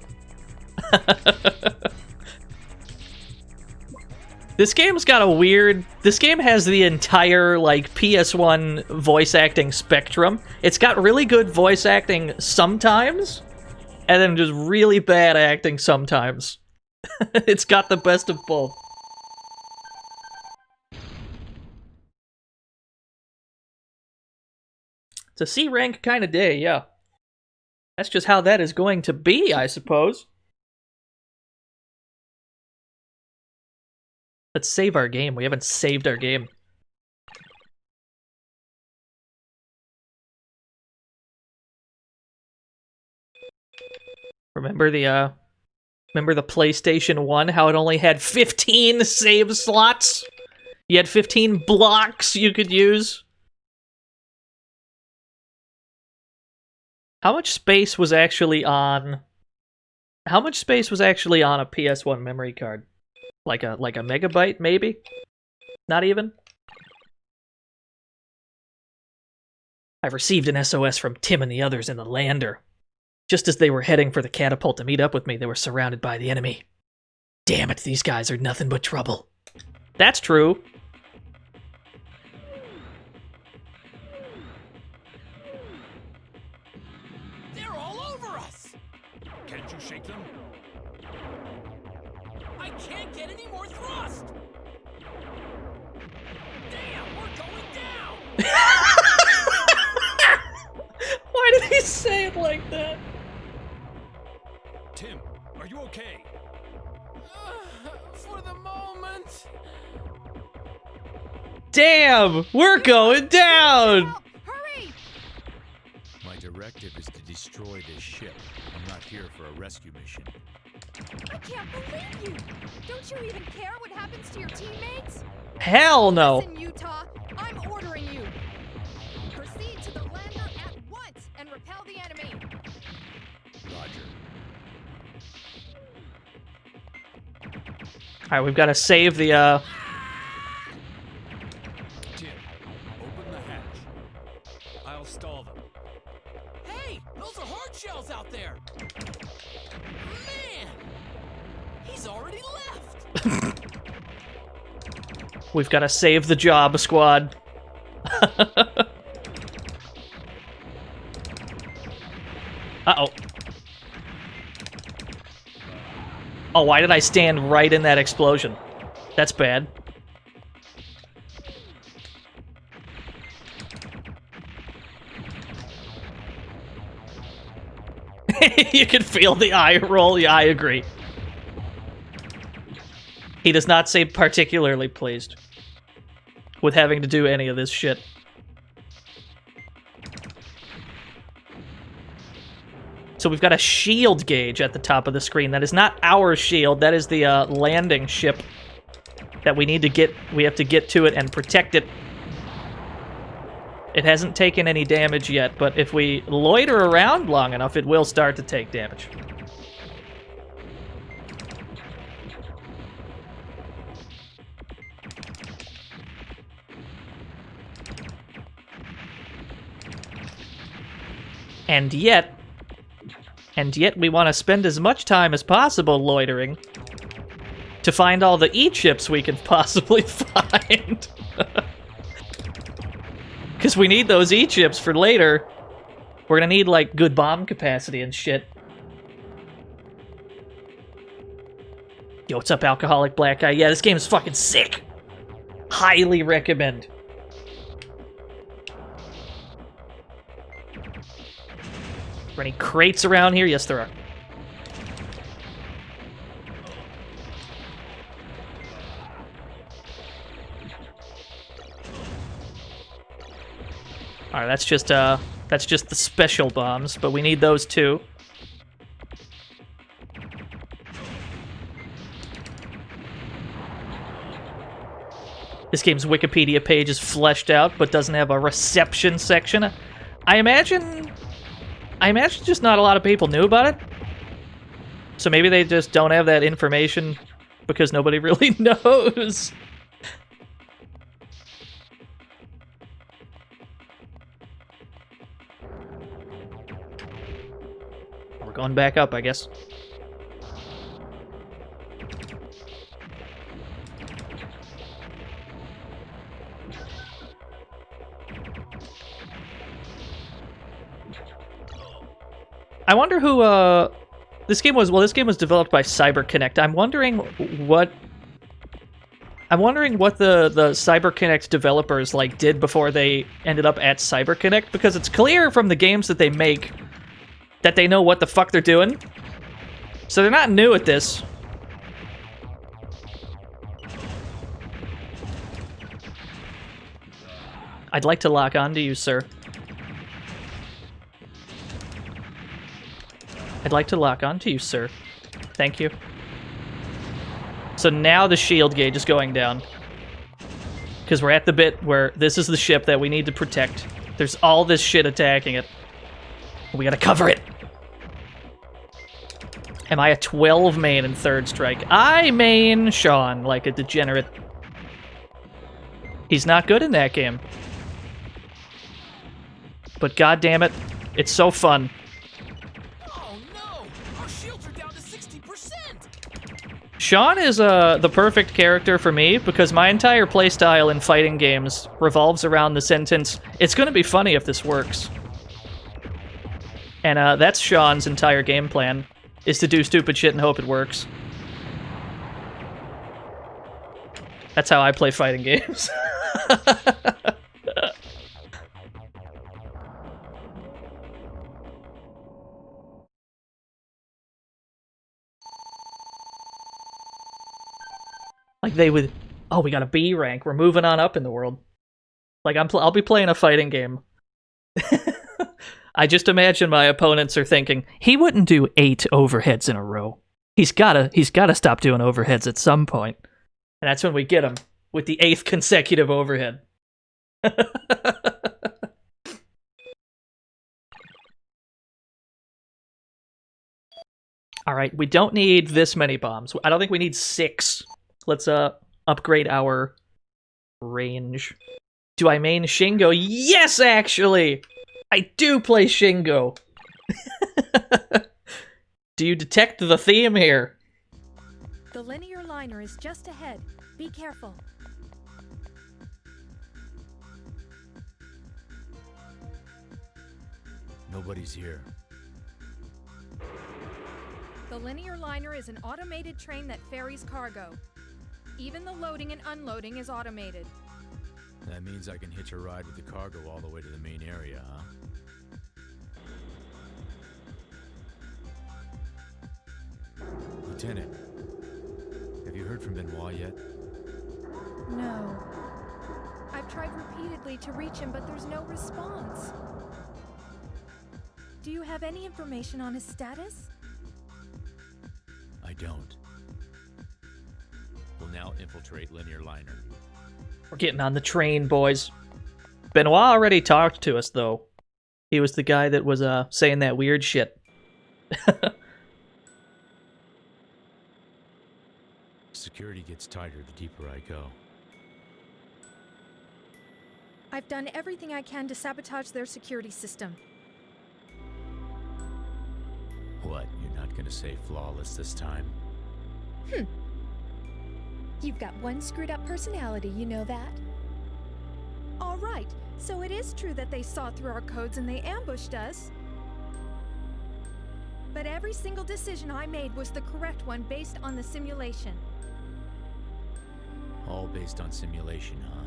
This game's got a weird... This game has the entire, like, PS1 voice acting spectrum. It's got really good voice acting sometimes, and then just really bad acting sometimes. It's got the best of both. It's a C rank kind of day, yeah. That's just how that is going to be, I suppose. Let's save our game. We haven't saved our game. Remember the PlayStation 1, how it only had 15 save slots? You had 15 blocks you could use? How much space was actually on... How much space was actually on a PS1 memory card? Like a megabyte, maybe? Not even? I've received an SOS from Tim and the others in the lander. Just as they were heading for the catapult to meet up with me, they were surrounded by the enemy. Damn it, these guys are nothing but trouble. That's true. They're all over us! Can't you shake them? I can't get any more thrust! Damn, we're going down! Why did he say it like that? Tim, are you okay? For the moment... Damn, we're going down! Help! Hurry! My directive is to destroy this ship. I'm not here for a rescue mission. I can't believe you! Don't you even care what happens to your teammates? Hell no. Listen, Utah, I'm ordering you. Proceed to the lander at once and repel the enemy. Roger. Alright, we've got to save the, Tim, open the hatch. I'll stall them. Hey, those are hard shells out there! Man! He's already left! We've got to save the job, squad. Uh-oh. Oh, why did I stand right in that explosion? That's bad. You can feel the eye roll. Yeah, I agree. He does not seem particularly pleased with having to do any of this shit. So we've got a shield gauge at the top of the screen. That is not our shield. That is the landing ship that we need to get. We have to get to it and protect it. It hasn't taken any damage yet, but if we loiter around long enough, it will start to take damage. And yet we want to spend as much time as possible loitering to find all the E-chips we can possibly find. Because we need those E-chips for later. We're gonna need, like, good bomb capacity and shit. Yo, what's up, alcoholic black guy? Yeah, this game is fucking sick. Highly recommend. Are there any crates around here? Yes, there are. Alright, that's just the special bombs, but we need those too. This game's Wikipedia page is fleshed out, but doesn't have a reception section. I imagine just not a lot of people knew about it. So maybe they just don't have that information because nobody really knows. We're going back up, I guess. I wonder who, this game was developed by CyberConnect. I'm wondering what the CyberConnect developers, like, did before they ended up at CyberConnect, because it's clear from the games that they make that they know what the fuck they're doing. So they're not new at this. I'd like to lock onto you, sir. I'd like to lock onto you, sir. Thank you. So now the shield gauge is going down. Because we're at the bit where this is the ship that we need to protect. There's all this shit attacking it. We gotta cover it. Am I a 12 main in third strike? I main Sean like a degenerate. He's not good in that game. But goddamn it, it's so fun. Sean is the perfect character for me because my entire playstyle in fighting games revolves around the sentence, "It's gonna be funny if this works." And that's Sean's entire game plan, is to do stupid shit and hope it works. That's how I play fighting games. Like they would, oh, we got a B rank. We're moving on up in the world. Like I'll be playing a fighting game. I just imagine my opponents are thinking, he wouldn't do 8 overheads in a row. He's gotta stop doing overheads at some point. And that's when we get him with the 8th consecutive overhead. All right, we don't need this many bombs. I don't think we need 6. Let's upgrade our range. Do I main Shingo? Yes, actually! I do play Shingo! Do you detect the theme here? The linear liner is just ahead. Be careful. Nobody's here. The linear liner is an automated train that ferries cargo. Even the loading and unloading is automated. That means I can hitch a ride with the cargo all the way to the main area, huh? Lieutenant, have you heard from Benoit yet? No. I've tried repeatedly to reach him, but there's no response. Do you have any information on his status? I don't. We'll now infiltrate linear liner. We're getting on the train, boys. Benoit already talked to us, though. He was the guy that was saying that weird shit. Security gets tighter the deeper I go. I've done everything I can to sabotage their security system. What, you're not gonna say flawless this time? You've got one screwed up personality, you know that? All right, so it is true that they saw through our codes and they ambushed us. But every single decision I made was the correct one based on the simulation. All based on simulation, huh?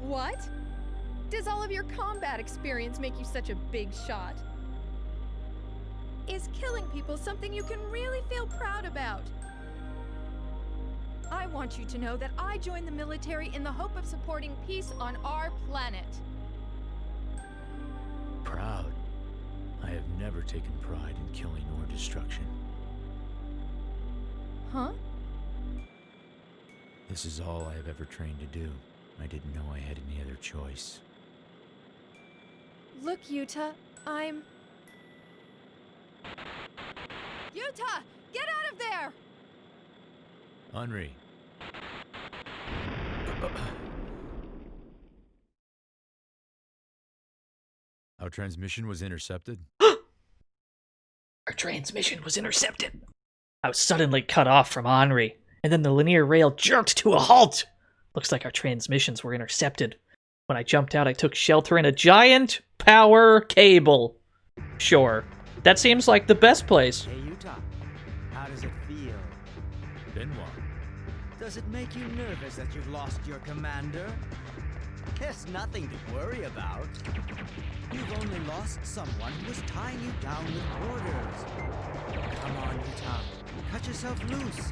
What? Does all of your combat experience make you such a big shot? Is killing people something you can really feel proud about? I want you to know that I joined the military in the hope of supporting peace on our planet. Proud? I have never taken pride in killing or destruction. Huh? This is all I have ever trained to do. I didn't know I had any other choice. Look, Yuta, I'm... Yuta! Get out of there! Henri. Our transmission was intercepted? Our transmission was intercepted. I was suddenly cut off from Henri, and then the linear rail jerked to a halt. Looks like our transmissions were intercepted. When I jumped out, I took shelter in a giant power cable. Sure, that seems like the best place. Hey, Yuta, how does it feel? Benoit. Does it make you nervous that you've lost your commander? There's nothing to worry about. You've only lost someone who was tying you down with orders. Come on, Yuta. Cut yourself loose.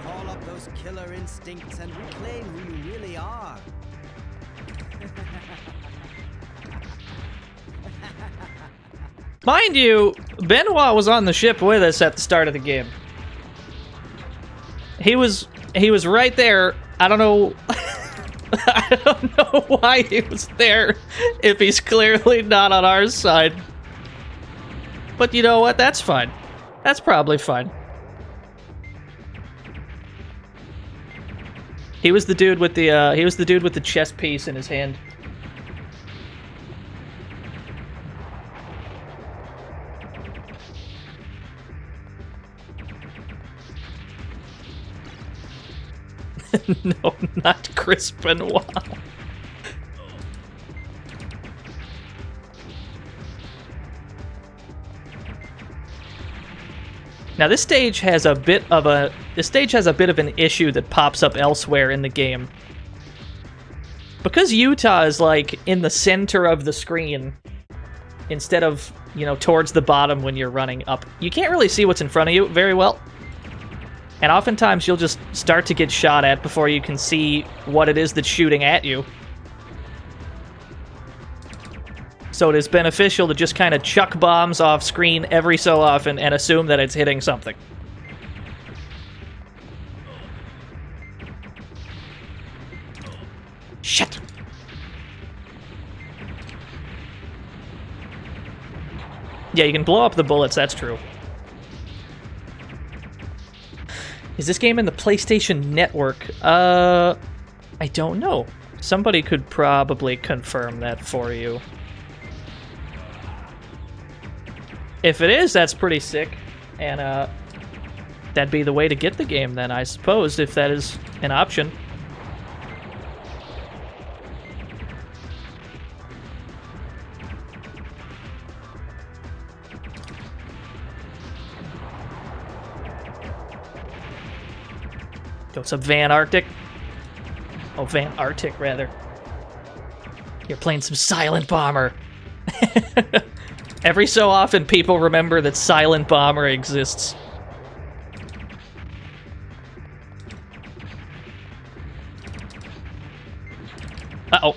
Call up those killer instincts and reclaim who you really are. Mind you, Benoit was on the ship with us at the start of the game. He was right there. I don't know. I don't know why he was there if he's clearly not on our side. But you know what? That's fine. That's probably fine. He was the dude with the chess piece in his hand. No, not Chris Benoit. Now this stage has a bit of an issue that pops up elsewhere in the game. Because Utah is like in the center of the screen instead of, you know, towards the bottom when you're running up, you can't really see what's in front of you very well. And oftentimes you'll just start to get shot at before you can see what it is that's shooting at you. So it is beneficial to just kind of chuck bombs off screen every so often and assume that it's hitting something. Shit! Yeah, you can blow up the bullets, that's true. Is this game in the PlayStation Network? I don't know. Somebody could probably confirm that for you. If it is, that's pretty sick. And that'd be the way to get the game then, I suppose, if that is an option. What's up, Van Arctic? Oh, Van Arctic, rather. You're playing some Silent Bomber. Every so often, people remember that Silent Bomber exists. Uh-oh.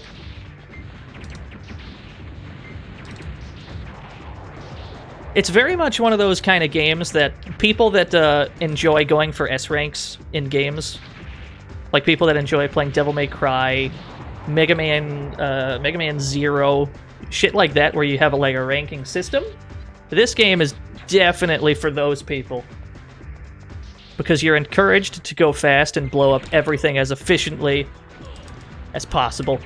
It's very much one of those kind of games that people that enjoy going for S ranks in games, like people that enjoy playing Devil May Cry, Mega Man Zero, shit like that, where you have a ranking system. This game is definitely for those people, because you're encouraged to go fast and blow up everything as efficiently as possible.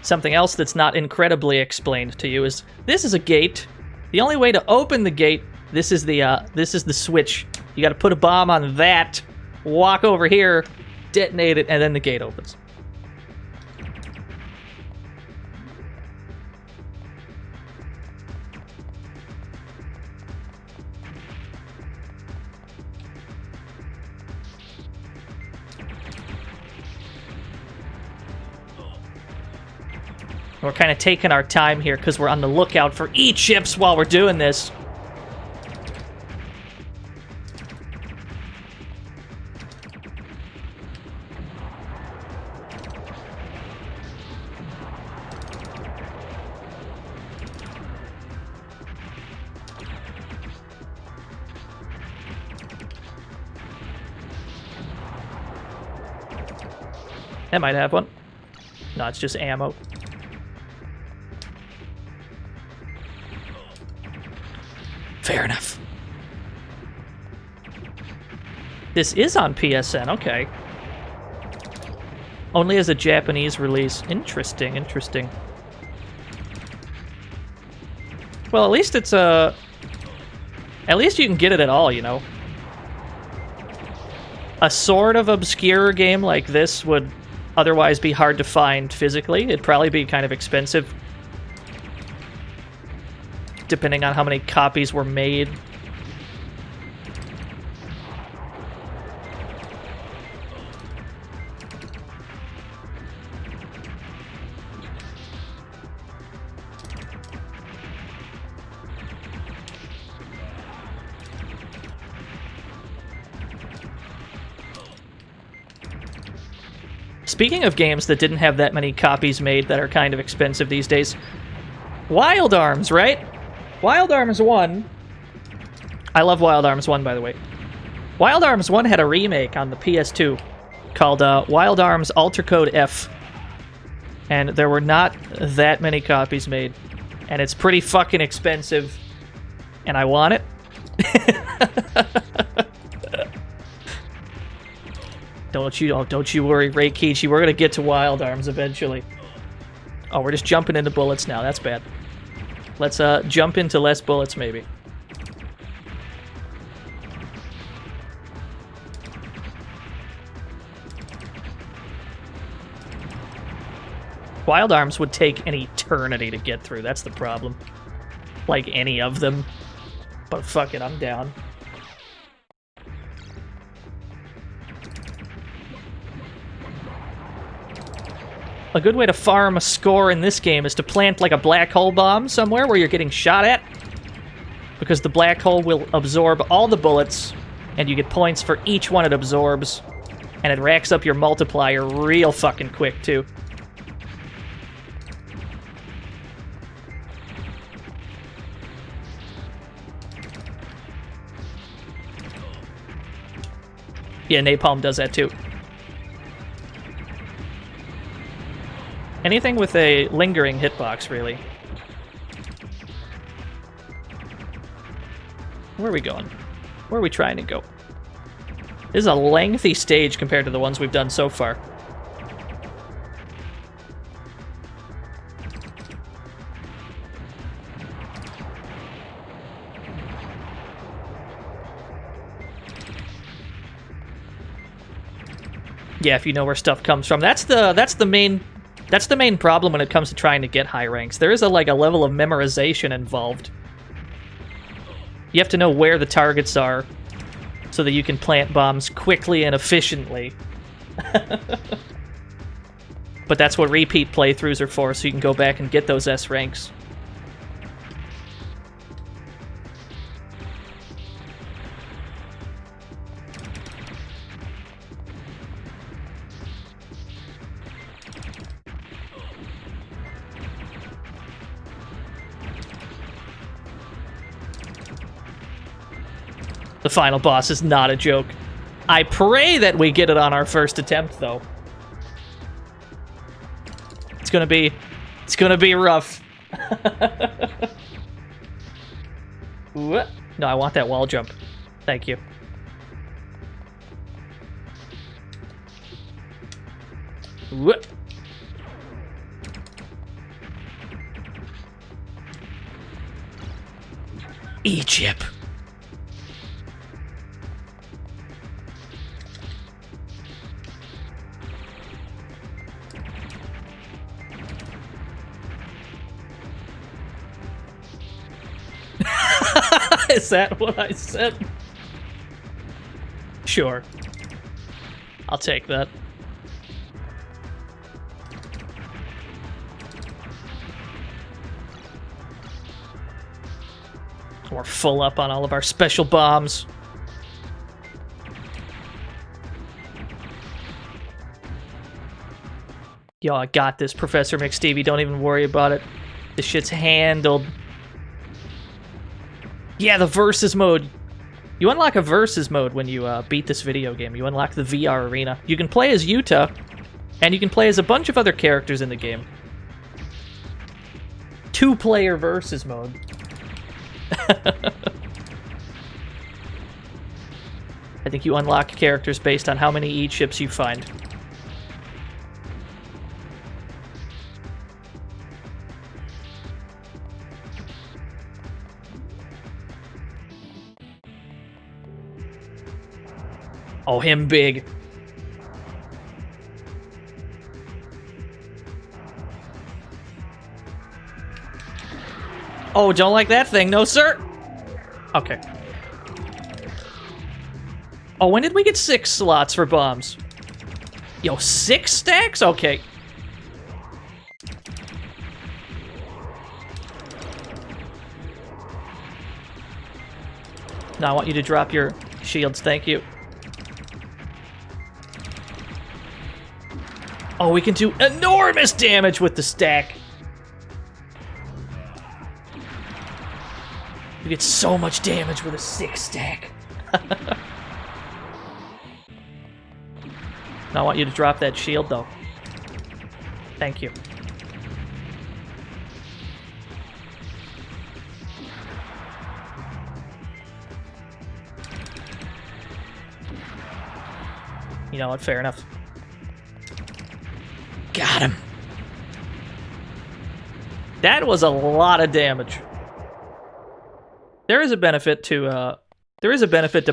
Something else that's not incredibly explained to you is this is a gate. The only way to open the gate, this is the switch. You got to put a bomb on that, walk over here, detonate it, and then the gate opens. We're kind of taking our time here because we're on the lookout for E-chips while we're doing this. That might have one. No, it's just ammo. Fair enough. This is on PSN, okay. Only as a Japanese release. Interesting, interesting. Well, at least it's a... At least you can get it at all, you know? A sort of obscure game like this would otherwise be hard to find physically. It'd probably be kind of expensive, depending on how many copies were made. Speaking of games that didn't have that many copies made that are kind of expensive these days, Wild Arms, right? Wild Arms 1. I love Wild Arms 1, by the way. Wild Arms 1 had a remake on the PS2 called Wild Arms Alter Code F. And there were not that many copies made. And it's pretty fucking expensive. And I want it. Don't you worry, Ray Kichi. We're gonna get to Wild Arms eventually. Oh, we're just jumping into bullets now. That's bad. Let's jump into less bullets, maybe. Wild Arms would take an eternity to get through. That's the problem. Like any of them. But fuck it, I'm down. A good way to farm a score in this game is to plant like a black hole bomb somewhere where you're getting shot at. Because the black hole will absorb all the bullets, and you get points for each one it absorbs. And it racks up your multiplier real fucking quick, too. Yeah, Napalm does that, too. Anything with a lingering hitbox, really. Where are we going? Where are we trying to go? This is a lengthy stage compared to the ones we've done so far. Yeah, if you know where stuff comes from. That's the main problem when it comes to trying to get high ranks. There is a level of memorization involved. You have to know where the targets are so that you can plant bombs quickly and efficiently. But that's what repeat playthroughs are for, so you can go back and get those S ranks. The final boss is not a joke. I pray that we get it on our first attempt, though. It's gonna be rough. No, I want that wall jump. Thank you. Egypt. Is that what I said? Sure. I'll take that. We're full up on all of our special bombs. Yo, I got this, Professor McStevie. Don't even worry about it. This shit's handled. Yeah, the versus mode. You unlock a versus mode when you beat this video game. You unlock the VR arena. You can play as Yuta, And you can play as a bunch of other characters in the game. 2-player versus mode. I think you unlock characters based on how many E-chips you find. Oh, him big. Oh, don't like that thing, no sir. Okay. Oh, when did we get 6 slots for bombs? Yo, 6 stacks? Okay. Now I want you to drop your shields, thank you. Oh, we can do enormous damage with the stack. We get so much damage with a 6 stack. Now I want you to drop that shield, though. Thank you. You know what? Fair enough. Got him. That was a lot of damage. There is a benefit to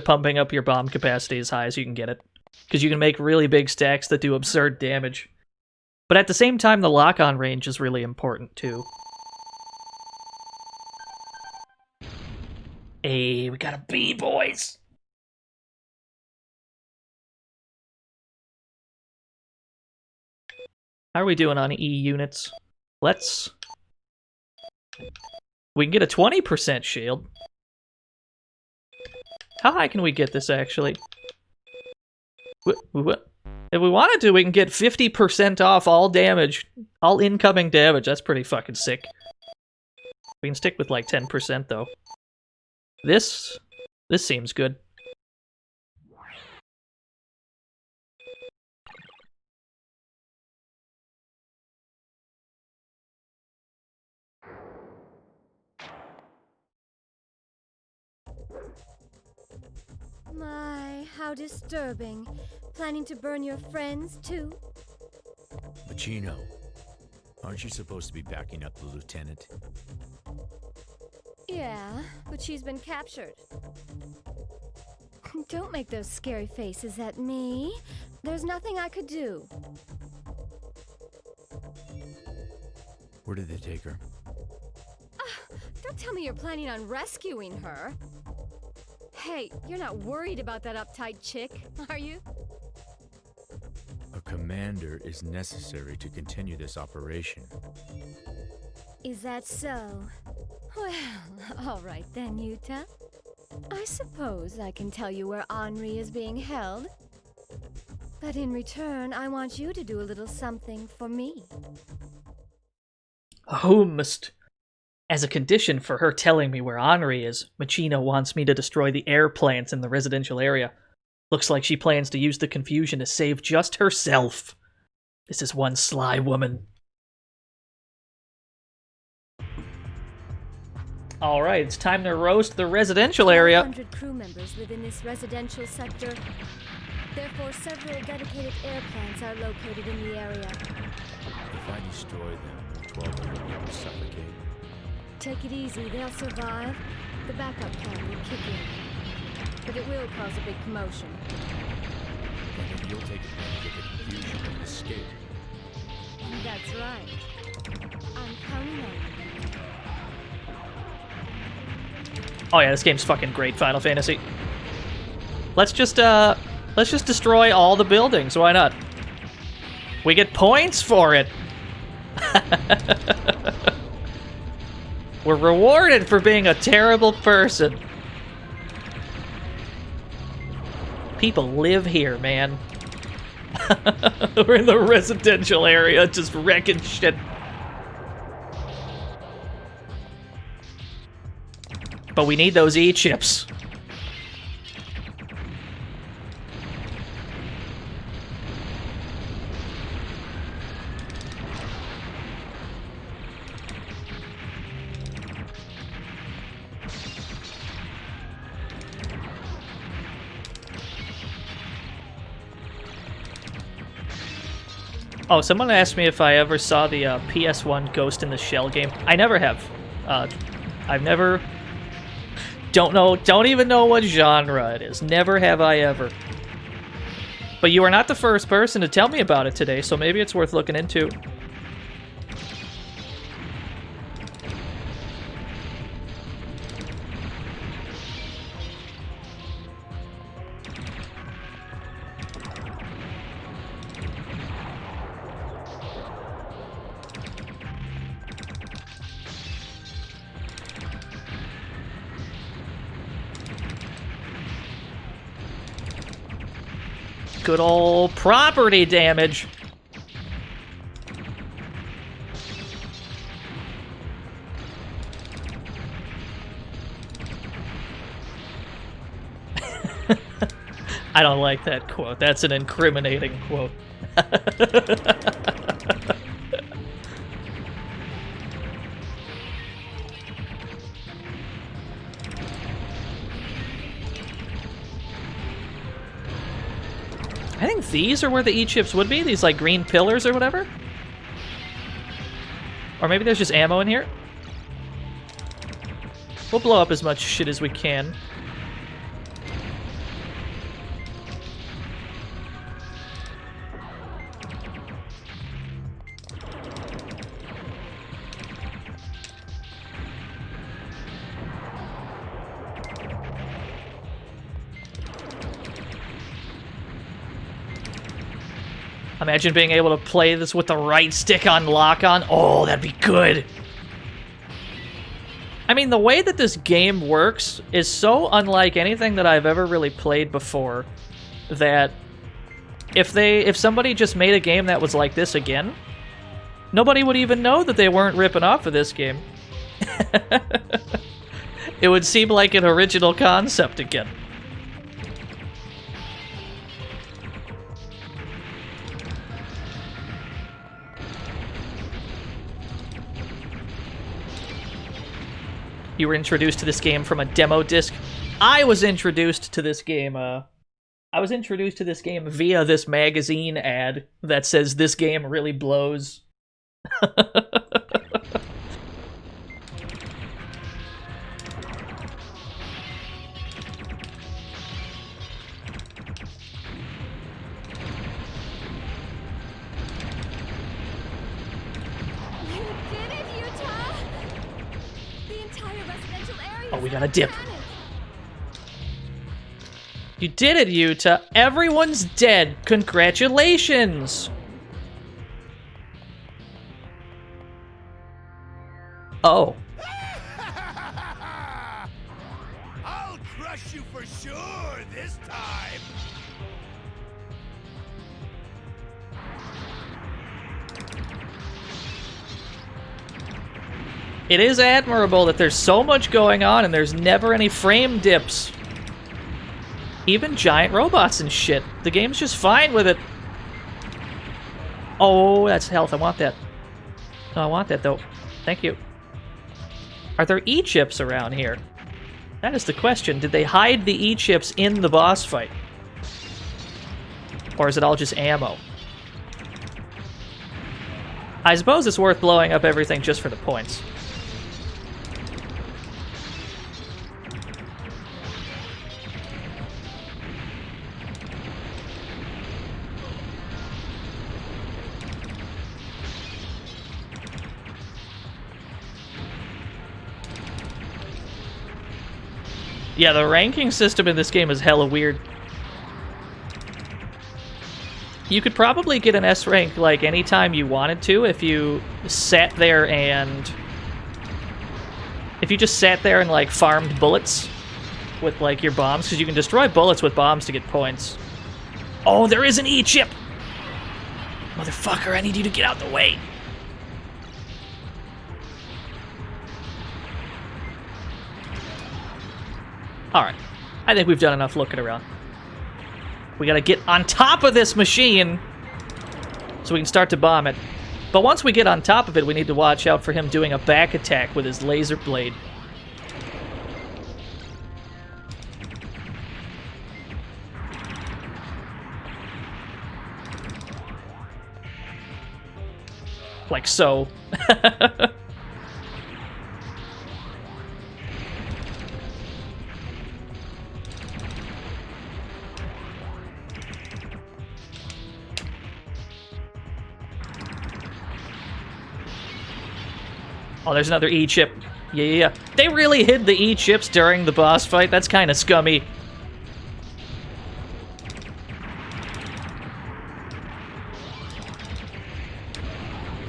pumping up your bomb capacity as high as you can get it, because you can make really big stacks that do absurd damage. But at the same time, the lock-on range is really important too. Hey, we got a B, boys. How are we doing on E units? Let's... We can get a 20% shield. How high can we get this, actually? What? If we wanted to, we can get 50% off all damage. All incoming damage. That's pretty fucking sick. We can stick with, like, 10%, though. This seems good. My, how disturbing. Planning to burn your friends, too? Machino, aren't you supposed to be backing up the lieutenant? Yeah, but she's been captured. Don't make those scary faces at me. There's nothing I could do. Where did they take her? Don't tell me you're planning on rescuing her. Hey, you're not worried about that uptight chick, are you? A commander is necessary to continue this operation. Is that so? Well, all right then, Yuta. I suppose I can tell you where Henri is being held. But in return, I want you to do a little something for me. Whomst. As a condition for her telling me where Henri is, Machino wants me to destroy the air plants in the residential area. Looks like she plans to use the confusion to save just herself. This is one sly woman. Alright, it's time to roast the residential area. 100 crew members live in this residential sector. Therefore, several dedicated air plants are located in the area. If I destroy them, will 1,200 people suffocate? Take it easy, they'll survive. The backup plan will kick in. But it will cause a big commotion. And then you'll take advantage of the confusion and escape. That's right. I'm counting on you. Oh yeah, this game's fucking great, Final Fantasy. Let's just destroy all the buildings, why not? We get points for it! We're rewarded for being a terrible person. People live here, man. We're in the residential area, just wrecking shit. But we need those E-chips. Oh, someone asked me if I ever saw the PS1 Ghost in the Shell game. I never have. I've never... Don't even know what genre it is. Never have I ever. But you are not the first person to tell me about it today, so maybe it's worth looking into. Good old property damage. I don't like that quote. That's an incriminating quote. I think these are where the E-chips would be. These, like, green pillars or whatever. Or maybe there's just ammo in here. We'll blow up as much shit as we can. Imagine being able to play this with the right stick on lock-on. Oh, that'd be good. I mean, the way that this game works is so unlike anything that I've ever really played before that if somebody just made a game that was like this again, nobody would even know that they weren't ripping off of this game. It would seem like an original concept again. You were introduced to this game from a demo disc. I was introduced to this game, via this magazine ad that says this game really blows. Oh, we got a dip. You did it, Utah. Everyone's dead. Congratulations. Oh. I'll crush you for sure this time. It is admirable that there's so much going on and there's never any frame dips. Even giant robots and shit. The game's just fine with it. Oh, that's health. I want that. No, I want that, though. Thank you. Are there E-chips around here? That is the question. Did they hide the E-chips in the boss fight? Or is it all just ammo? I suppose it's worth blowing up everything just for the points. Yeah, the ranking system in this game is hella weird. You could probably get an S rank like anytime you wanted to if you sat there and... If you just sat there and like farmed bullets with like your bombs, because you can destroy bullets with bombs to get points. Oh, there is an E-chip! Motherfucker, I need you to get out the way. Alright, I think we've done enough looking around. We gotta get on top of this machine so we can start to bomb it. But once we get on top of it, we need to watch out for him doing a back attack with his laser blade. Like so. Oh, there's another E-chip. Yeah. They really hid the E-chips during the boss fight. That's kind of scummy.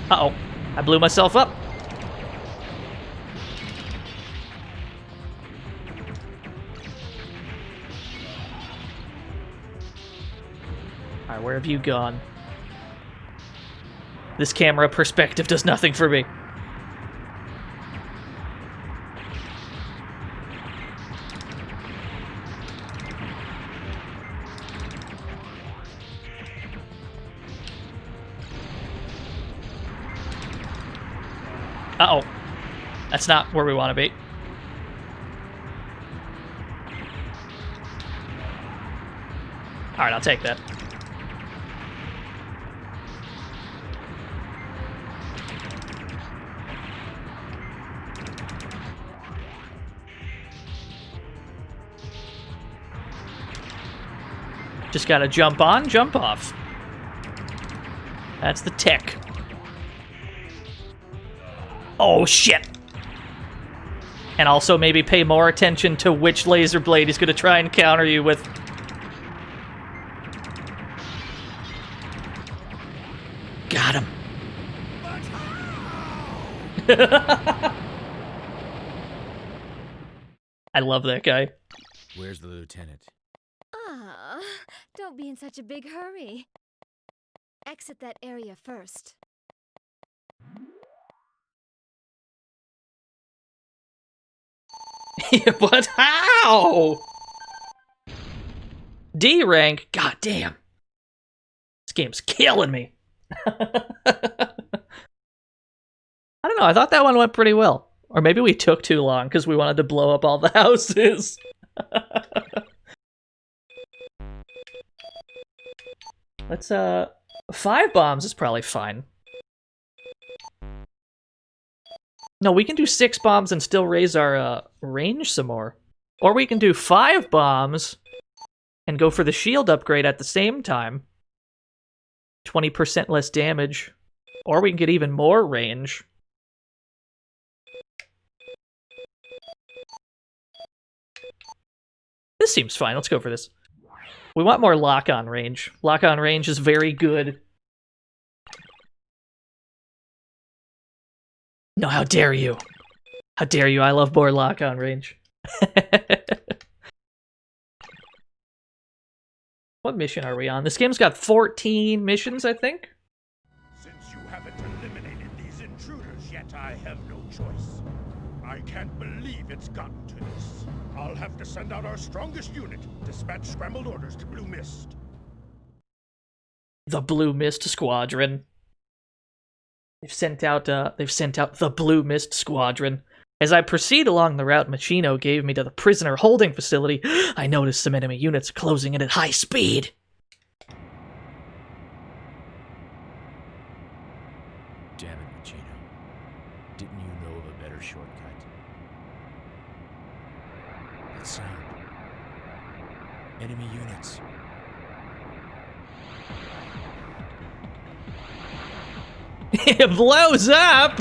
Uh-oh. I blew myself up. Alright, where have you gone? This camera perspective does nothing for me. Uh-oh. That's not where we want to be. Alright, I'll take that. Just gotta jump on, jump off. That's the tech. Oh, shit. And also maybe pay more attention to which laser blade he's going to try and counter you with. Got him. I love that guy. Where's the lieutenant? Ah, don't be in such a big hurry. Exit that area first. But how? D rank? God damn. This game's killing me. I don't know, I thought that one went pretty well. Or maybe we took too long because we wanted to blow up all the houses. Let's, 5 bombs is probably fine. No, we can do 6 bombs and still raise our range some more. Or we can do 5 bombs and go for the shield upgrade at the same time. 20% less damage. Or we can get even more range. This seems fine. Let's go for this. We want more lock-on range. Lock-on range is very good. No, how dare you? How dare you? I love more lock-on range. What mission are we on? This game's got 14 missions, I think. Since you haven't eliminated these intruders yet, I have no choice. I can't believe it's gotten to this. I'll have to send out our strongest unit, dispatch scrambled orders to Blue Mist. The Blue Mist Squadron. They've sent out the Blue Mist Squadron. As I proceed along the route Machino gave me to the prisoner holding facility, I noticed some enemy units closing in at high speed. Damn it, Machino. Didn't you know of a better shortcut? That sound. Enemy units. It blows up!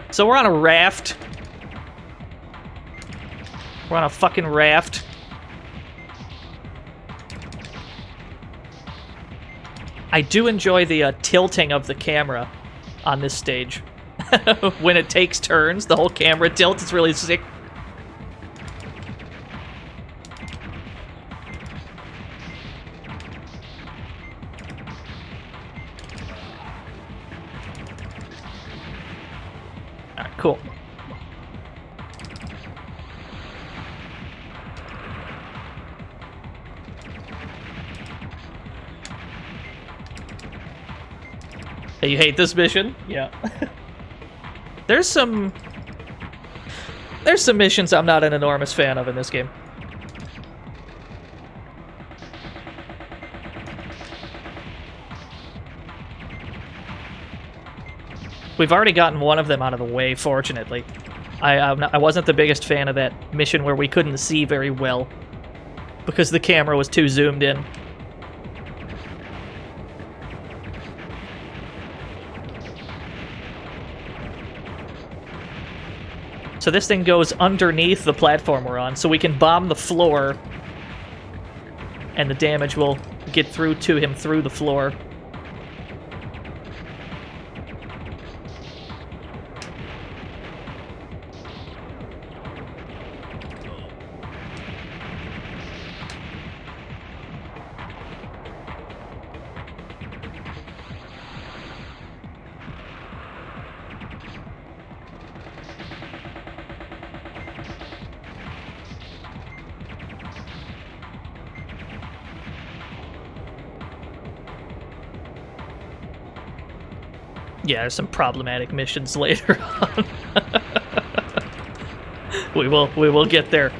So we're on a raft. We're on a fucking raft. I do enjoy the tilting of the camera on this stage. When it takes turns, the whole camera tilts. It's really sick. Alright, cool. Hey, you hate this mission? Yeah. There's some missions I'm not an enormous fan of in this game. We've already gotten one of them out of the way, fortunately. I wasn't the biggest fan of that mission where we couldn't see very well because the camera was too zoomed in. So this thing goes underneath the platform we're on, so we can bomb the floor, and the damage will get through to him through the floor. Yeah, there's some problematic missions later on. We will get there.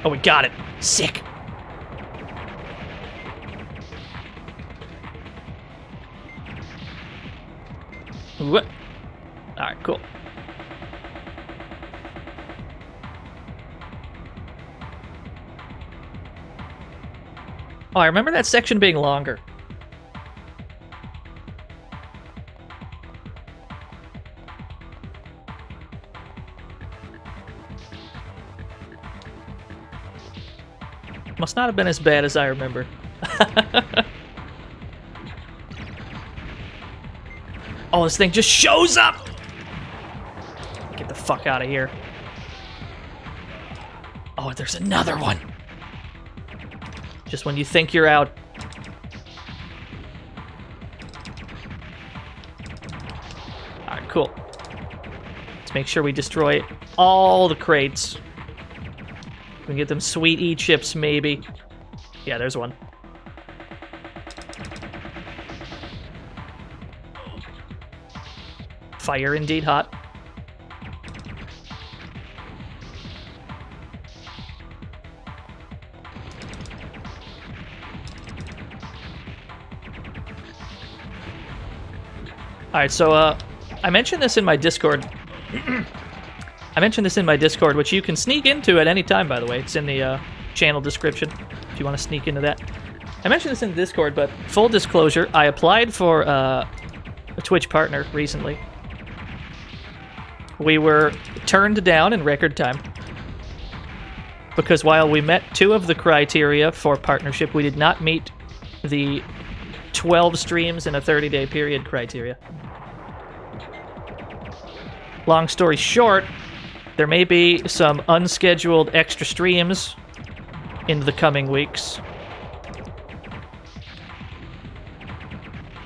Oh, we got it. Sick. What? Alright, cool. Oh, I remember that section being longer. Must not have been as bad as I remember. Oh, this thing just shows up! Get the fuck out of here. Oh, there's another one. Just when you think you're out. Alright, cool. Let's make sure we destroy all the crates. We can get them sweet E-chips, maybe. Yeah, there's one. Fire indeed hot. Alright, so, I mentioned this in my Discord. I mentioned this in my Discord, which you can sneak into at any time, by the way. It's in the channel description, if you want to sneak into that. I mentioned this in Discord, but full disclosure, I applied for a Twitch partner recently. We were turned down in record time. Because while we met 2 of the criteria for partnership, we did not meet the 12 streams in a 30-day period criteria. Long story short, there may be some unscheduled extra streams in the coming weeks.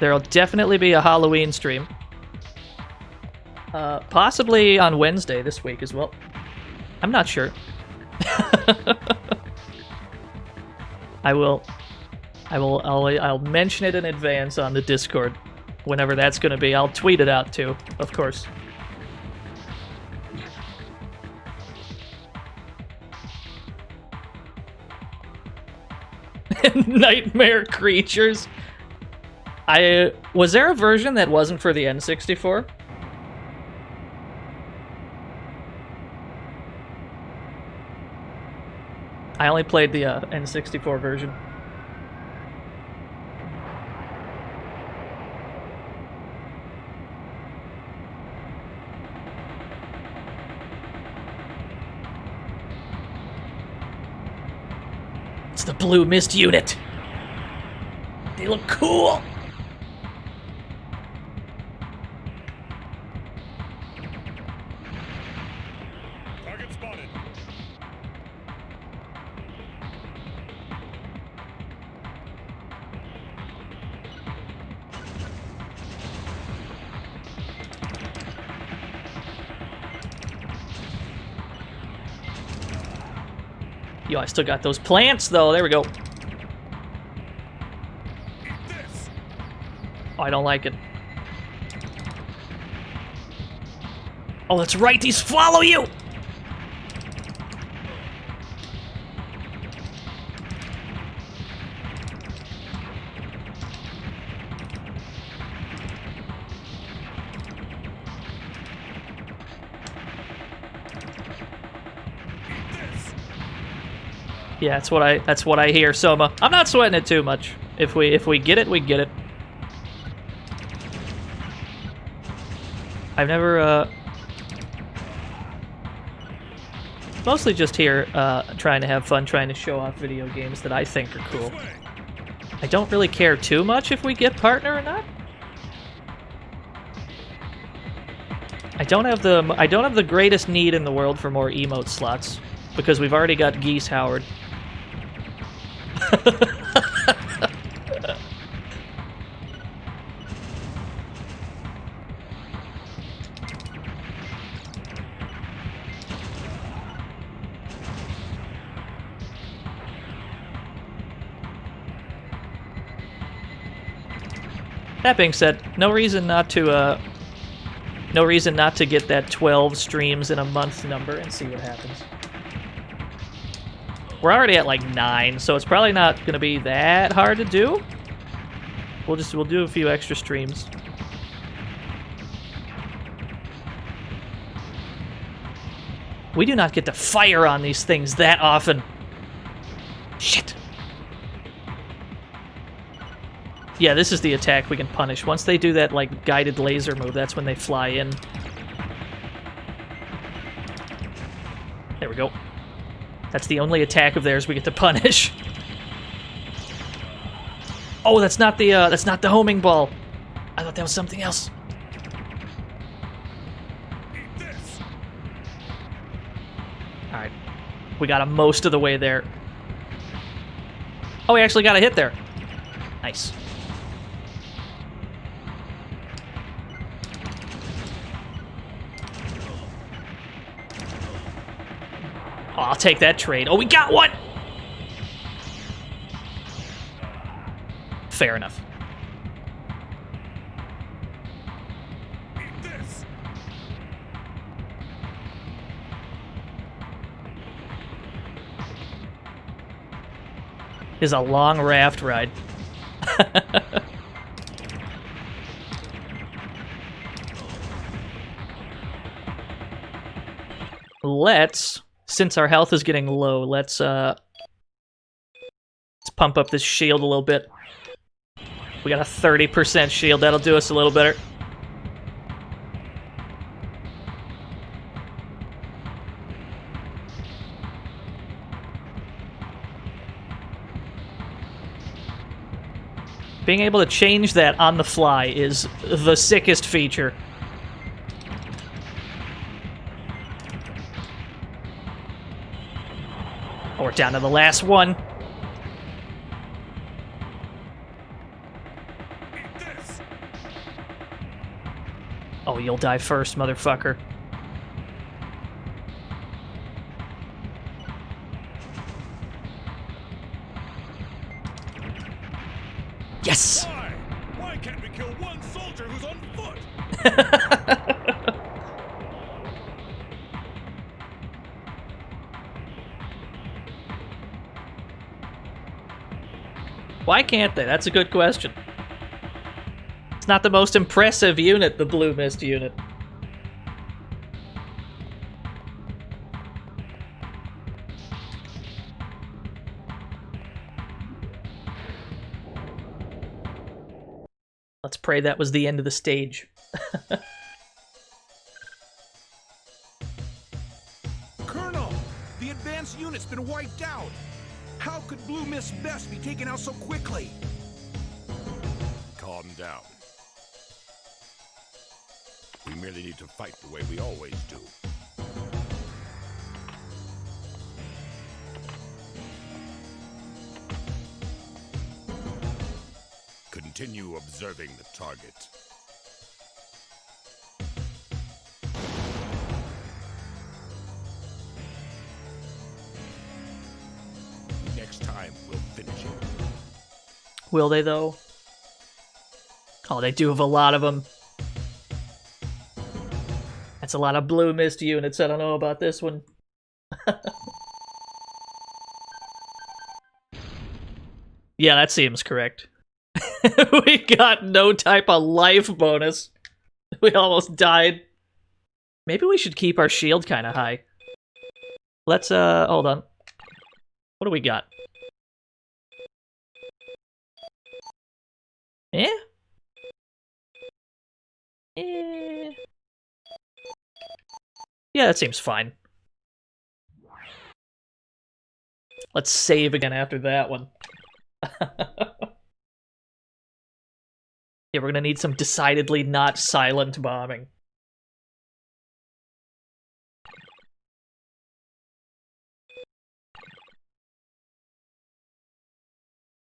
There'll definitely be a Halloween stream. Possibly on Wednesday this week as well. I'm not sure. I'll mention it in advance on the Discord. Whenever that's gonna be. I'll tweet it out too, of course. Nightmare creatures. Was there a version that wasn't for the N64? I only played the N64 version. It's the Blue Mist unit. They look cool. Target spotted. Yo, I still got those plants, though. There we go. Oh, I don't like it. Oh, that's right. These follow you! Yeah, that's what I hear, Soma. I'm not sweating it too much. If we get it, we get it. I've never mostly just here trying to have fun, trying to show off video games that I think are cool. I don't really care too much if we get partner or not. I don't have the greatest need in the world for more emote slots because we've already got Geese Howard. That being said, no reason not to get that 12 streams in a month number and see what happens. We're already at like 9, so it's probably not going to be that hard to do. We'll do a few extra streams. We do not get to fire on these things that often. Shit. Yeah, this is the attack we can punish. Once they do that, like, guided laser move, that's when they fly in. There we go. That's the only attack of theirs we get to punish. Oh, that's not the homing ball. I thought that was something else. Alright. We got him most of the way there. Oh, we actually got a hit there. Nice. Oh, I'll take that trade. Oh, we got one! Fair enough. Is a long raft ride. Since our health is getting low, let's pump up this shield a little bit. We got a 30% shield, that'll do us a little better. Being able to change that on the fly is the sickest feature. Oh, we're down to the last one. Oh, you'll die first, motherfucker. Yes! Why can't we kill one soldier who's on foot? Why can't they? That's a good question. It's not the most impressive unit, the Blue Mist unit. Let's pray that was the end of the stage. Colonel, the advanced unit's been wiped out. How could Blue Mist Best be taken out so quickly? Calm down. We merely need to fight the way we always do. Continue observing the target. Will they, though? Oh, they do have a lot of them. That's a lot of blue mist units. I don't know about this one. Yeah, that seems correct. We got no type of life bonus. We almost died. Maybe we should keep our shield kind of high. Let's, hold on. What do we got? Eh? Eh. Yeah, that seems fine. Let's save again after that one. Yeah, we're gonna need some decidedly not silent bombing.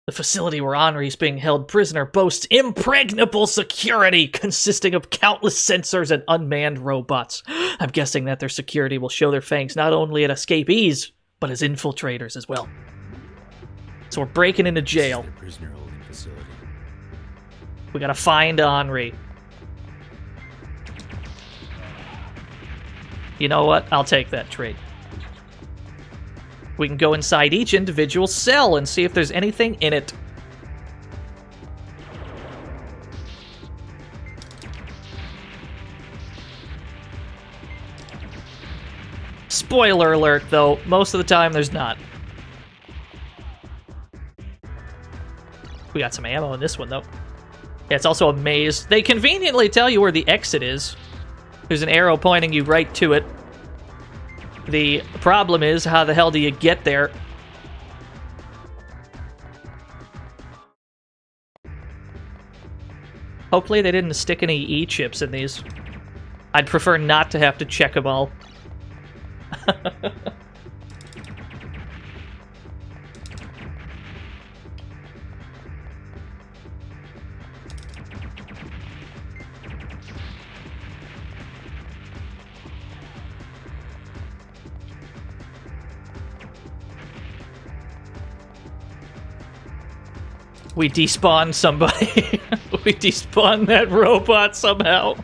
The facility where Henri's being held prisoner boasts impregnable security, consisting of countless sensors and unmanned robots. I'm guessing that their security will show their fangs not only at escapees, but as infiltrators as well. So we're breaking into jail. Prisoner holding facility. We gotta find Henri. You know what? I'll take that trade. We can go inside each individual cell and see if there's anything in it. Spoiler alert, though, most of the time there's not. We got some ammo in this one, though. Yeah, it's also a maze. They conveniently tell you where the exit is. There's an arrow pointing you right to it. The problem is, how the hell do you get there? Hopefully they didn't stick any E-chips in these. I'd prefer not to have to check them all. We despawned somebody. We despawned that robot somehow.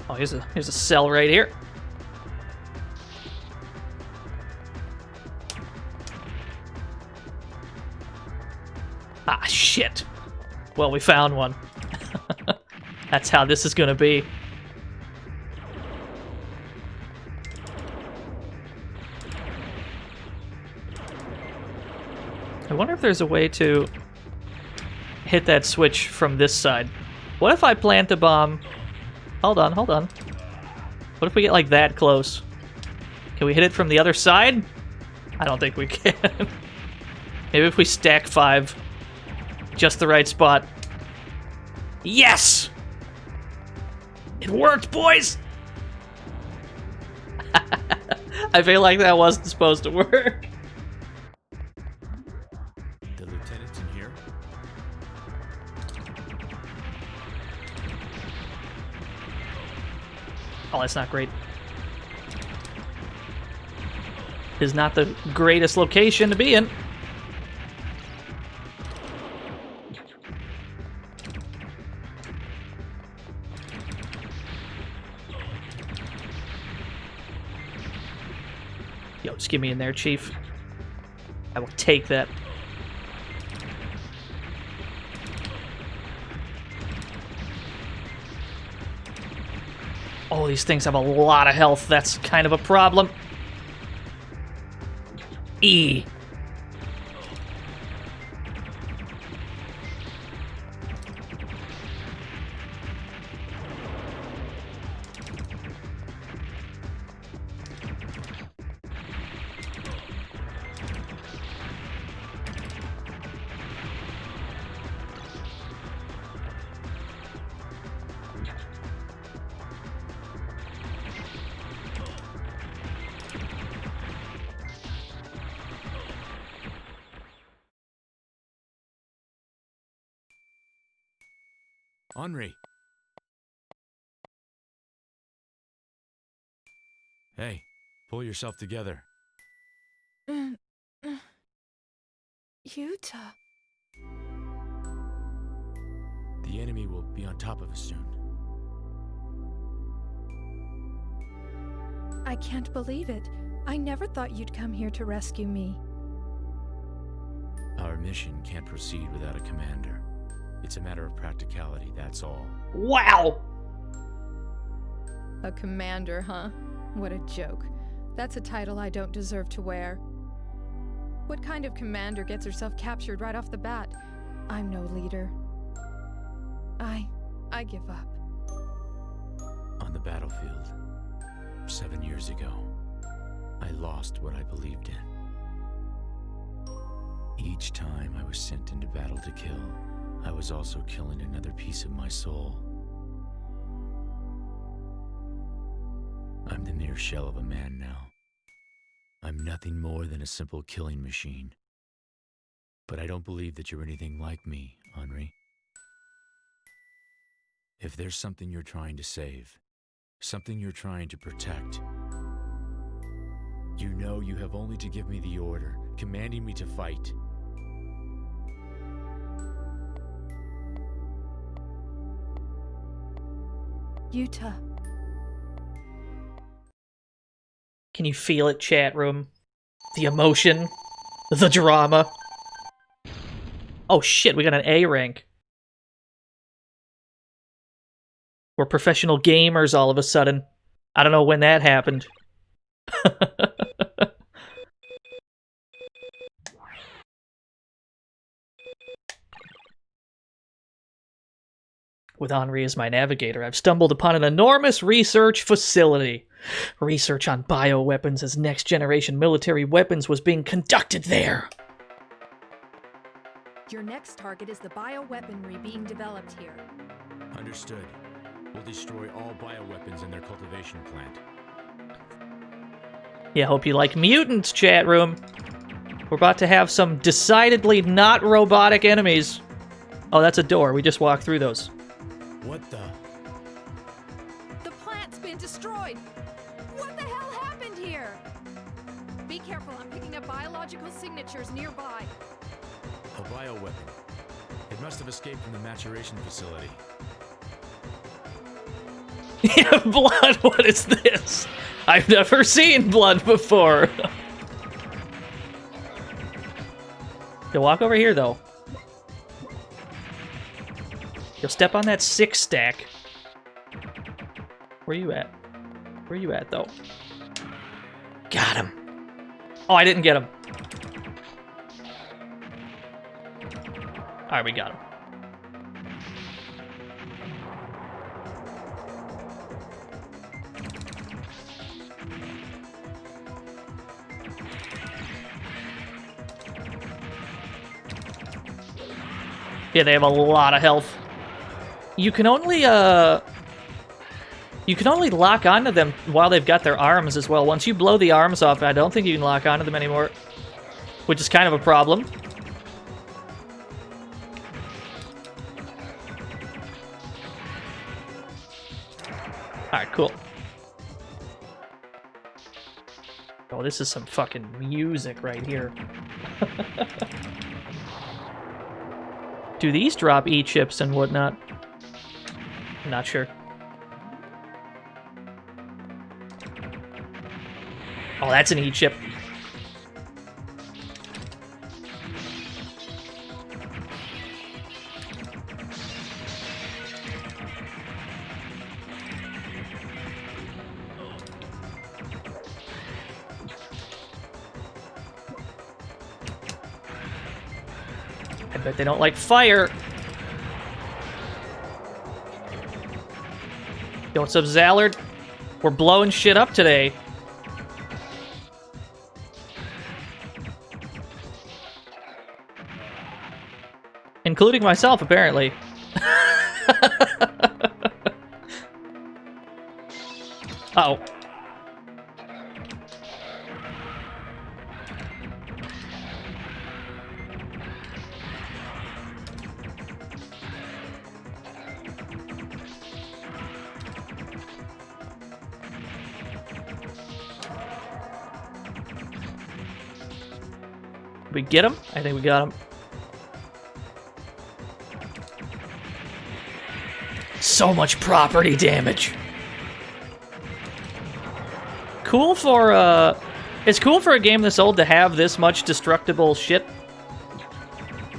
Oh, here's a cell right here. Ah, shit. Well, we found one. That's how this is gonna be. I wonder if there's a way to hit that switch from this side. What if I plant a bomb? Hold on, hold on. What if we get like that close? Can we hit it from the other side? I don't think we can. Maybe if we stack 5. Just the right spot. Yes! It worked, boys! I feel like that wasn't supposed to work. The lieutenant's in here. Oh, that's not great. Is not the greatest location to be in. Yo, just get me in there, Chief. I will take that. Oh, these things have a lot of health. That's kind of a problem. E. Henri. Hey, pull yourself together. Yuta. The enemy will be on top of us soon. I can't believe it. I never thought you'd come here to rescue me. Our mission can't proceed without a commander. It's a matter of practicality, that's all. Wow! A commander, huh? What a joke. That's a title I don't deserve to wear. What kind of commander gets herself captured right off the bat? I'm no leader. I give up. On the battlefield, 7 years ago, I lost what I believed in. Each time I was sent into battle to kill, I was also killing another piece of my soul. I'm the mere shell of a man now. I'm nothing more than a simple killing machine. But I don't believe that you're anything like me, Henri. If there's something you're trying to save, something you're trying to protect, you know you have only to give me the order, commanding me to fight. Yuta. Can you feel it, chat room? The emotion? The drama? Oh shit, we got an A rank. We're professional gamers all of a sudden. I don't know when that happened. With Henri as my navigator, I've stumbled upon an enormous research facility. Research on bioweapons as next-generation military weapons was being conducted there. Your next target is the bioweaponry being developed here. Understood. We'll destroy all bioweapons in their cultivation plant. Yeah, hope you like mutants, chat room. We're about to have some decidedly not robotic enemies. Oh, that's a door. We just walked through those. What the? The plant's been destroyed! What the hell happened here? Be careful, I'm picking up biological signatures nearby. A bioweapon. It must have escaped from the maturation facility. Yeah, blood, what is this? I've never seen blood before. You'll walk over here, though. You'll step on that 6 stack. Where you at? Where you at, though? Got him. Oh, I didn't get him. Alright, we got him. Yeah, they have a lot of health. You can only lock onto them while they've got their arms as well. Once you blow the arms off, I don't think you can lock onto them anymore, which is kind of a problem. Alright, cool. Oh, this is some fucking music right here. Do these drop E-chips and whatnot? I'm not sure. Oh, that's an E-chip. I bet they don't like fire. Yo, what's up, Zallard? We're blowing shit up today. Including myself, apparently. Uh-oh. We get him? I think we got him. So much property damage. Cool for, it's cool for a game this old to have this much destructible shit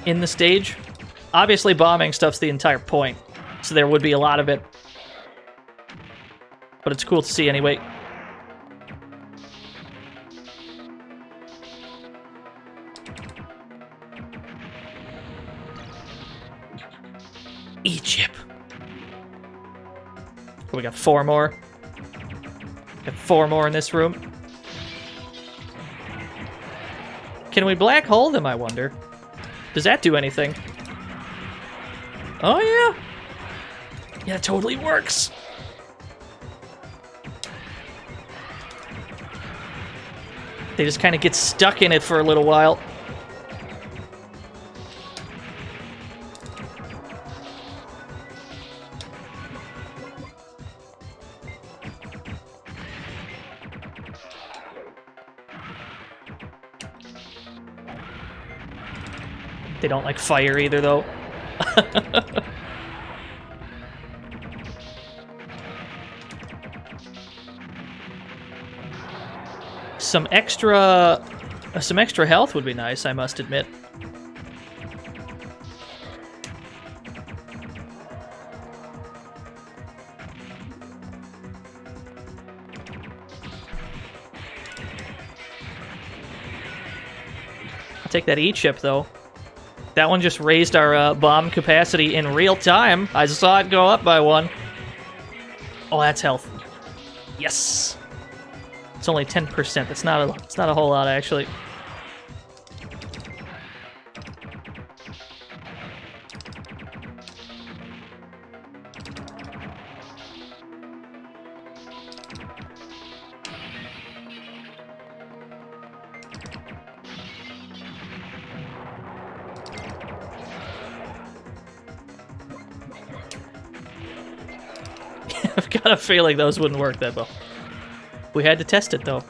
in the stage. Obviously, bombing stuff's the entire point, so there would be a lot of it. But it's cool to see anyway. E-chip. Oh, we got 4 more. Got 4 more in this room. Can we black hole them, I wonder? Does that do anything? Oh, yeah. Yeah, it totally works. They just kind of get stuck in it for a little while. They don't like fire either, though. Some extra health would be nice, I must admit. I'll take that E-chip, though. That one just raised our bomb capacity in real time. I saw it go up by 1. Oh, that's health. Yes. It's only 10%. It's not a whole lot, actually. I've got a feeling those wouldn't work that well. We had to test it, though.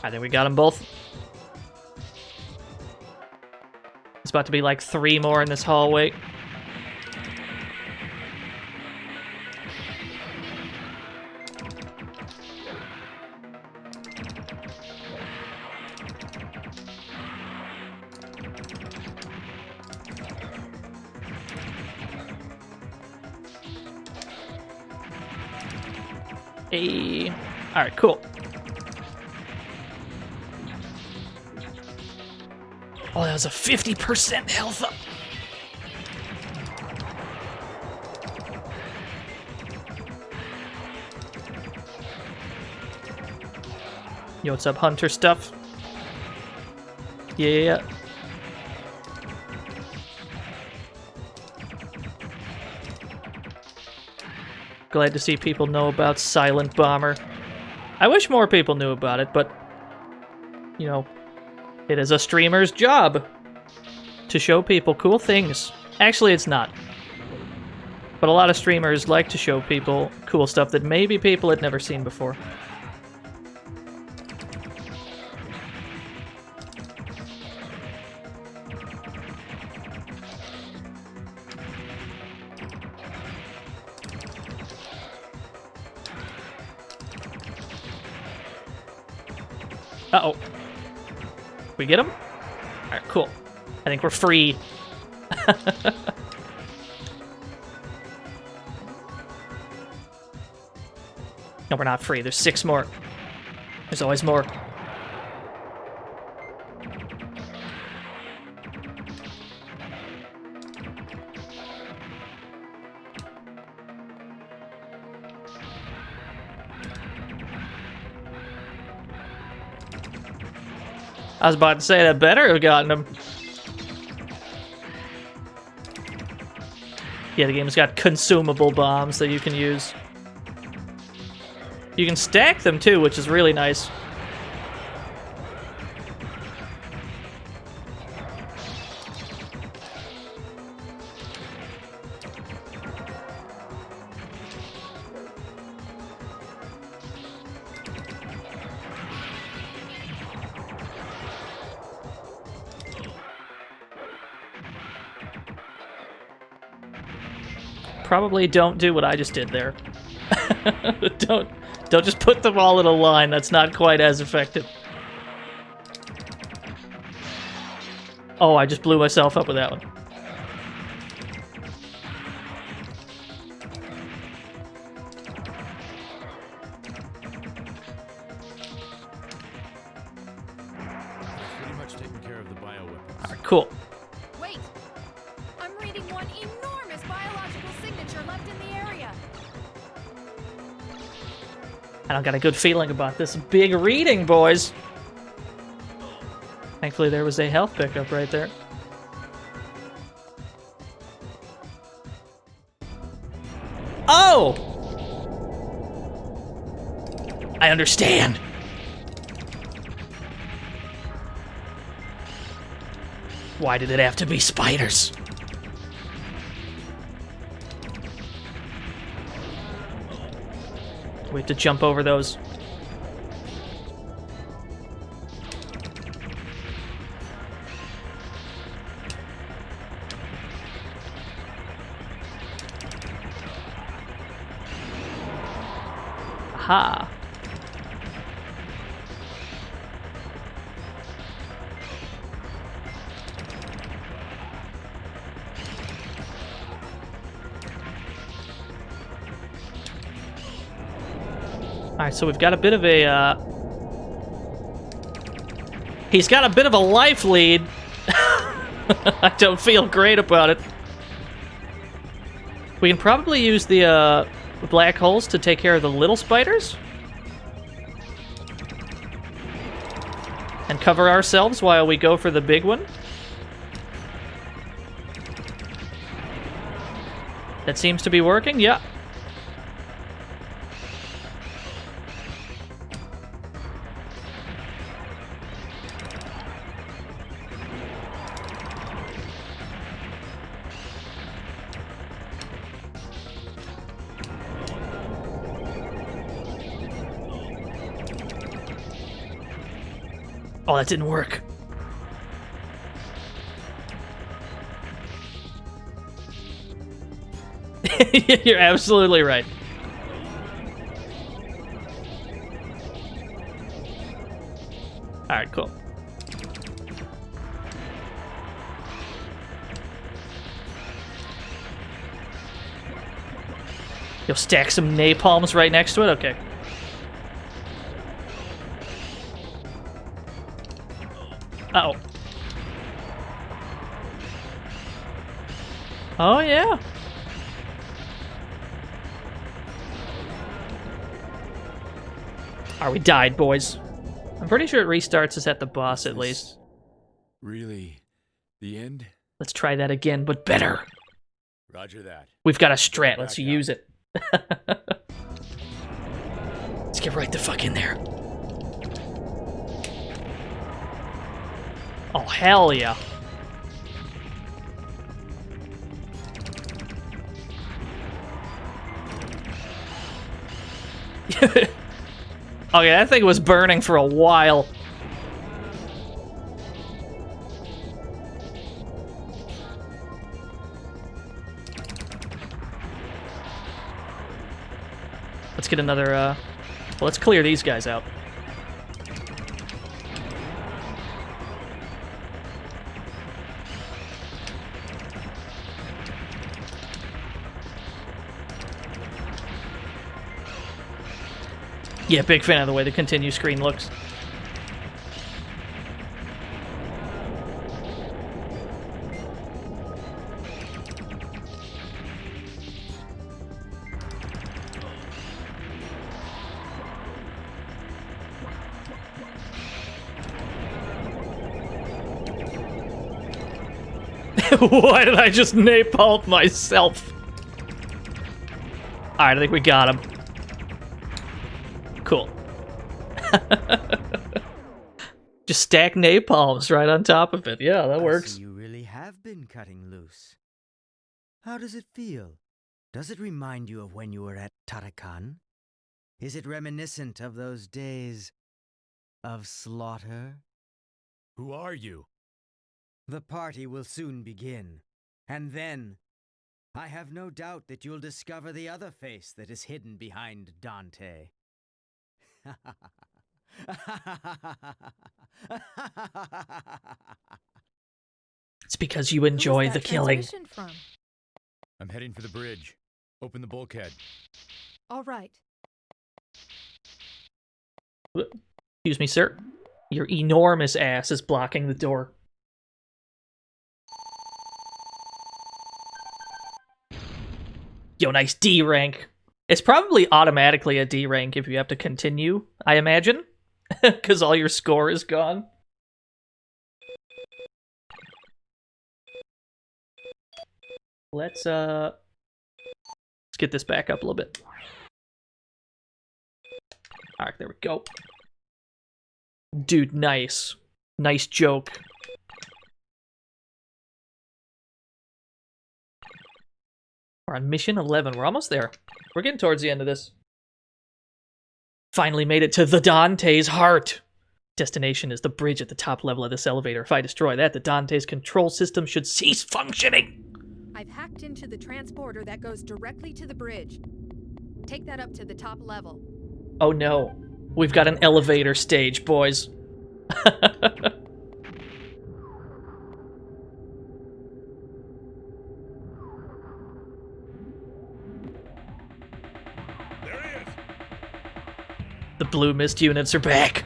I think we got them both. It's about to be like 3 more in this hallway. Hey. All right, cool. Oh, that was a 50% health up. Yo, what's up, Hunter stuff? Yeah. Glad to see people know about Silent Bomber. I wish more people knew about it, but, you know, it is a streamer's job to show people cool things. Actually, it's not. But a lot of streamers like to show people cool stuff that maybe people had never seen before. Uh-oh. We get him? Alright, cool. I think we're free. No, we're not free. There's 6 more. There's always more. I was about to say that better have gotten him. Yeah, the game's got consumable bombs that you can use. You can stack them too, which is really nice. Probably don't do what I just did there. Don't just put them all in a line. That's not quite as effective. Oh, I just blew myself up with that one. Pretty much taking care of the bioweapons. All right, cool. Wait! I'm reading one enormous biological signature left in the area. I don't got a good feeling about this big reading, boys. Thankfully, there was a health pickup right there. Oh! I understand. Why did it have to be spiders? We have to jump over those. Aha. Alright, so we've got a bit of a, he's got a bit of a life lead. I don't feel great about it. We can probably use the black holes to take care of the little spiders. And cover ourselves while we go for the big one. That seems to be working, yeah. Oh, that didn't work. You're absolutely right. Alright, cool. You'll stack some napalms right next to it? Okay. Uh-oh. Oh, yeah. Are we died, boys? I'm pretty sure it restarts us at the boss, at least. Really? The end? Let's try that again, but better. Roger that. We've got a strat. Let's use it. Let's get right the fuck in there. Oh, hell yeah. Okay, that thing was burning for a while. Let's get another, well, let's clear these guys out. Yeah, big fan of the way the continue screen looks. Why did I just napalm myself? Alright, I think we got him. Cool. Just stack napalms right on top of it. Yeah, that I works. see you really have been cutting loose. How does it feel? Does it remind you of when you were at Tarakan? Is it reminiscent of those days of slaughter? Who are you? The party will soon begin, and then I have no doubt that you'll discover the other face that is hidden behind Dante. It's because you enjoy the killing. From? I'm heading for the bridge. Open the bulkhead. All right. Excuse me, sir. Your enormous ass is blocking the door. Yo, nice D rank. It's probably automatically a D rank if you have to continue, I imagine. Because all your score is gone. Let's get this back up a little bit. Alright, there we go. Dude, nice. Nice joke. We're on mission 11. We're almost there. We're getting towards the end of this. Finally made it to the Dante's heart. Destination is the bridge at the top level of this elevator. If I destroy that, the Dante's control system should cease functioning. I've hacked into the transporter that goes directly to the bridge. Take that up to the top level. Oh no. We've got an elevator stage, boys. The blue mist units are back.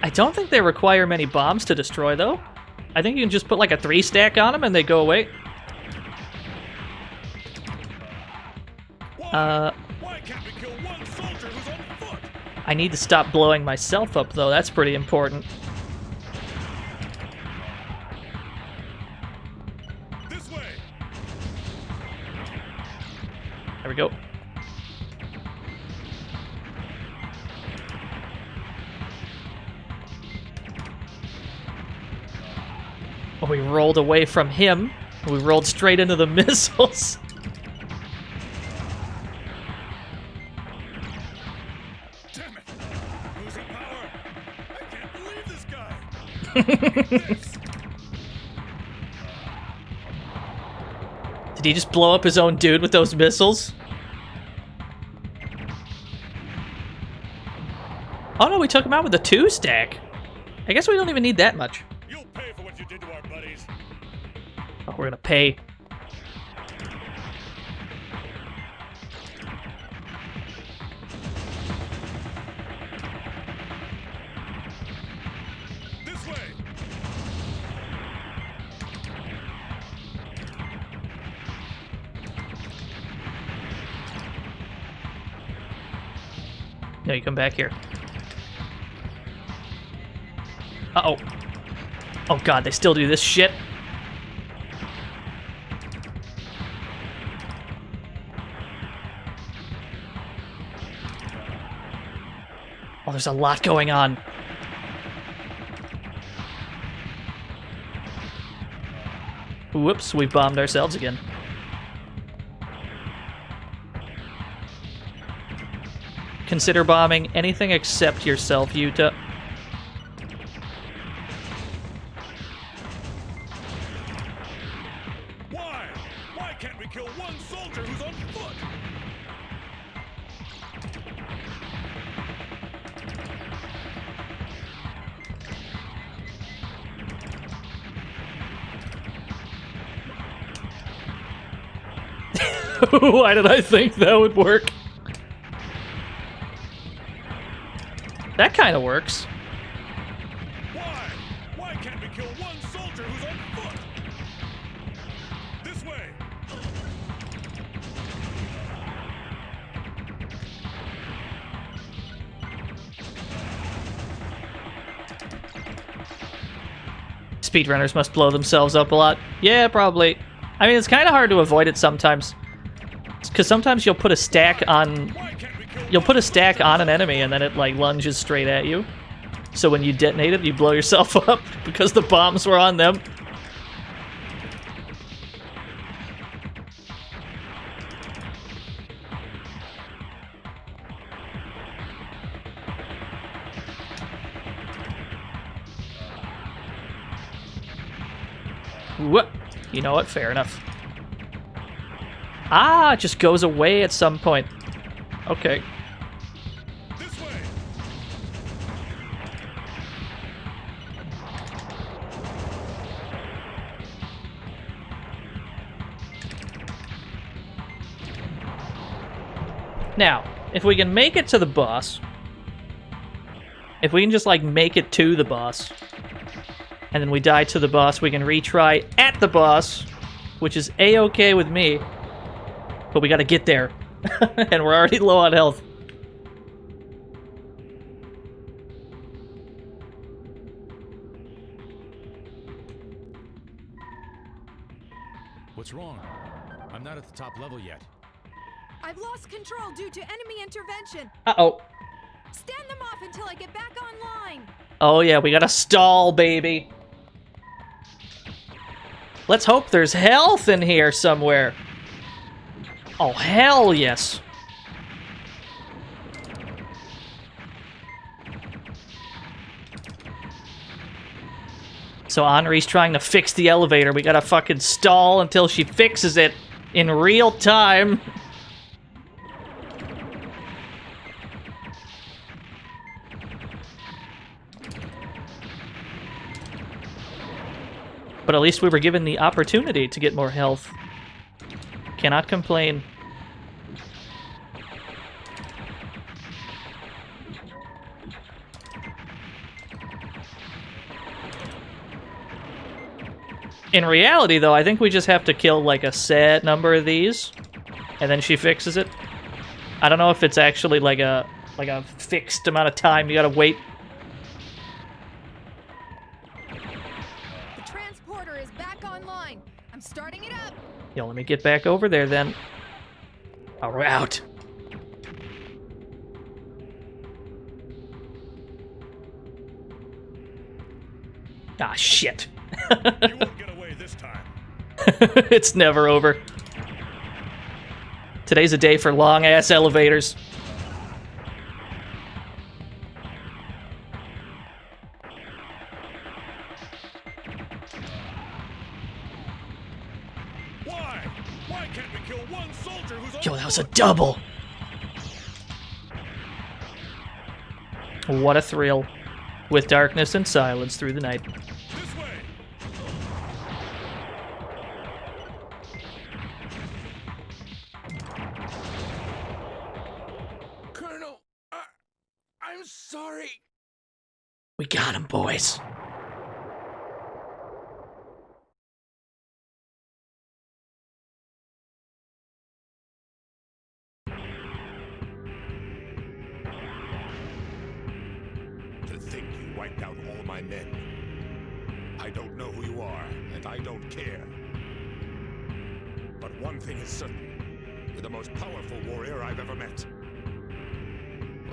I don't think they require many bombs to destroy, though. I think you can just put like a 3-stack on them and they go away. Why can't we kill one soldier who's on foot? I need to stop blowing myself up, though. That's pretty important. This way. There we go. Oh, we rolled away from him. We rolled straight into the missiles. Damn it! Losing power. I can't believe this guy. Did he just blow up his own dude with those missiles? Oh no, we took him out with a 2-stack. I guess we don't even need that much. You'll pay for what you did to our buddies. Oh, we're gonna pay. This way. No, you come back here. Uh-oh. Oh god, they still do this shit. Oh, there's a lot going on. Whoops, we bombed ourselves again. Consider bombing anything except yourself, Yuta. Why? Why can't we kill one soldier who's on foot? Why did I think that would work? That kind of works. Why? Why can't we kill one soldier who's on foot? This way. Speedrunners must blow themselves up a lot. Yeah, probably. I mean, it's kind of hard to avoid it sometimes. Because sometimes you'll put a stack on... You'll put a stack on an enemy and then it, like, lunges straight at you. So when you detonate it, you blow yourself up because the bombs were on them. What? You know what? Fair enough. Ah, it just goes away at some point. Okay. This way. Now, if we can make it to the boss, if we can just, like, make it to the boss, and then we die to the boss, we can retry at the boss, which is A-okay with me, but we gotta get there, and we're already low on health. What's wrong? I'm not at the top level yet. I've lost control due to enemy intervention. Uh-oh. Stand them off until I get back online. Oh yeah, we gotta stall, baby. Let's hope there's health in here somewhere. Oh, hell yes. So Henri's trying to fix the elevator. We gotta fucking stall until she fixes it in real time. But at least we were given the opportunity to get more health. Cannot complain. In reality, though, I think we just have to kill, like, a set number of these, and then she fixes it. I don't know if it's actually, like a fixed amount of time you gotta wait. The transporter is back online. I'm starting it up. Yo, let me get back over there, then. Oh, we're out. Ah, shit. You won't get away this time. It's never over. Today's a day for long-ass elevators. Why? Why can't we kill one soldier who's Yo, that was a double. What a thrill. With darkness and silence through the night. this way? Colonel, I'm sorry. We got him, boys. To think you wiped out all my men. I don't know who you are, and I don't care. But one thing is certain. You're the most powerful warrior I've ever met.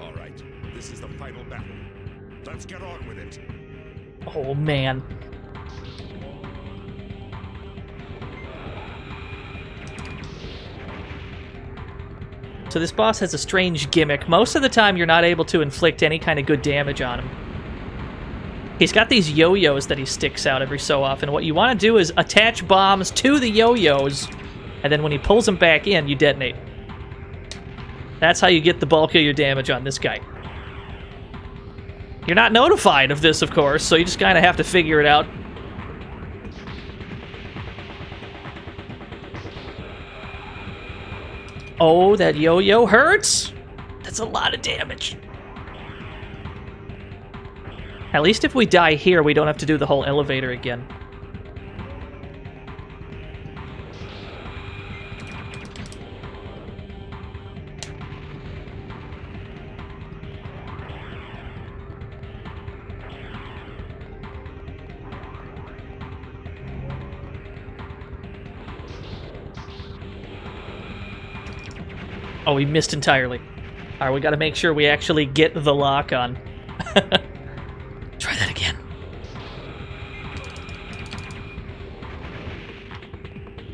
All right, this is the final battle. Let's get on with it. Oh, man. So this boss has a strange gimmick. Most of the time, you're not able to inflict any kind of good damage on him. He's got these yo-yos that he sticks out every so often. What you want to do is attach bombs to the yo-yos, and then when he pulls them back in, you detonate. That's how you get the bulk of your damage on this guy. You're not notified of this, of course, so you just kind of have to figure it out. Oh, that yo-yo hurts! That's a lot of damage. At least if we die here, we don't have to do the whole elevator again. Oh, we missed entirely. Alright, we gotta make sure we actually get the lock on. Try that again.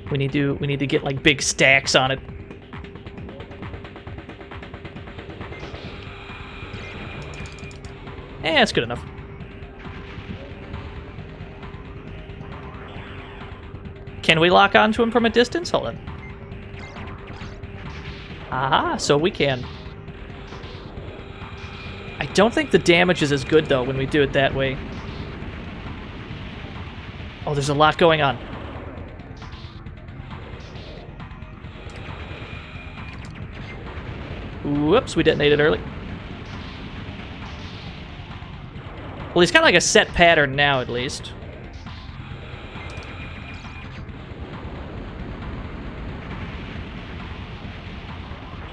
We need to get like big stacks on it. Eh, that's good enough. Can we lock onto him from a distance? Hold on. Aha, so we can. I don't think the damage is as good, though, when we do it that way. Oh, there's a lot going on. Whoops, we detonated early. Well, he's got like a set pattern now, at least.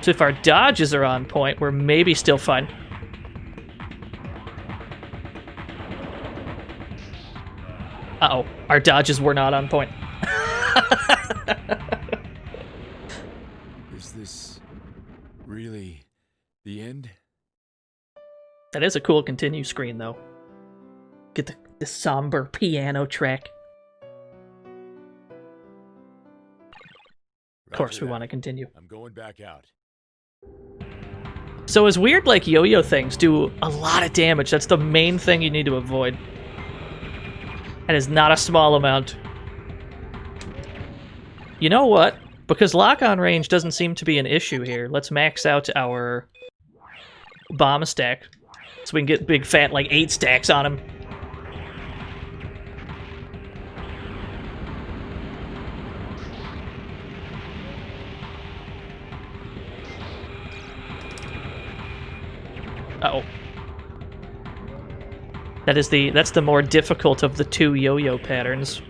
So if our dodges are on point, we're maybe still fine. Uh-oh, our dodges were not on point. Is this really the end? That is a cool continue screen, though. Get the somber piano track. Of course, we want to continue. I'm going back out. So as weird like yo-yo things do a lot of damage. That's the main thing you need to avoid. And is not a small amount. You know what? Because lock-on range doesn't seem to be an issue here, let's max out our bomb stack. So we can get big fat like 8 stacks on him. Uh-oh. That's the more difficult of the two yo-yo patterns.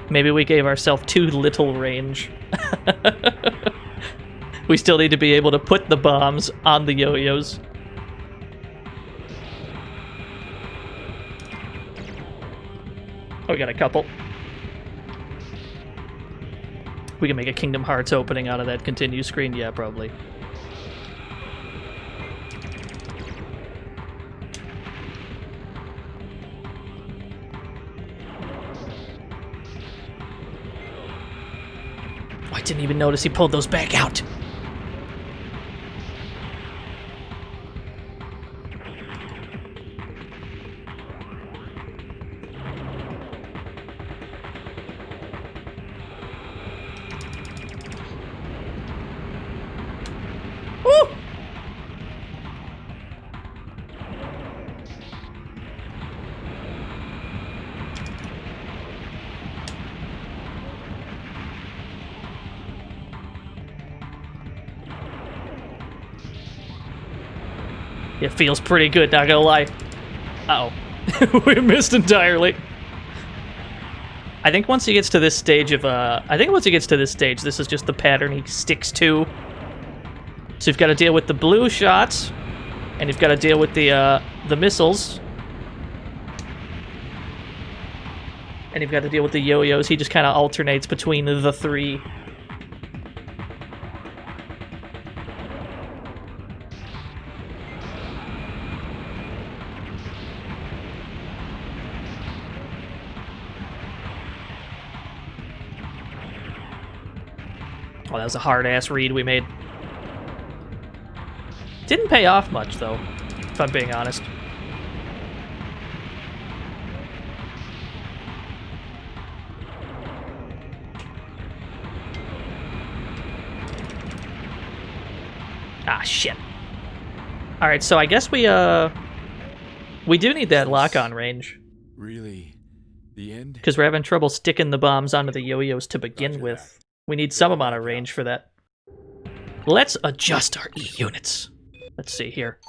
Maybe we gave ourselves too little range. We still need to be able to put the bombs on the yo-yos. Oh, we got a couple. We can make a Kingdom Hearts opening out of that continue screen? Yeah, probably. Oh, I didn't even notice he pulled those back out. It feels pretty good, not gonna lie. Uh-oh. We missed entirely. I think once he gets to this stage of, this is just the pattern he sticks to. So you've got to deal with the blue shots, and you've got to deal with the missiles. And you've got to deal with the yo-yos. He just kind of alternates between the three. Oh, that was a hard-ass read we made. Didn't pay off much, though, if I'm being honest. Ah, shit. Alright, so I guess we do need that lock-on range. Really? The end? Because we're having trouble sticking the bombs onto the yo-yos to begin with. We need some amount of range for that. Let's adjust our E units. Let's see here.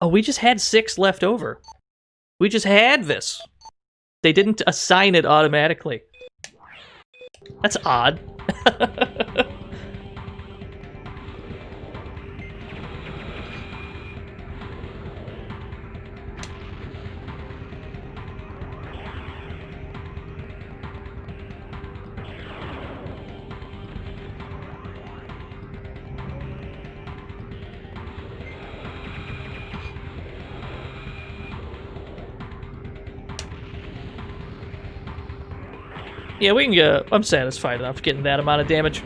Oh, we just had 6 left over. We just had this. They didn't assign it automatically. That's odd. Yeah, we can go. I'm satisfied enough getting that amount of damage.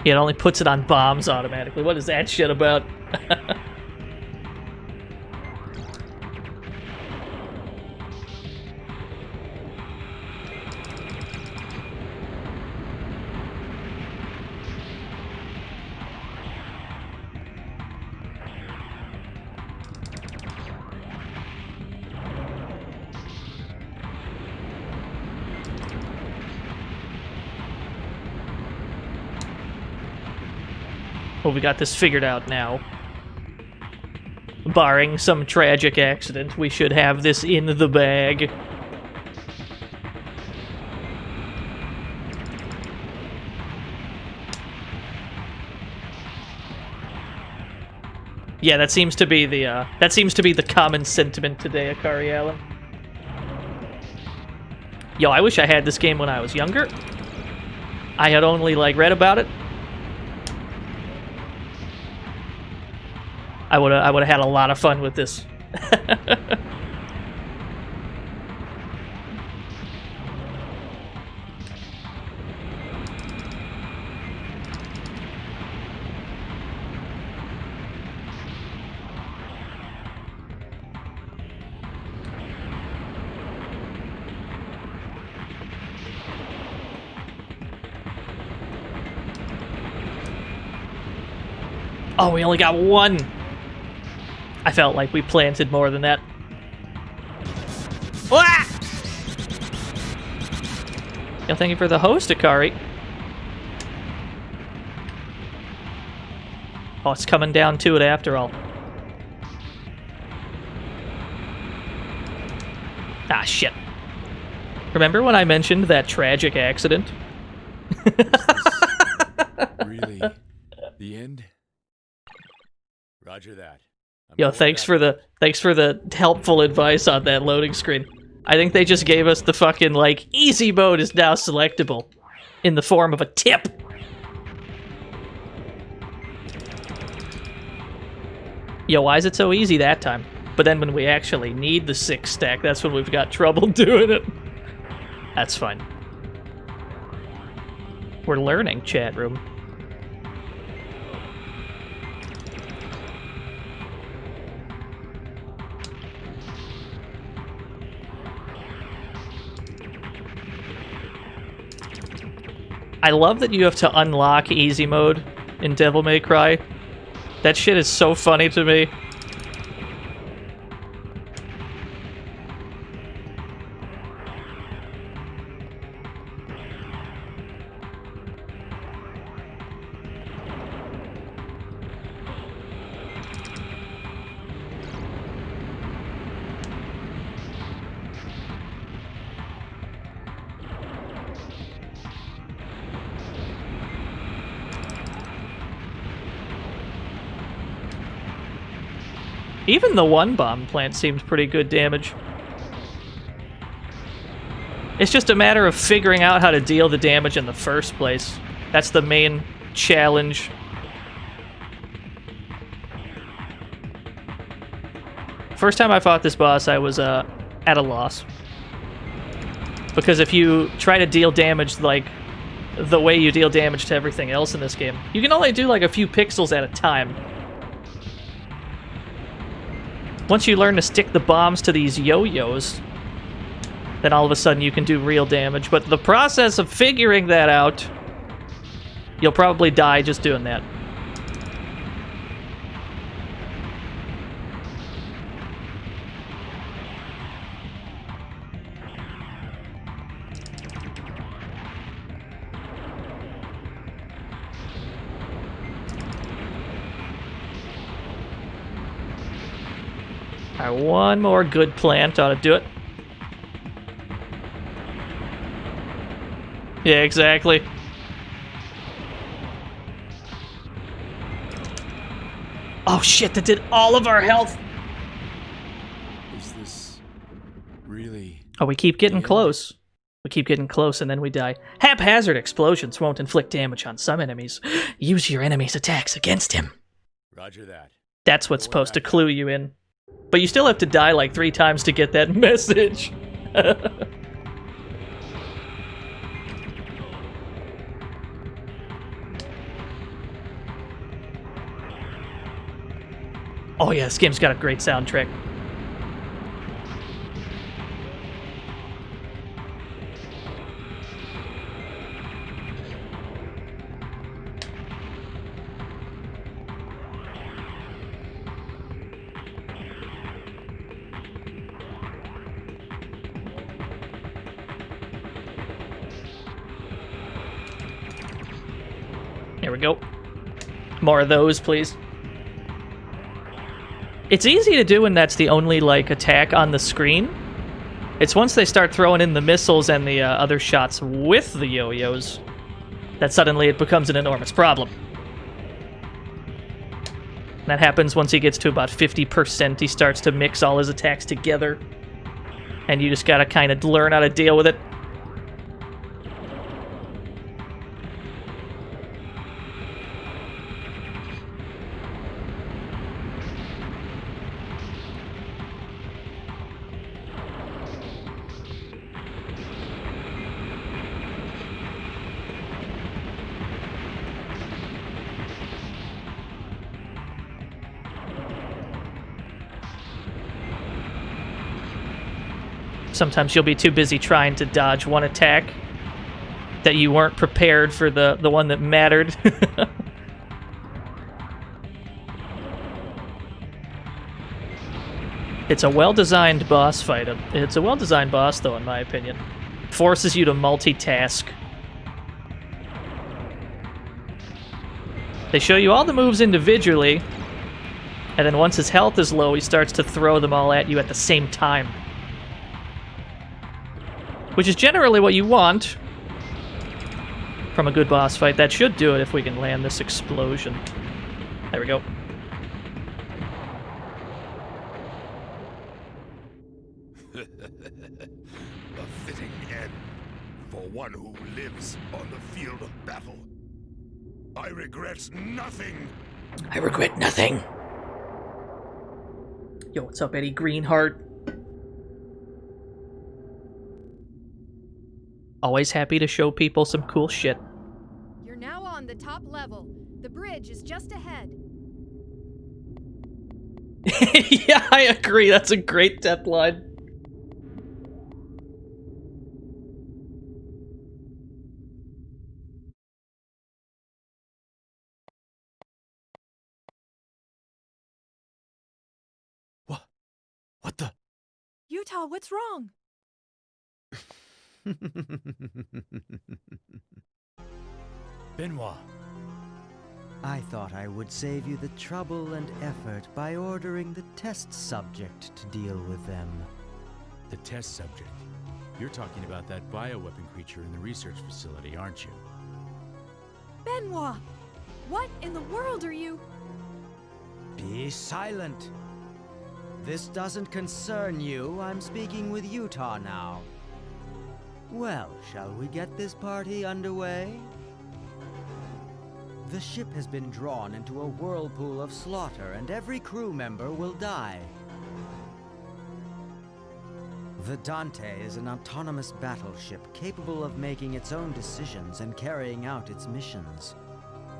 Yeah, it only puts it on bombs automatically. What is that shit about? Well, we got this figured out now. Barring some tragic accident, we should have this in the bag. Yeah, that seems to be the common sentiment today, Akari Allen. Yo, I wish I had this game when I was younger. I had only like read about it. I would have had a lot of fun with this. Oh, we only got one. I felt like we planted more than that. Ah! Yo, thank you for the host, Akari. Oh, it's coming down to it after all. Ah, shit. Remember when I mentioned that tragic accident? Really? The end? Roger that. Yo, thanks for the helpful advice on that loading screen. I think they just gave us the fucking, like, easy mode is now selectable in the form of a tip. Yo, why is it so easy that time? But then when we actually need the 6 stack, that's when we've got trouble doing it. That's fine. We're learning, chat room. I love that you have to unlock easy mode in Devil May Cry. That shit is so funny to me. Even the one bomb plant seems pretty good damage. It's just a matter of figuring out how to deal the damage in the first place. That's the main challenge. First time I fought this boss, I was at a loss. Because if you try to deal damage like the way you deal damage to everything else in this game, you can only do like a few pixels at a time. Once you learn to stick the bombs to these yo-yos, then all of a sudden you can do real damage. But the process of figuring that out, you'll probably die just doing that. Alright, one more good plant ought to do it. Yeah, exactly. Oh shit, that did all of our health! Is this really... Oh, we keep getting close. We keep getting close and then we die. Haphazard explosions won't inflict damage on some enemies. Use your enemy's attacks against him. Roger that. That's what's supposed to clue you in. But you still have to die like 3 times to get that message. Oh yeah, this game's got a great soundtrack. Here we go. More of those, please. It's easy to do when that's the only, like, attack on the screen. It's once they start throwing in the missiles and the other shots with the yo-yos that suddenly it becomes an enormous problem. That happens once he gets to about 50%. He starts to mix all his attacks together. And you just gotta kind of learn how to deal with it. Sometimes you'll be too busy trying to dodge one attack that you weren't prepared for the one that mattered. It's a well-designed boss fight. It's a well-designed boss, though, in my opinion. Forces you to multitask. They show you all the moves individually, and then once his health is low, he starts to throw them all at you at the same time. Which is generally what you want from a good boss fight. That should do it if we can land this explosion. There we go. A fitting end for one who lives on the field of battle. I regret nothing. I regret nothing. Yo, what's up, Eddie Greenheart? Always happy to show people some cool shit. You're now on the top level. The bridge is just ahead. Yeah, I agree. That's a great death line. What the? Utah, what's wrong? Benoit. I thought I would save you the trouble and effort by ordering the test subject to deal with them. The test subject? You're talking about that bioweapon creature in the research facility, aren't you? Benoit! What in the world are you? Be silent. This doesn't concern you. I'm speaking with Utah now. Well, shall we get this party underway? The ship has been drawn into a whirlpool of slaughter, and every crew member will die. The Dante is an autonomous battleship capable of making its own decisions and carrying out its missions.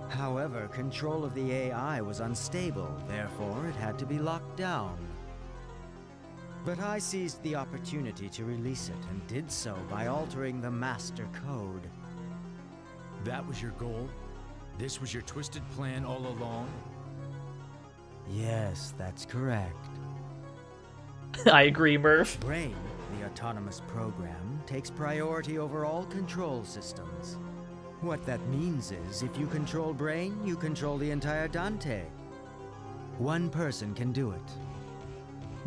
However, control of the AI was unstable, therefore it had to be locked down. But I seized the opportunity to release it, and did so by altering the master code. That was your goal? This was your twisted plan all along? Yes, that's correct. I agree, Murph. Brain, the autonomous program, takes priority over all control systems. What that means is, if you control Brain, you control the entire Dante. One person can do it.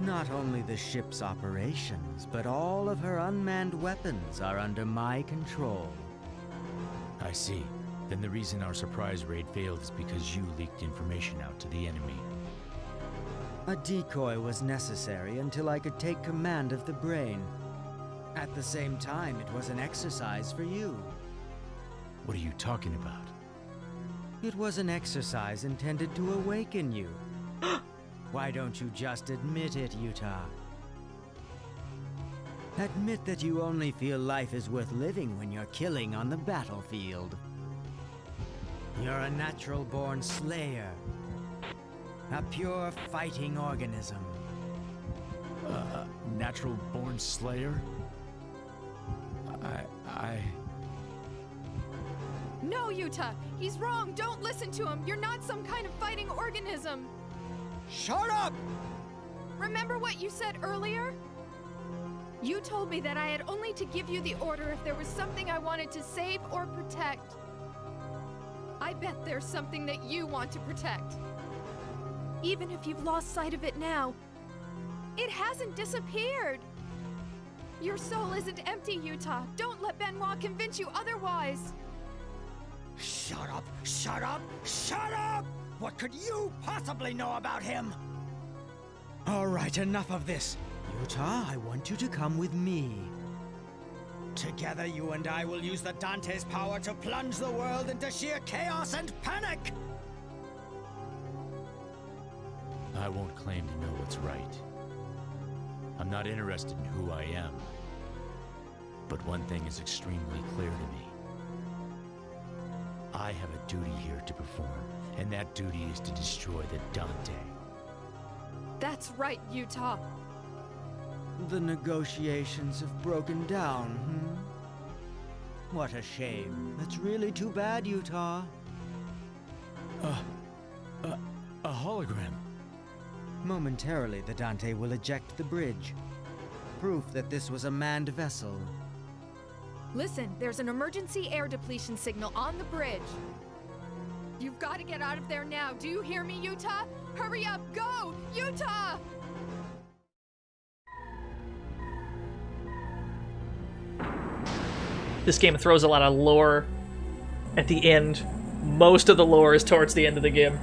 Not only the ship's operations, but all of her unmanned weapons are under my control. I see. Then the reason our surprise raid failed is because you leaked information out to the enemy. A decoy was necessary until I could take command of the Brain. At the same time, it was an exercise for you. What are you talking about? It was an exercise intended to awaken you. Why don't you just admit it, Utah? Admit that you only feel life is worth living when you're killing on the battlefield. You're a natural-born slayer. A pure fighting organism. Natural-born slayer? No, Utah! He's wrong! Don't listen to him! You're not some kind of fighting organism! Shut up! Remember what you said earlier? You told me that I had only to give you the order if there was something I wanted to save or protect. I bet there's something that you want to protect. Even if you've lost sight of it now, it hasn't disappeared. Your soul isn't empty, Utah. Don't let Benoit convince you otherwise. Shut up! Shut up! Shut up! What could you possibly know about him? All right, enough of this. Utah, I want you to come with me. Together, you and I will use the Dante's power to plunge the world into sheer chaos and panic! I won't claim to know what's right. I'm not interested in who I am. But one thing is extremely clear to me. I have a duty here to perform, and that duty is to destroy the Dante. That's right, Utah. The negotiations have broken down, hmm? What a shame. That's really too bad, Utah. A hologram. Momentarily, the Dante will eject the bridge. Proof that this was a manned vessel. Listen, there's an emergency air depletion signal on the bridge. You've got to get out of there now. Do you hear me, Utah? Hurry up, go! Utah! This game throws a lot of lore at the end. Most of the lore is towards the end of the game.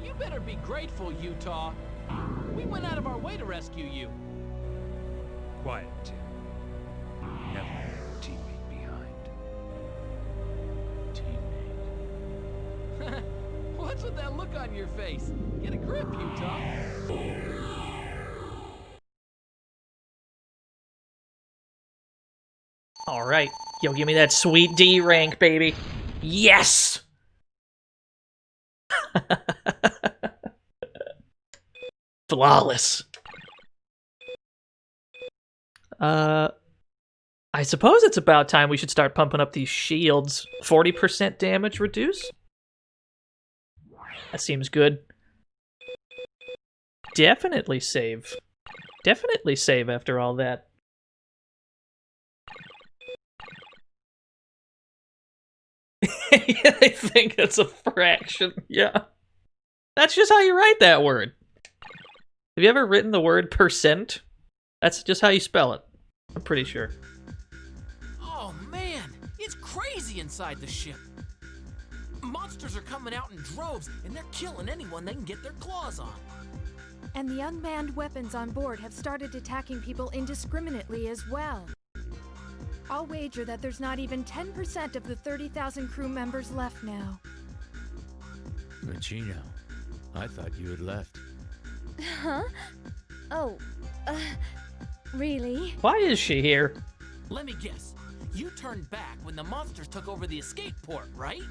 You better be grateful, Utah. We went out of our way to rescue you. Quiet, Tim. Never leave a teammate behind. What's with that look on your face? Get a grip, Utah. Alright. Yo, give me that sweet D rank, baby. Yes! Flawless. I suppose it's about time we should start pumping up these shields. 40% damage reduce? That seems good. Definitely save. Definitely save after all that. I think that's a fraction. Yeah. That's just how you write that word. Have you ever written the word percent? That's just how you spell it. I'm pretty sure. Oh man, it's crazy inside the ship. Monsters are coming out in droves, and they're killing anyone they can get their claws on. And the unmanned weapons on board have started attacking people indiscriminately as well. I'll wager that there's not even 10% of the 30,000 crew members left now. Machino, I thought you had left. Huh? Oh, really? Why is she here? Let me guess. You turned back when the monsters took over the escape port, right?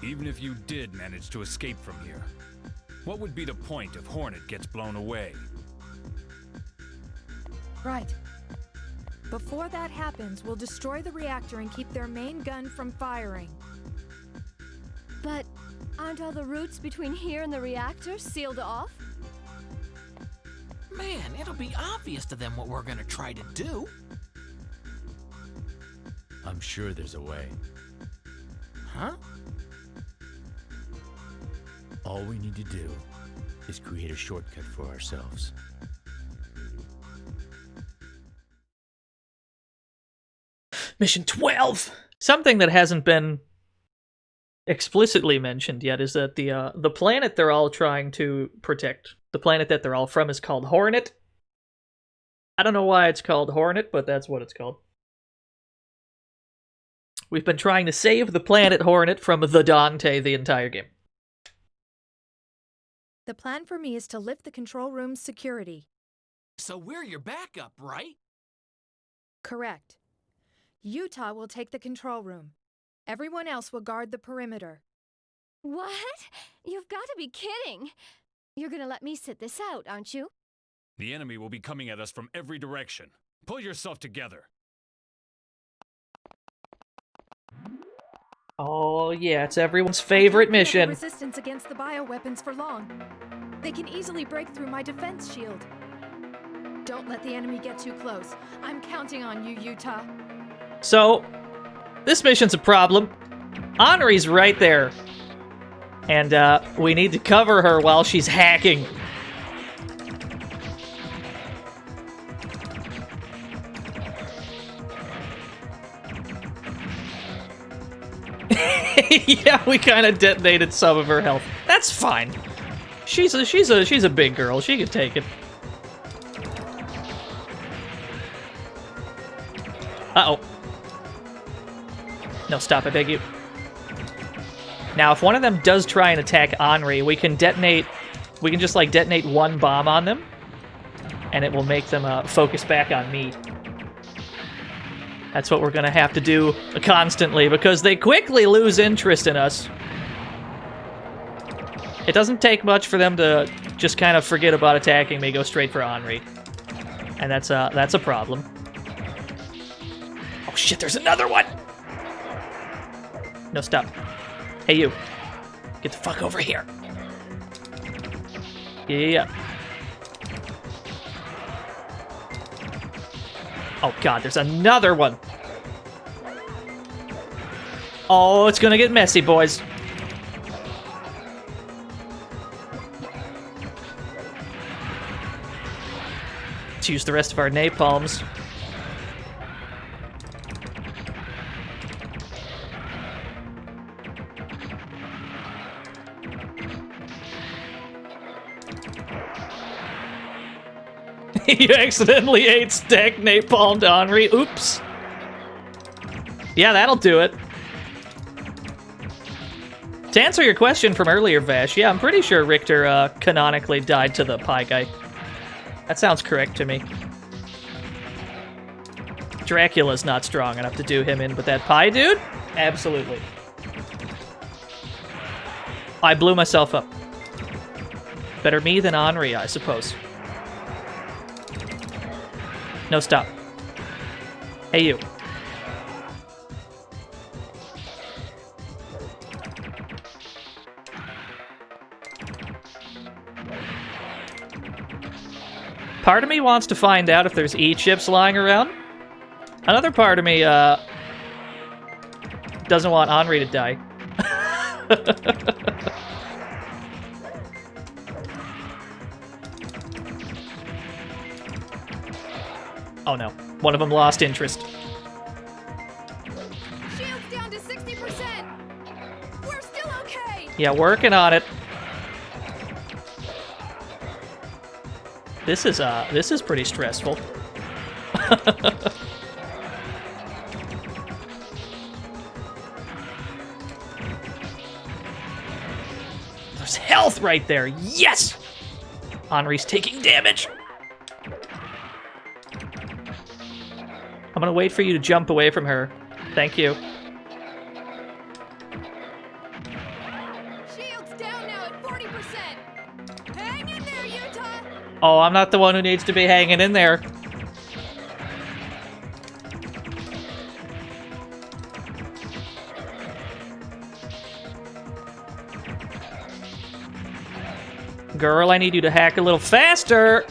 Even if you did manage to escape from here, what would be the point if Hornet gets blown away? Right. Before that happens, we'll destroy the reactor and keep their main gun from firing. But aren't all the routes between here and the reactor sealed off? Man, it'll be obvious to them what we're gonna try to do. I'm sure there's a way. Huh? All we need to do is create a shortcut for ourselves. Mission 12! Something that hasn't been explicitly mentioned yet is that the planet they're all trying to protect, the planet that they're all from, is called Hornet. I don't know why it's called Hornet, but that's what it's called. We've been trying to save the planet Hornet from the Dante the entire game. The plan for me is to lift the control room's security. So we're your backup, right? Correct. Utah will take the control room. Everyone else will guard the perimeter. What? You've got to be kidding. You're gonna let me sit this out, aren't you? The enemy will be coming at us from every direction. Pull yourself together. Oh yeah, it's everyone's favorite mission. Resistance against the bioweapons for long. They can easily break through my defense shield. Don't let the enemy get too close. I'm counting on you, Utah. So, this mission's a problem. Henri's right there. And we need to cover her while she's hacking. Yeah, we kind of detonated some of her health. That's fine. She's a big girl. She can take it. Uh-oh. No, stop, I beg you. Now, if one of them does try and attack Henri, we can just, like, detonate one bomb on them, and it will make them focus back on me. That's what we're gonna have to do constantly, because they quickly lose interest in us. It doesn't take much for them to just kind of forget about attacking me, go straight for Henri. And that's a problem. Oh shit, there's another one! No, stop. Hey, you. Get the fuck over here. Yeah. Oh god, there's another one. Oh, it's gonna get messy, boys. Let's use the rest of our napalms. You accidentally ate stacked napalm to Henri. Oops. Yeah, that'll do it. To answer your question from earlier, Vash, yeah, I'm pretty sure Richter canonically died to the pie guy. That sounds correct to me. Dracula's not strong enough to do him in, but that pie dude? Absolutely. I blew myself up. Better me than Henri, I suppose. No, stop. Hey, you. Part of me wants to find out if there's E-chips lying around. Another part of me, doesn't want Henri to die. Oh no, one of them lost interest. Shield's down to 60%. We're still okay. Yeah, working on it. This is pretty stressful. There's health right there. Yes! Henri's taking damage. I'm gonna wait for you to jump away from her. Thank you. Shield's down now at 40%. Hang in there, Utah. Oh, I'm not the one who needs to be hanging in there. Girl, I need you to hack a little faster.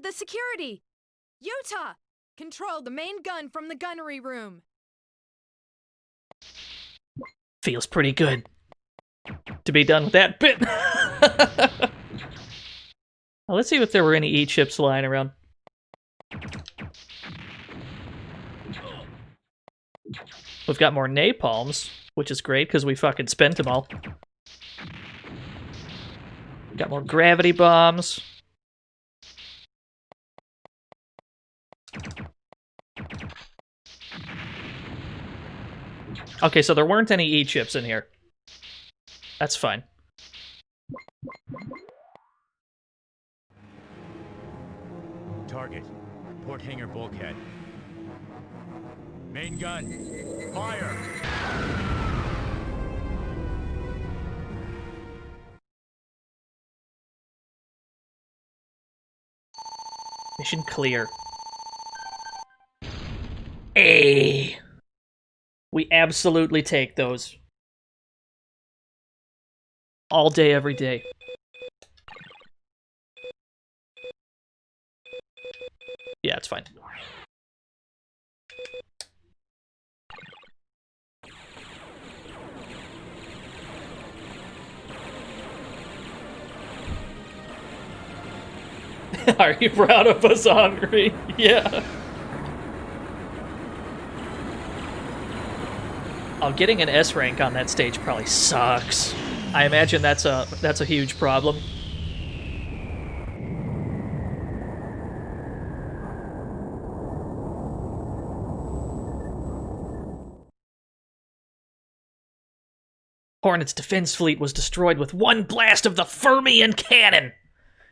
the security. Utah, control the main gun from the gunnery room. Feels pretty good to be done with that bit. Well, let's see if there were any E-chips lying around. We've got more napalms, which is great because we fucking spent them all. Got more gravity bombs. Okay, so there weren't any E-chips in here. That's fine. Target. Port hangar bulkhead. Main gun. Fire! Mission clear. Hey! We absolutely take those. All day, every day. Yeah, it's fine. Are you proud of us, Henri? Yeah. Oh, getting an S rank on that stage probably sucks. I imagine that's a huge problem. Hornet's defense fleet was destroyed with one blast of the Fermion cannon.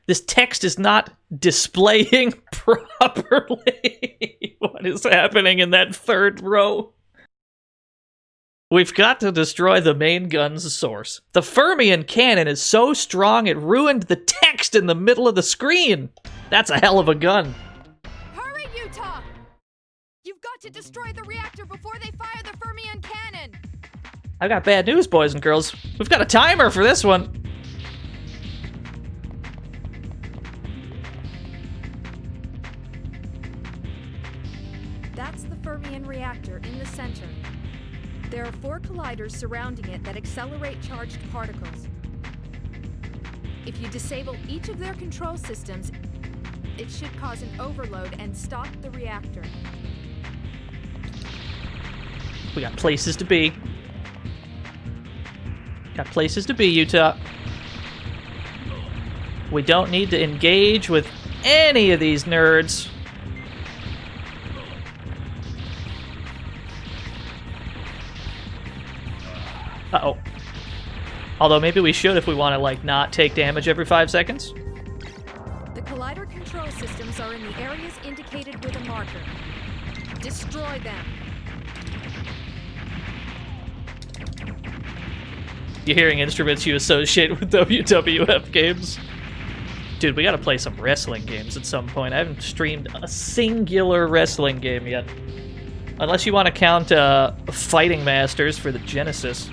This text is not displaying properly. What is happening in that third row? We've got to destroy the main gun's source. The Fermion cannon is so strong it ruined the text in the middle of the screen. That's a hell of a gun. Hurry, Utah! You've got to destroy the reactor before they fire the Fermion cannon. I've got bad news, boys and girls. We've got a timer for this one. That's the Fermion reactor in the center. There are 4 colliders surrounding it that accelerate charged particles. If you disable each of their control systems, it should cause an overload and stop the reactor. We got places to be. Got places to be, Utah. We don't need to engage with any of these nerds. Uh-oh. Although maybe we should if we want to, like, not take damage every 5 seconds. The collider control systems are in the areas indicated with a marker. Destroy them. You're hearing instruments you associate with WWF games. Dude, we gotta play some wrestling games at some point. I haven't streamed a singular wrestling game yet. Unless you want to count Fighting Masters for the Genesis.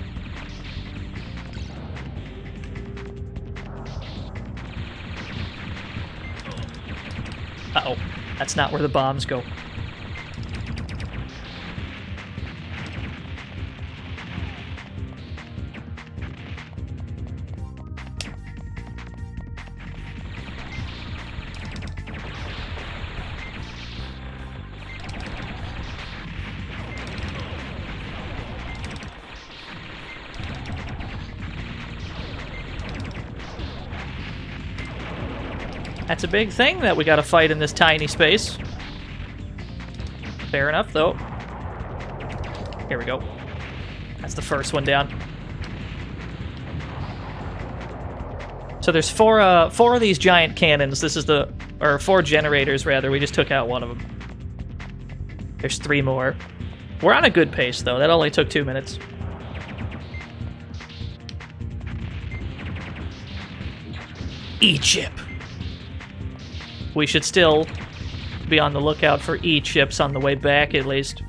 Uh-oh. That's not where the bombs go. That's a big thing that we gotta fight in this tiny space. Fair enough, though. Here we go. That's the first one down. So there's four of these giant cannons. This is or 4 generators, rather. We just took out one of them. There's 3 more. We're on a good pace, though. That only took 2 minutes. E-chip. We should still be on the lookout for E-chips on the way back, at least.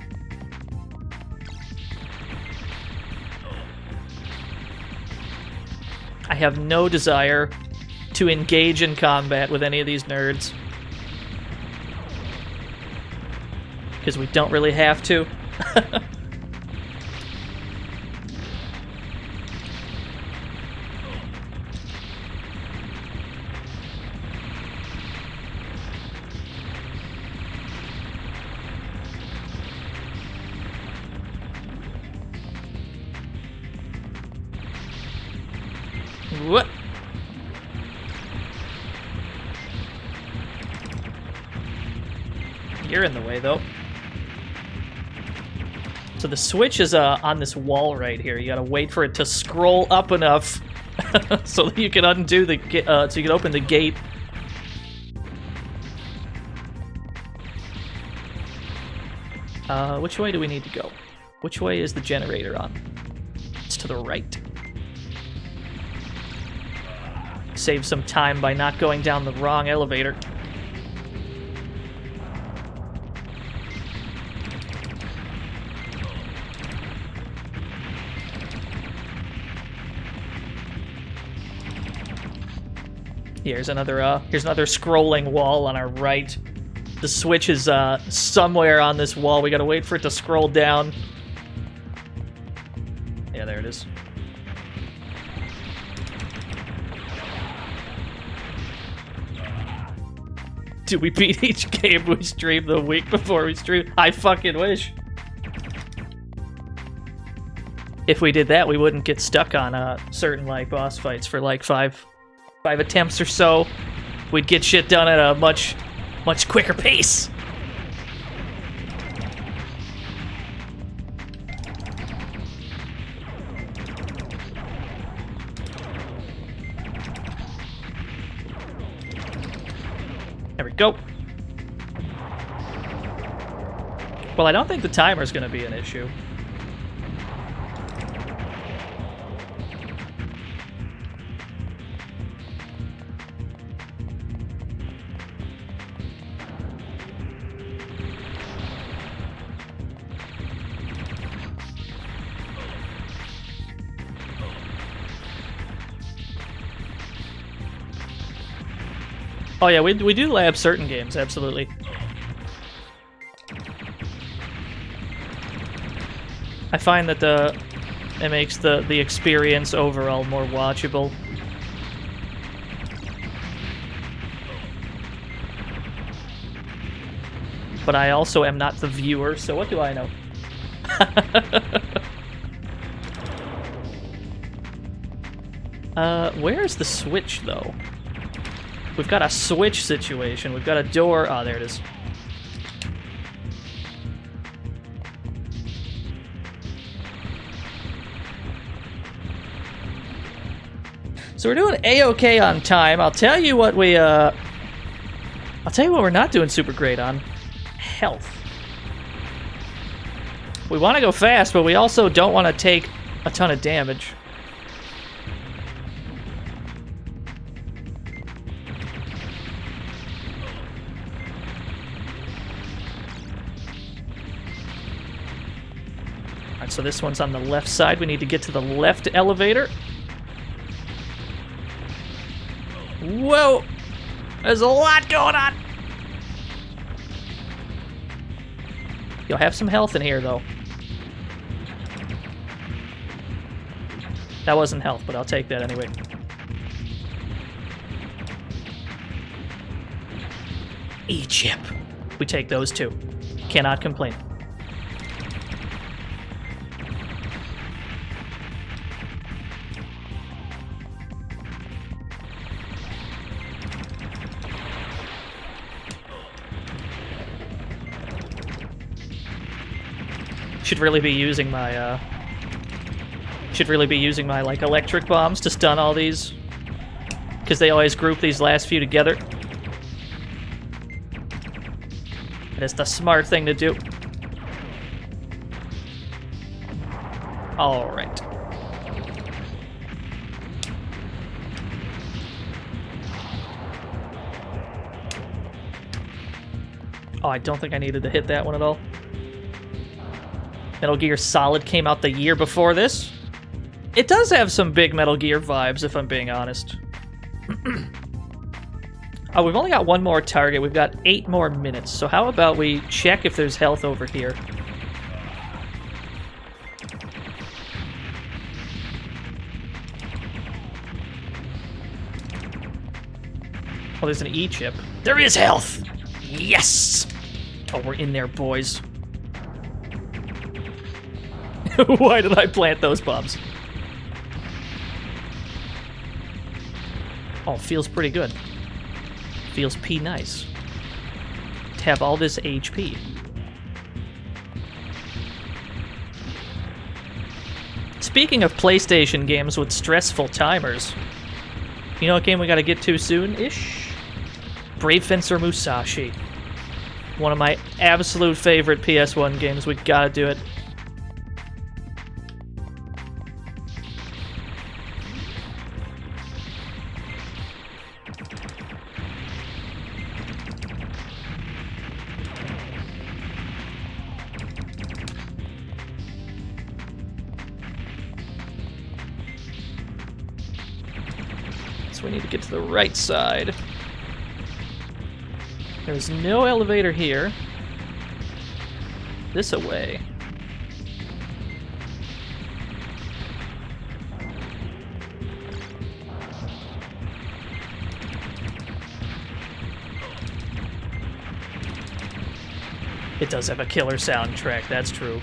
I have no desire to engage in combat with any of these nerds. because we don't really have to. What? You're in the way, though. So the switch is on this wall right here. You gotta wait for it to scroll up enough so that you can undo the so you can open the gate. Which way do we need to go? Which way is the generator on? It's to the right. Save some time by not going down the wrong elevator. Here's another scrolling wall on our right. The switch is somewhere on this wall. We gotta wait for it to scroll down. Yeah, there it is. Do we beat each game we stream the week before we stream? I fucking wish. If we did that, we wouldn't get stuck on certain like boss fights for like five attempts or so. We'd get shit done at a much quicker pace. There we go. Well, I don't think the timer's gonna be an issue. Oh yeah, we do lab certain games, absolutely. I find that it makes the experience overall more watchable. But I also am not the viewer, so what do I know? Where's the switch though? We've got a switch situation. We've got a door. Oh, there it is. So we're doing A-okay on time. I'll tell you what we're not doing super great on. Health. We want to go fast, but we also don't want to take a ton of damage. So this one's on the left side. We need to get to the left elevator. Whoa! There's a lot going on! You'll have some health in here, though. That wasn't health, but I'll take that anyway. E-chip. We take those too. Cannot complain. Should really be using my like electric bombs to stun all these, because they always group these last few together. And it's the smart thing to do. All right. Oh, I don't think I needed to hit that one at all. Metal Gear Solid came out the year before this. It does have some big Metal Gear vibes, if I'm being honest. Oh, we've only got one more target. We've got 8 more minutes. So how about we check if there's health over here? Oh, there's an E-chip. There is health! Yes! Oh, we're in there, boys. Why did I plant those bombs? Oh, feels pretty good. Feels nice. To have all this HP. Speaking of PlayStation games with stressful timers, you know what game we gotta get to soon-ish? Brave Fencer Musashi. One of my absolute favorite PS1 games. We gotta do it. So we need to get to the right side. There's no elevator here. This away. It does have a killer soundtrack, that's true.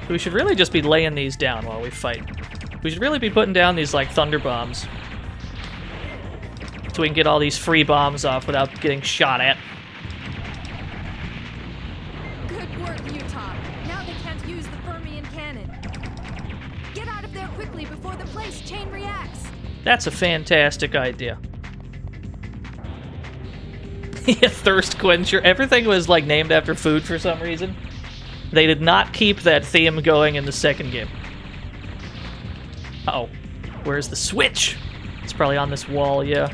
We should really just be laying these down while we fight. We should really be putting down these, like, thunder bombs. So we can get all these free bombs off without getting shot at. Good work, Utah. Now they can't use the Fermion cannon. Get out of there quickly before the place chain reacts. That's a fantastic idea. Yeah, thirst quencher. Everything was, like, named after food for some reason. They did not keep that theme going in the second game. Uh-oh. Where's the switch? It's probably on this wall, yeah.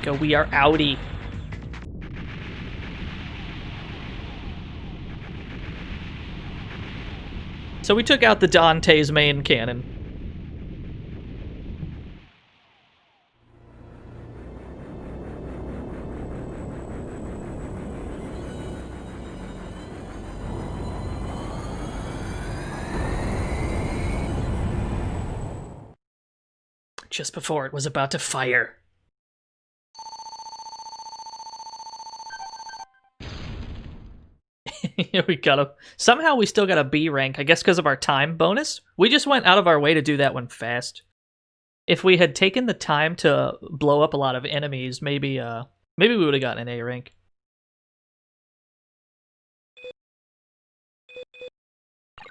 Go, we are outie. So we took out the Dante's main cannon. Just before it was about to fire. We got a... Somehow we still got a B rank, I guess because of our time bonus. We just went out of our way to do that one fast. If we had taken the time to blow up a lot of enemies, maybe we would have gotten an A rank.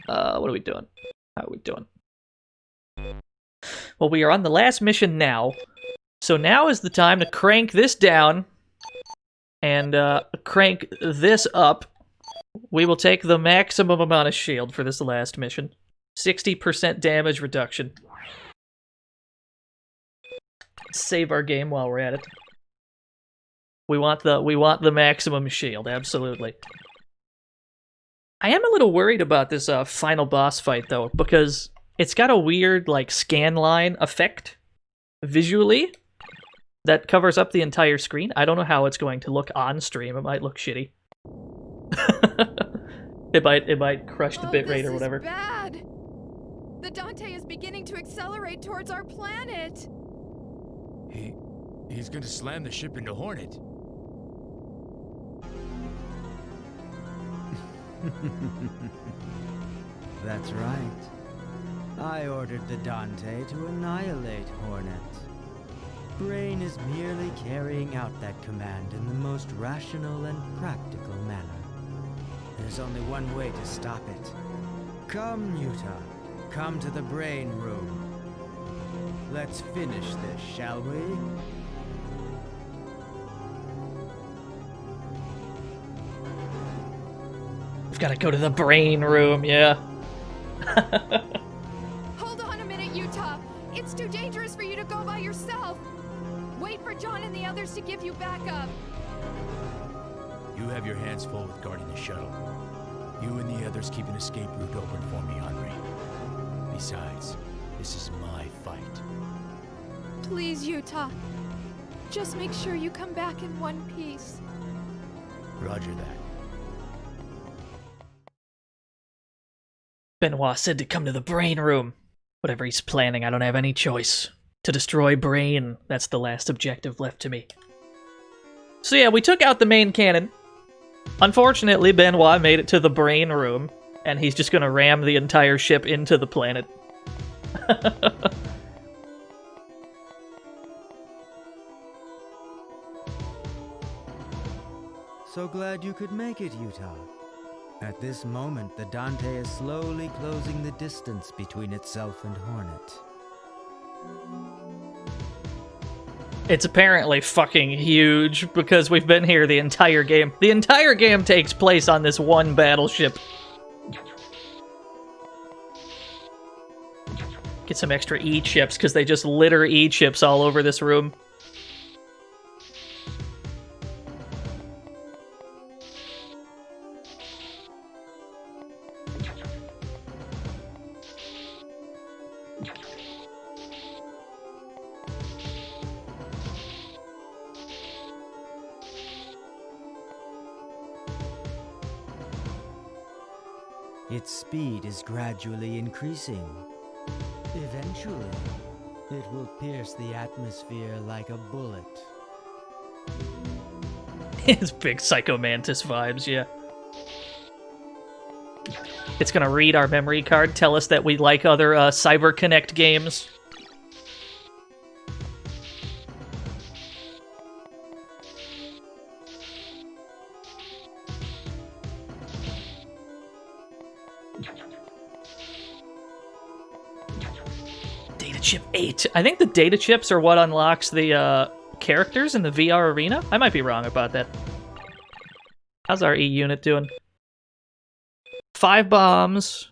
What are we doing? How are we doing? Well, we are on the last mission now. So now is the time to crank this down and crank this up. We will take the maximum amount of shield for this last mission. 60% damage reduction. Save our game while we're at it. We want the maximum shield, absolutely. I am a little worried about this final boss fight though, because it's got a weird like scan line effect visually that covers up the entire screen. I don't know how it's going to look on stream. It might look shitty. it might crush the bitrate or whatever. This is bad. The Dante is beginning to accelerate towards our planet. He's gonna slam the ship into Hornet. That's right. I ordered the Dante to annihilate Hornet. Brain is merely carrying out that command in the most rational and practical manner. There's only one way to stop it. Come, Utah. Come to the brain room. Let's finish this, shall we? gotta go to the brain room, yeah. Hold on a minute, Utah. It's too dangerous for you to go by yourself. Wait for John and the others to give you backup. You have your hands full with guarding the shuttle. You and the others keep an escape route open for me, Henri. Besides, this is my fight. Please, Utah. Just make sure you come back in one piece. Roger that. Benoit said to come to the brain room. Whatever he's planning, I don't have any choice. To destroy Brain, that's the last objective left to me. So yeah, we took out the main cannon. Unfortunately, Benoit made it to the brain room, and he's just gonna ram the entire ship into the planet. So glad you could make it, Utah. At this moment, the Dante is slowly closing the distance between itself and Hornet. It's apparently fucking huge, because we've been here the entire game. The entire game takes place on this one battleship. Get some extra E-chips, because they just litter E-chips all over this room. Its speed is gradually increasing. Eventually, it will pierce the atmosphere like a bullet. It's big Psycho Mantis vibes, yeah. It's gonna read our memory card, tell us that we like other Cyber Connect games. Data chip 8. I think the data chips are what unlocks the characters in the VR arena. I might be wrong about that. How's our E unit doing? 5 bombs.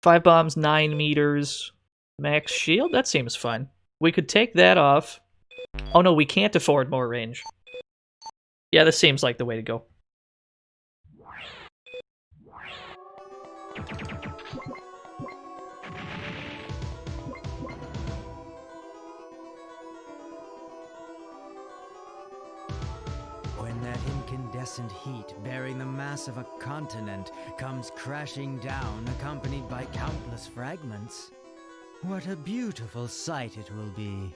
5 bombs, 9 meters. Max shield? That seems fine. We could take that off. Oh no, we can't afford more range. Yeah, this seems like the way to go. When that incandescent heat bearing the mass of a continent comes crashing down, accompanied by countless fragments, what a beautiful sight it will be.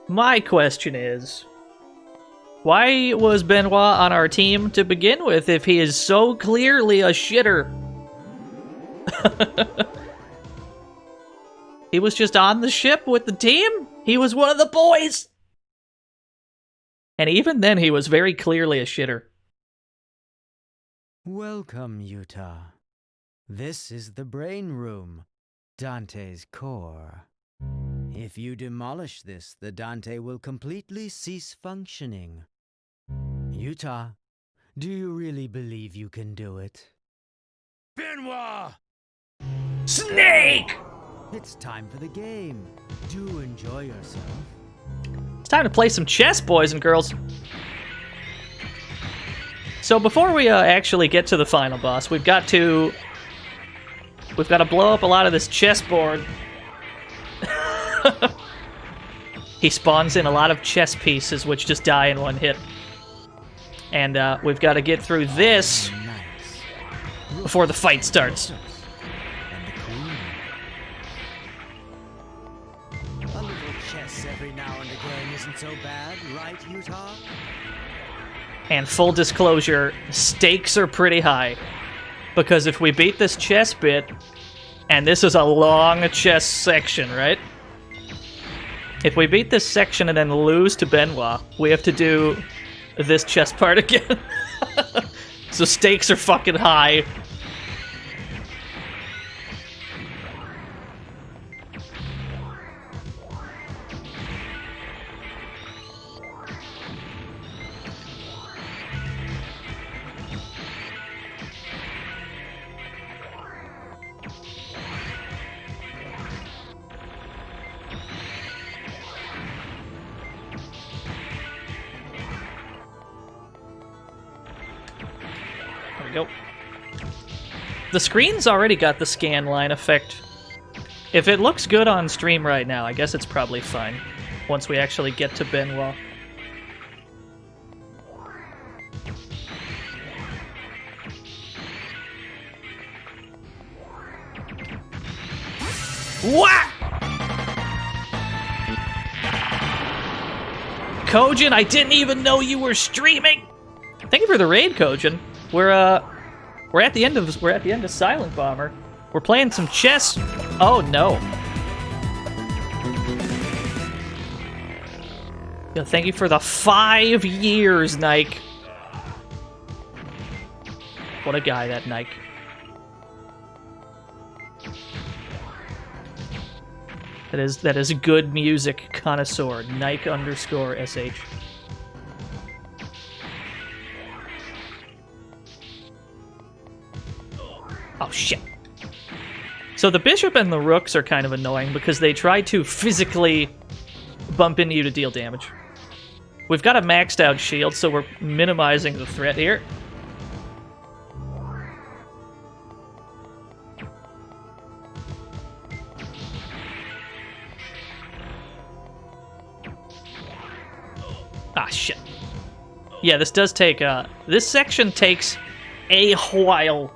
My question is, why was Benoit on our team to begin with if he is so clearly a shitter? He was just on the ship with the team? He was one of the boys! And even then, he was very clearly a shitter. Welcome, Utah. This is the brain room, Dante's core. If you demolish this, the Dante will completely cease functioning. Utah, do you really believe you can do it? Benoit! Snake! It's time for the game. Do enjoy yourself. It's time to play some chess, boys and girls. So before we actually get to the final boss, we've got to blow up a lot of this chessboard. He spawns in a lot of chess pieces, which just die in one hit. And we've got to get through this before the fight starts. A little chess every now and again isn't so bad, right, Utah? And full disclosure, stakes are pretty high. Because if we beat this chess bit, and this is a long chess section, right? If we beat this section and then lose to Benoit, we have to do this chess part again. So stakes are fucking high. go. The screen's already got the scan line effect. If it looks good on stream right now, I guess it's probably fine. Once we actually get to Benoit. What? Kojin, I didn't even know you were streaming. Thank you for the raid, Kojin. We're at the end of Silent Bomber. We're playing some chess. Oh no. Yo, thank you for the 5 years, Nike. What a guy, that Nike. That is good music connoisseur. Nike_SH. Oh shit. So the bishop and the rooks are kind of annoying because they try to physically bump into you to deal damage. We've got a maxed out shield, so we're minimizing the threat here. Ah, shit. Yeah, this does take, this section takes a while.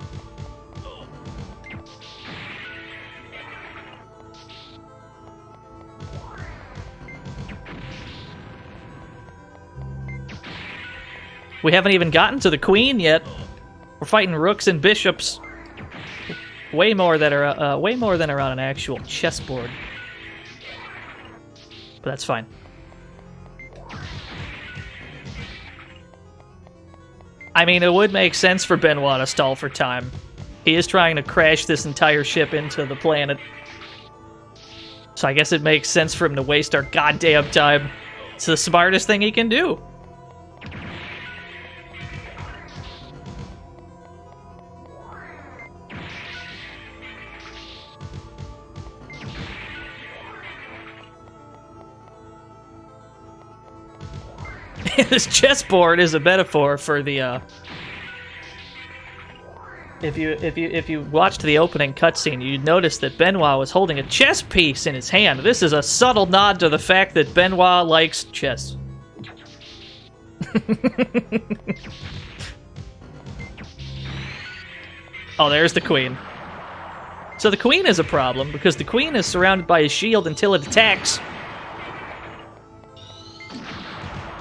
We haven't even gotten to the queen yet. We're fighting rooks and bishops. Way more than are on an actual chessboard. But that's fine. I mean, it would make sense for Benoit to stall for time. He is trying to crash this entire ship into the planet. So I guess it makes sense for him to waste our goddamn time. It's the smartest thing he can do. This chessboard is a metaphor for the if you watched the opening cutscene, you'd notice that Benoit was holding a chess piece in his hand. This is a subtle nod to the fact that Benoit likes chess. Oh, there's the queen. So the queen is a problem because the queen is surrounded by a shield until it attacks.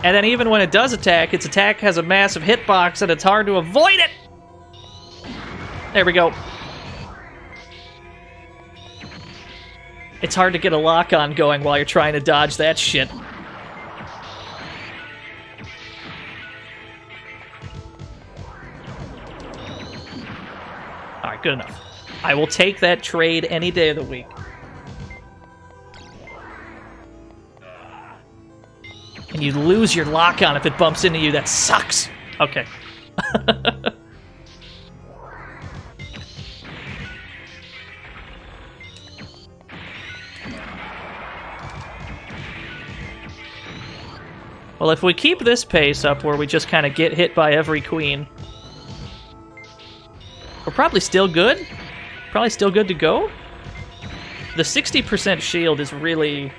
And then even when it does attack, its attack has a massive hitbox and it's hard to avoid it! There we go. It's hard to get a lock-on going while you're trying to dodge that shit. Alright, good enough. I will take that trade any day of the week. And you lose your lock-on if it bumps into you. That sucks. Okay. Well, if we keep this pace up where we just kind of get hit by every queen, we're probably still good. Probably still good to go. The 60% shield is really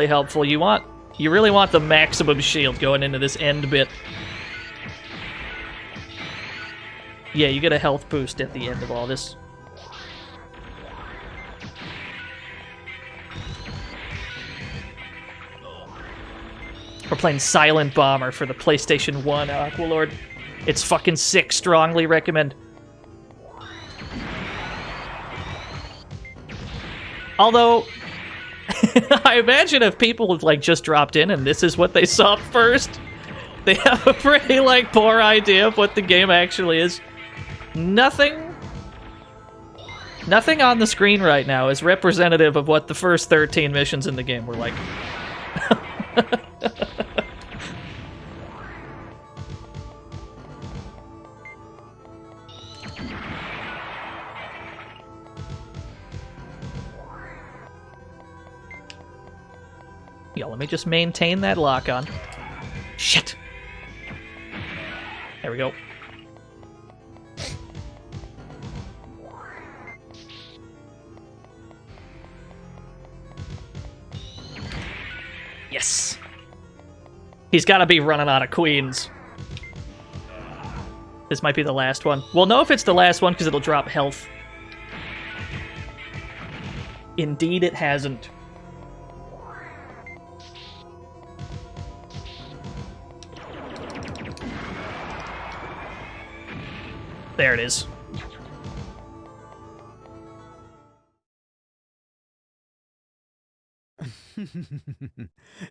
helpful. You really want the maximum shield going into this end bit. Yeah, you get a health boost at the end of all this. We're playing Silent Bomber for the PlayStation 1, Aqualord. It's fucking sick. Strongly recommend. Although, I imagine if people have, like, just dropped in and this is what they saw first, they have a pretty, like, poor idea of what the game actually is. Nothing on the screen right now is representative of what the first 13 missions in the game were like. Yo, let me just maintain that lock-on. Shit! There we go. He's got to be running out of queens. This might be the last one. We'll know if it's the last one because it'll drop health. Indeed, it hasn't. There it is.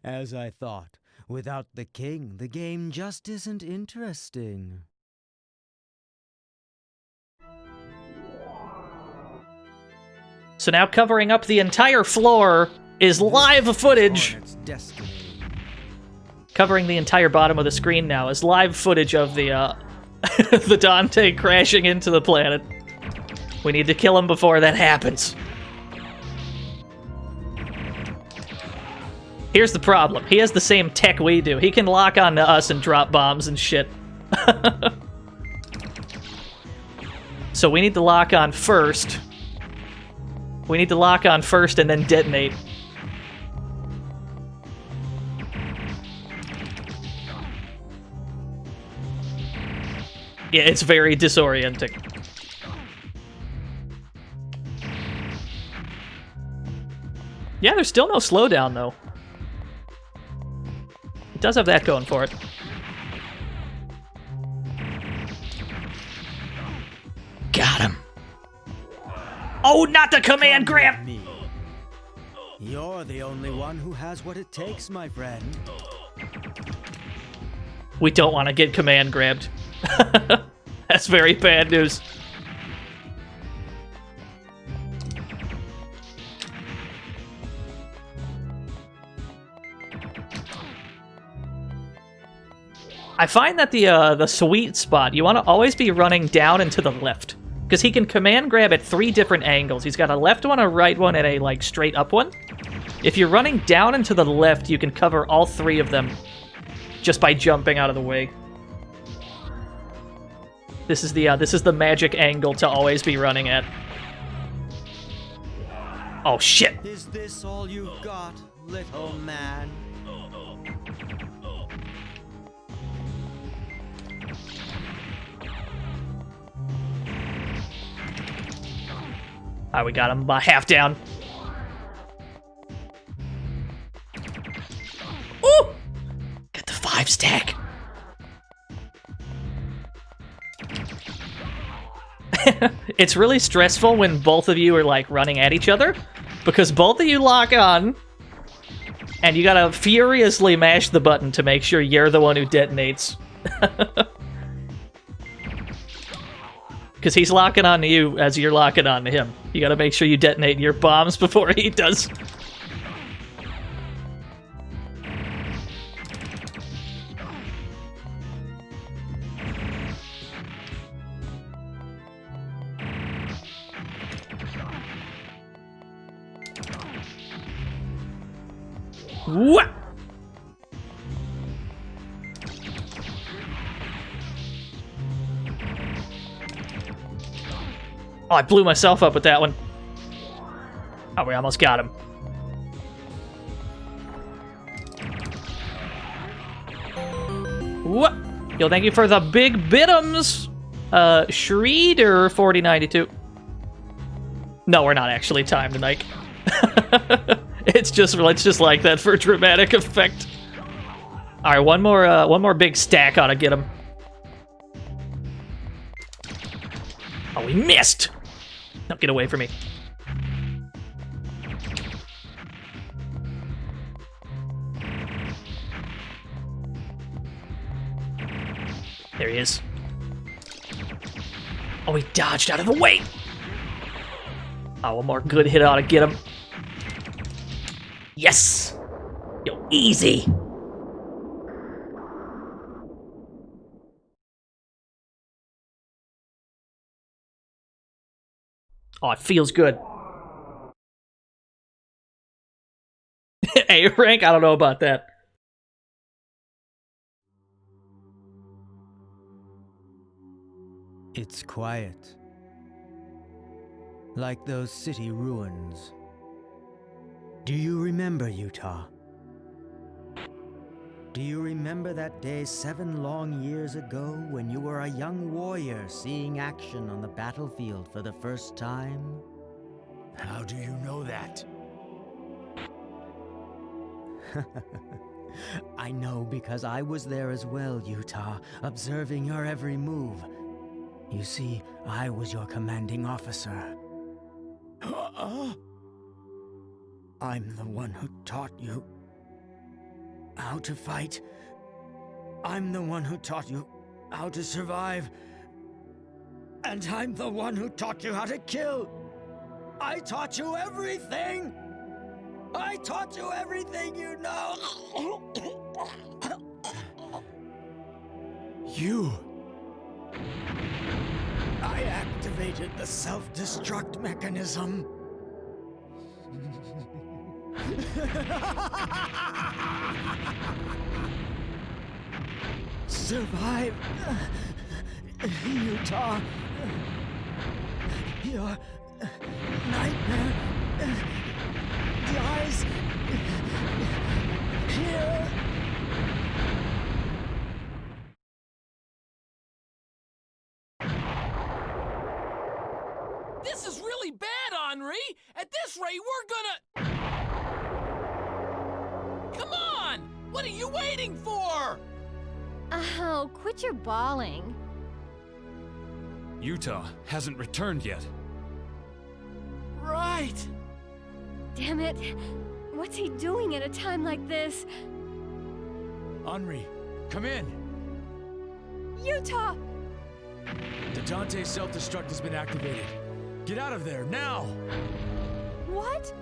As I thought, without the king, the game just isn't interesting. So now covering up the entire floor is live footage. Covering the entire bottom of the screen now is live footage of the the Dante crashing into the planet. We need to kill him before that happens. Here's the problem. He has the same tech we do. He can lock onto us and drop bombs and shit. So we need to lock on first. We need to lock on first and then detonate. Yeah, it's very disorienting. Yeah, there's still no slowdown, though. It does have that going for it. Got him. Oh, not the command grab! Me. You're the only one who has what it takes, my friend. We don't want to get command grabbed. That's very bad news. I find that the sweet spot, you want to always be running down and to the left. Because he can command grab at 3 different angles. He's got a left one, a right one, and a like straight up one. If you're running down and to the left, you can cover all 3 of them just by jumping out of the way. This is the magic angle to always be running at. Oh shit! Is this all you've got, little man? Alright, we got him half down. Ooh! Got the 5 stack. It's really stressful when both of you are like running at each other because both of you lock on and you gotta furiously mash the button to make sure you're the one who detonates. Because he's locking on to you as you're locking on to him. You gotta make sure you detonate your bombs before he does. What? Oh, I blew myself up with that one. Oh, we almost got him. What? Yo, thank you for the big bitums. Shreeder 4092. No, we're not actually timed tonight. It's just like that for dramatic effect. All right, one more big stack ought to get him. Oh, we missed. Don't get away from me. There he is. Oh, he dodged out of the way. Oh, one more good hit ought to get him. Yes! Yo, easy! Oh, it feels good. A rank? I don't know about that. It's quiet. Like those city ruins. Do you remember, Utah? Do you remember that day 7 long years ago when you were a young warrior seeing action on the battlefield for the first time? How do you know that? I know because I was there as well, Utah, observing your every move. You see, I was your commanding officer. I'm the one who taught you how to fight. I'm the one who taught you how to survive. And I'm the one who taught you how to kill. I taught you everything! I taught you everything you know! You! I activated the self-destruct mechanism. Survive, Utah. Your nightmare dies here. This is really bad, Henri! At this rate, we're gonna... Come on! What are you waiting for? Oh, quit your bawling. Utah hasn't returned yet. Right! Damn it. What's he doing at a time like this? Henri, come in! Utah! The Dante self-destruct has been activated. Get out of there, now! What?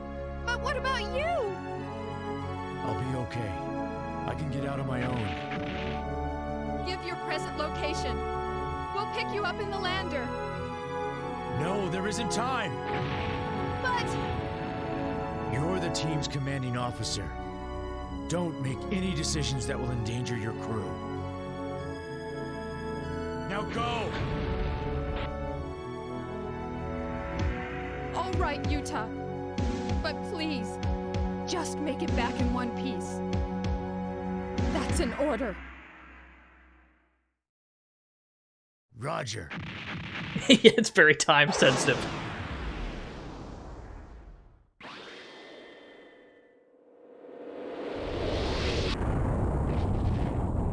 But what about you? I'll be okay. I can get out on my own. Give your present location. We'll pick you up in the lander. No, there isn't time! But... You're the team's commanding officer. Don't make any decisions that will endanger your crew. Now go! All right, Utah. But please, just make it back in one piece. That's an order. Roger. Yeah, it's very time sensitive.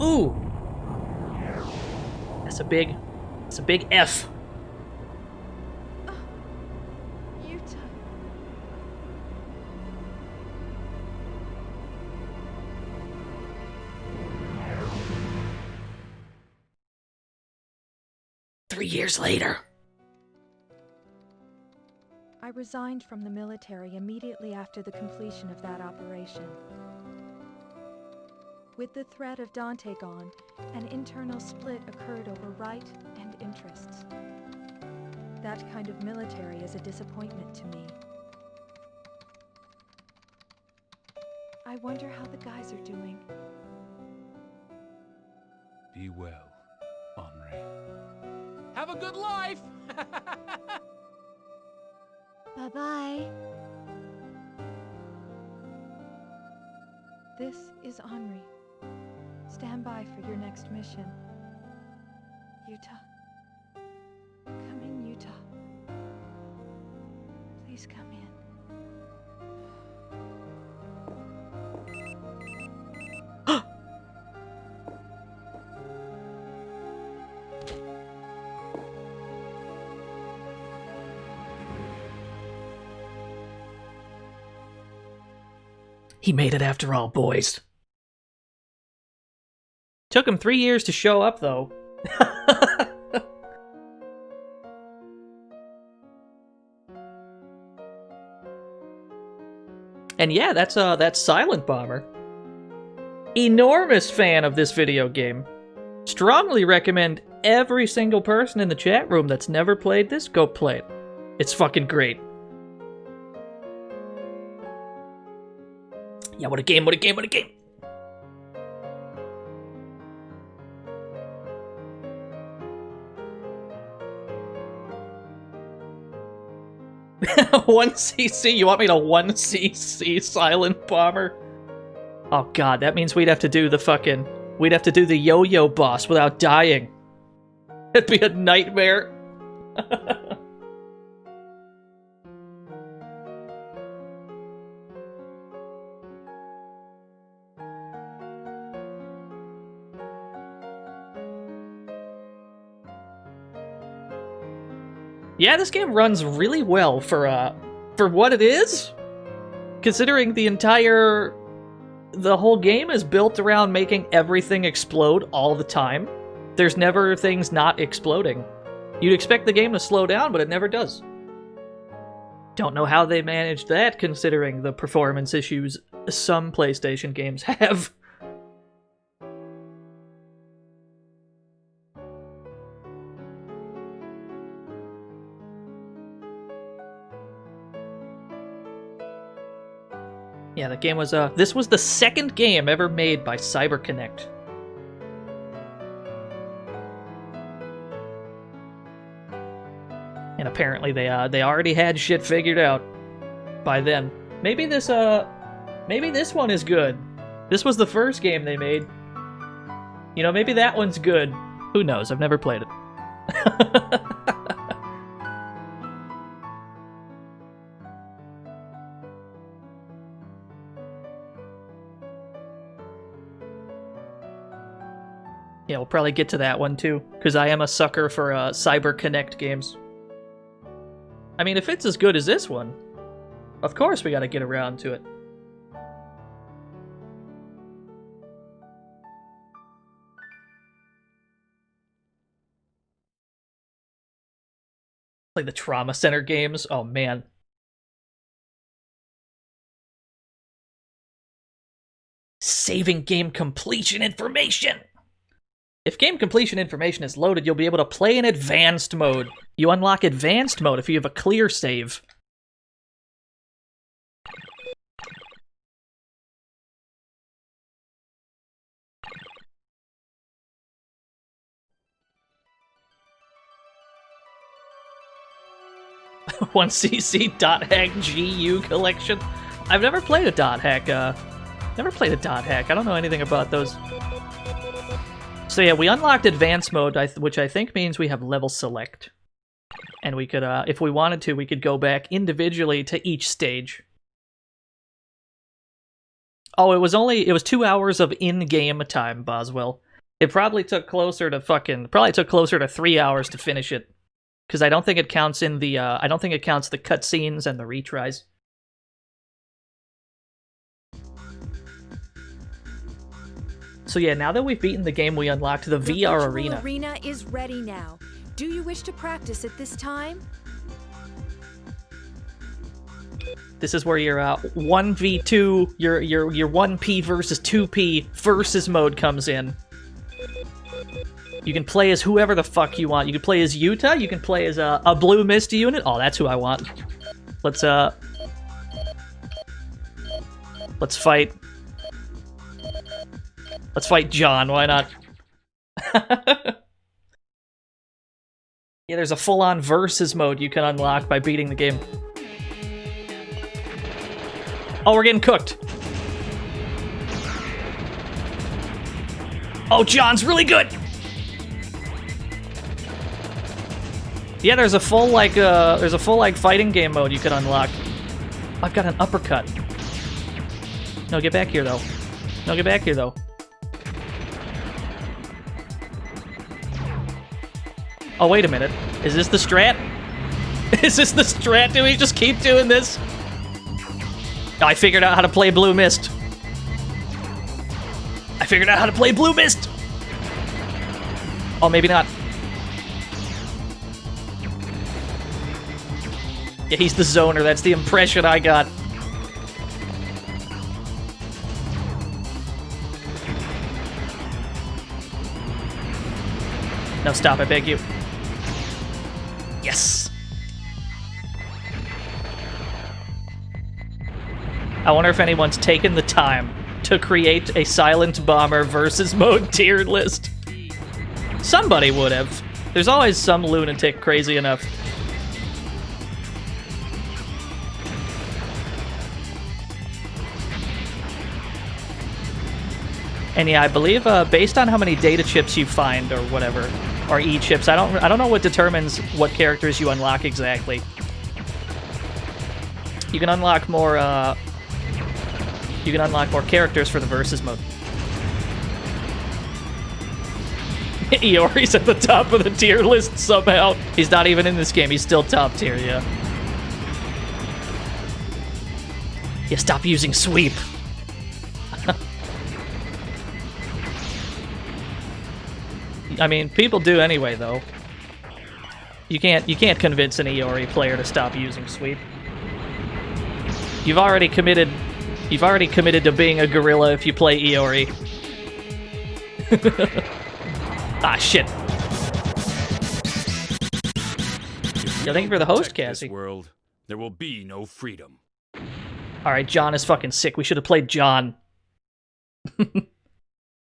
Ooh. That's a big F. Utah. 3 years later. I resigned from the military immediately after the completion of that operation. With the threat of Dante gone, an internal split occurred over right and interests. That kind of military is a disappointment to me. I wonder how the guys are doing. Be well, Henri. Have a good life! Bye-bye. This is Henri. Stand by for your next mission. Utah. Come in, Utah. Please come in. He made it after all, boys. Took him 3 years to show up, though. And yeah, that's Silent Bomber. Enormous fan of this video game. Strongly recommend every single person in the chat room that's never played this, go play it. It's fucking great. Yeah, what a game, what a game, what a game! One CC? You want me to 1 CC Silent Bomber? Oh god, that means we'd have to do the fucking... We'd have to do the yo-yo boss without dying. It'd be a nightmare. Yeah, this game runs really well for what it is. Considering the whole game is built around making everything explode all the time. There's never things not exploding. You'd expect the game to slow down, but it never does. Don't know how they managed that, considering the performance issues some PlayStation games have. Yeah, the game was, this was the second game ever made by CyberConnect. And apparently they already had shit figured out by then. Maybe this one is good. This was the first game they made. You know, maybe that one's good. Who knows? I've never played it. Yeah, we'll probably get to that one too, because I am a sucker for CyberConnect games. I mean, if it's as good as this one, of course we gotta get around to it. Like the Trauma Center games, oh man. Saving game completion information! If game completion information is loaded, you'll be able to play in advanced mode. You unlock advanced mode if you have a clear save. One CC dot hack GU collection. I've never played a dot hack. Never played a dot hack. I don't know anything about those. So yeah, we unlocked advanced mode, which I think means we have level select. And we could, if we wanted to, we could go back individually to each stage. Oh, it was 2 hours of in-game time, Boswell. It probably took closer to 3 hours to finish it. Because I don't think it counts in the, I don't think it counts the cutscenes and the retries. So yeah, now that we've beaten the game, we unlocked the VR virtual arena. arena is ready now. Do you wish to practice at this time? This is where your 1v2, your 1p versus 2p versus mode comes in. You can play as whoever the fuck you want. You can play as Yuta, you can play as a Blue Mist unit. Oh, that's who I want. Let's fight. Let's fight John, why not? Yeah, there's a full-on versus mode you can unlock by beating the game. Oh, we're getting cooked. Oh, John's really good! Yeah, there's a full, fighting game mode you can unlock. I've got an uppercut. No, get back here, though. No, get back here, though. Oh, wait a minute. Is this the strat? Is this the strat? Do we just keep doing this? Oh, I figured out how to play Blue Mist. I figured out how to play Blue Mist! Oh, maybe not. Yeah, he's the zoner. That's the impression I got. No, stop, I beg you. Yes! I wonder if anyone's taken the time to create a Silent Bomber versus mode tier list. Somebody would have. There's always some lunatic crazy enough. And yeah, I believe based on how many data chips you find or whatever, or E-chips, I don't know what determines what characters you unlock exactly. You can unlock more characters for the versus mode. Iori's at the top of the tier list somehow. He's not even in this game. He's still top tier, yeah. Yeah, stop using sweep. I mean, people do anyway, though. You can't convince an Iori player to stop using sweep. You've already committed to being a gorilla if you play Iori. Ah, shit. Yeah, thank you for the host, Cassie. World, there will be no freedom. Alright, John is fucking sick. We should have played John.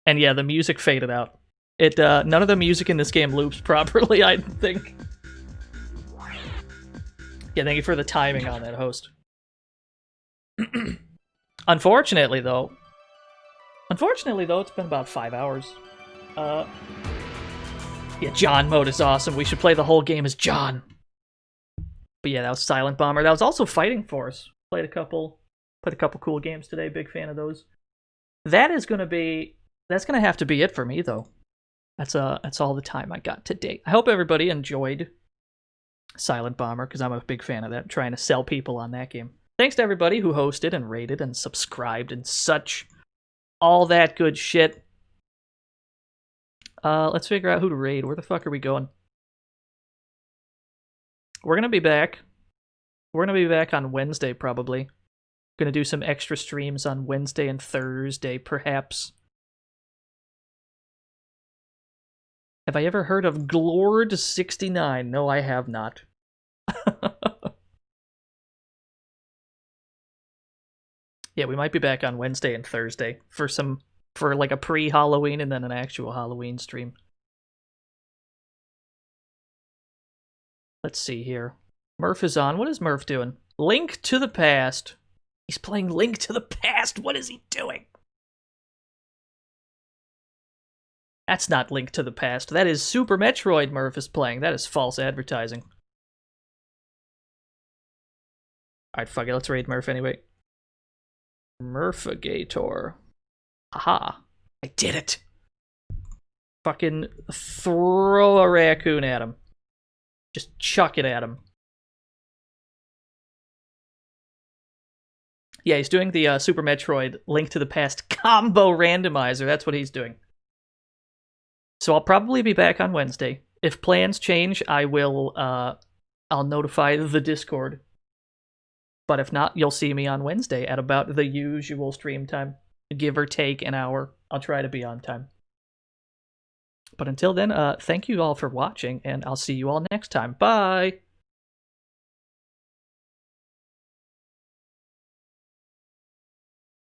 And yeah, the music faded out. None of the music in this game loops properly, I think. Yeah, thank you for the timing on that, host. Unfortunately, though, it's been about 5 hours. Yeah, John mode is awesome. We should play the whole game as John. But yeah, that was Silent Bomber. That was also Fighting Force. Played a couple cool games today. Big fan of those. That's gonna have to be it for me, though. That's all the time I got to date. I hope everybody enjoyed Silent Bomber, because I'm a big fan of that. I'm trying to sell people on that game. Thanks to everybody who hosted and rated and subscribed and such. All that good shit. Let's figure out who to raid. Where the fuck are we going? We're gonna be back. We're gonna be back on Wednesday, probably. Gonna do some extra streams on Wednesday and Thursday, perhaps. Have I ever heard of Glord69? No, I have not. Yeah, we might be back on Wednesday and Thursday for like a pre-Halloween and then an actual Halloween stream. Let's see here. Murph is on. What is Murph doing? Link to the Past. He's playing Link to the Past. What is he doing? That's not Link to the Past. That is Super Metroid Murph is playing. That is false advertising. Alright, fuck it. Let's raid Murph anyway. Murphigator. Aha. I did it. Fucking throw a raccoon at him. Just chuck it at him. Yeah, he's doing the Super Metroid Link to the Past combo randomizer. That's what he's doing. So I'll probably be back on Wednesday. If plans change, I'll notify the Discord. But if not, you'll see me on Wednesday at about the usual stream time. Give or take an hour. I'll try to be on time. But until then, thank you all for watching, and I'll see you all next time. Bye!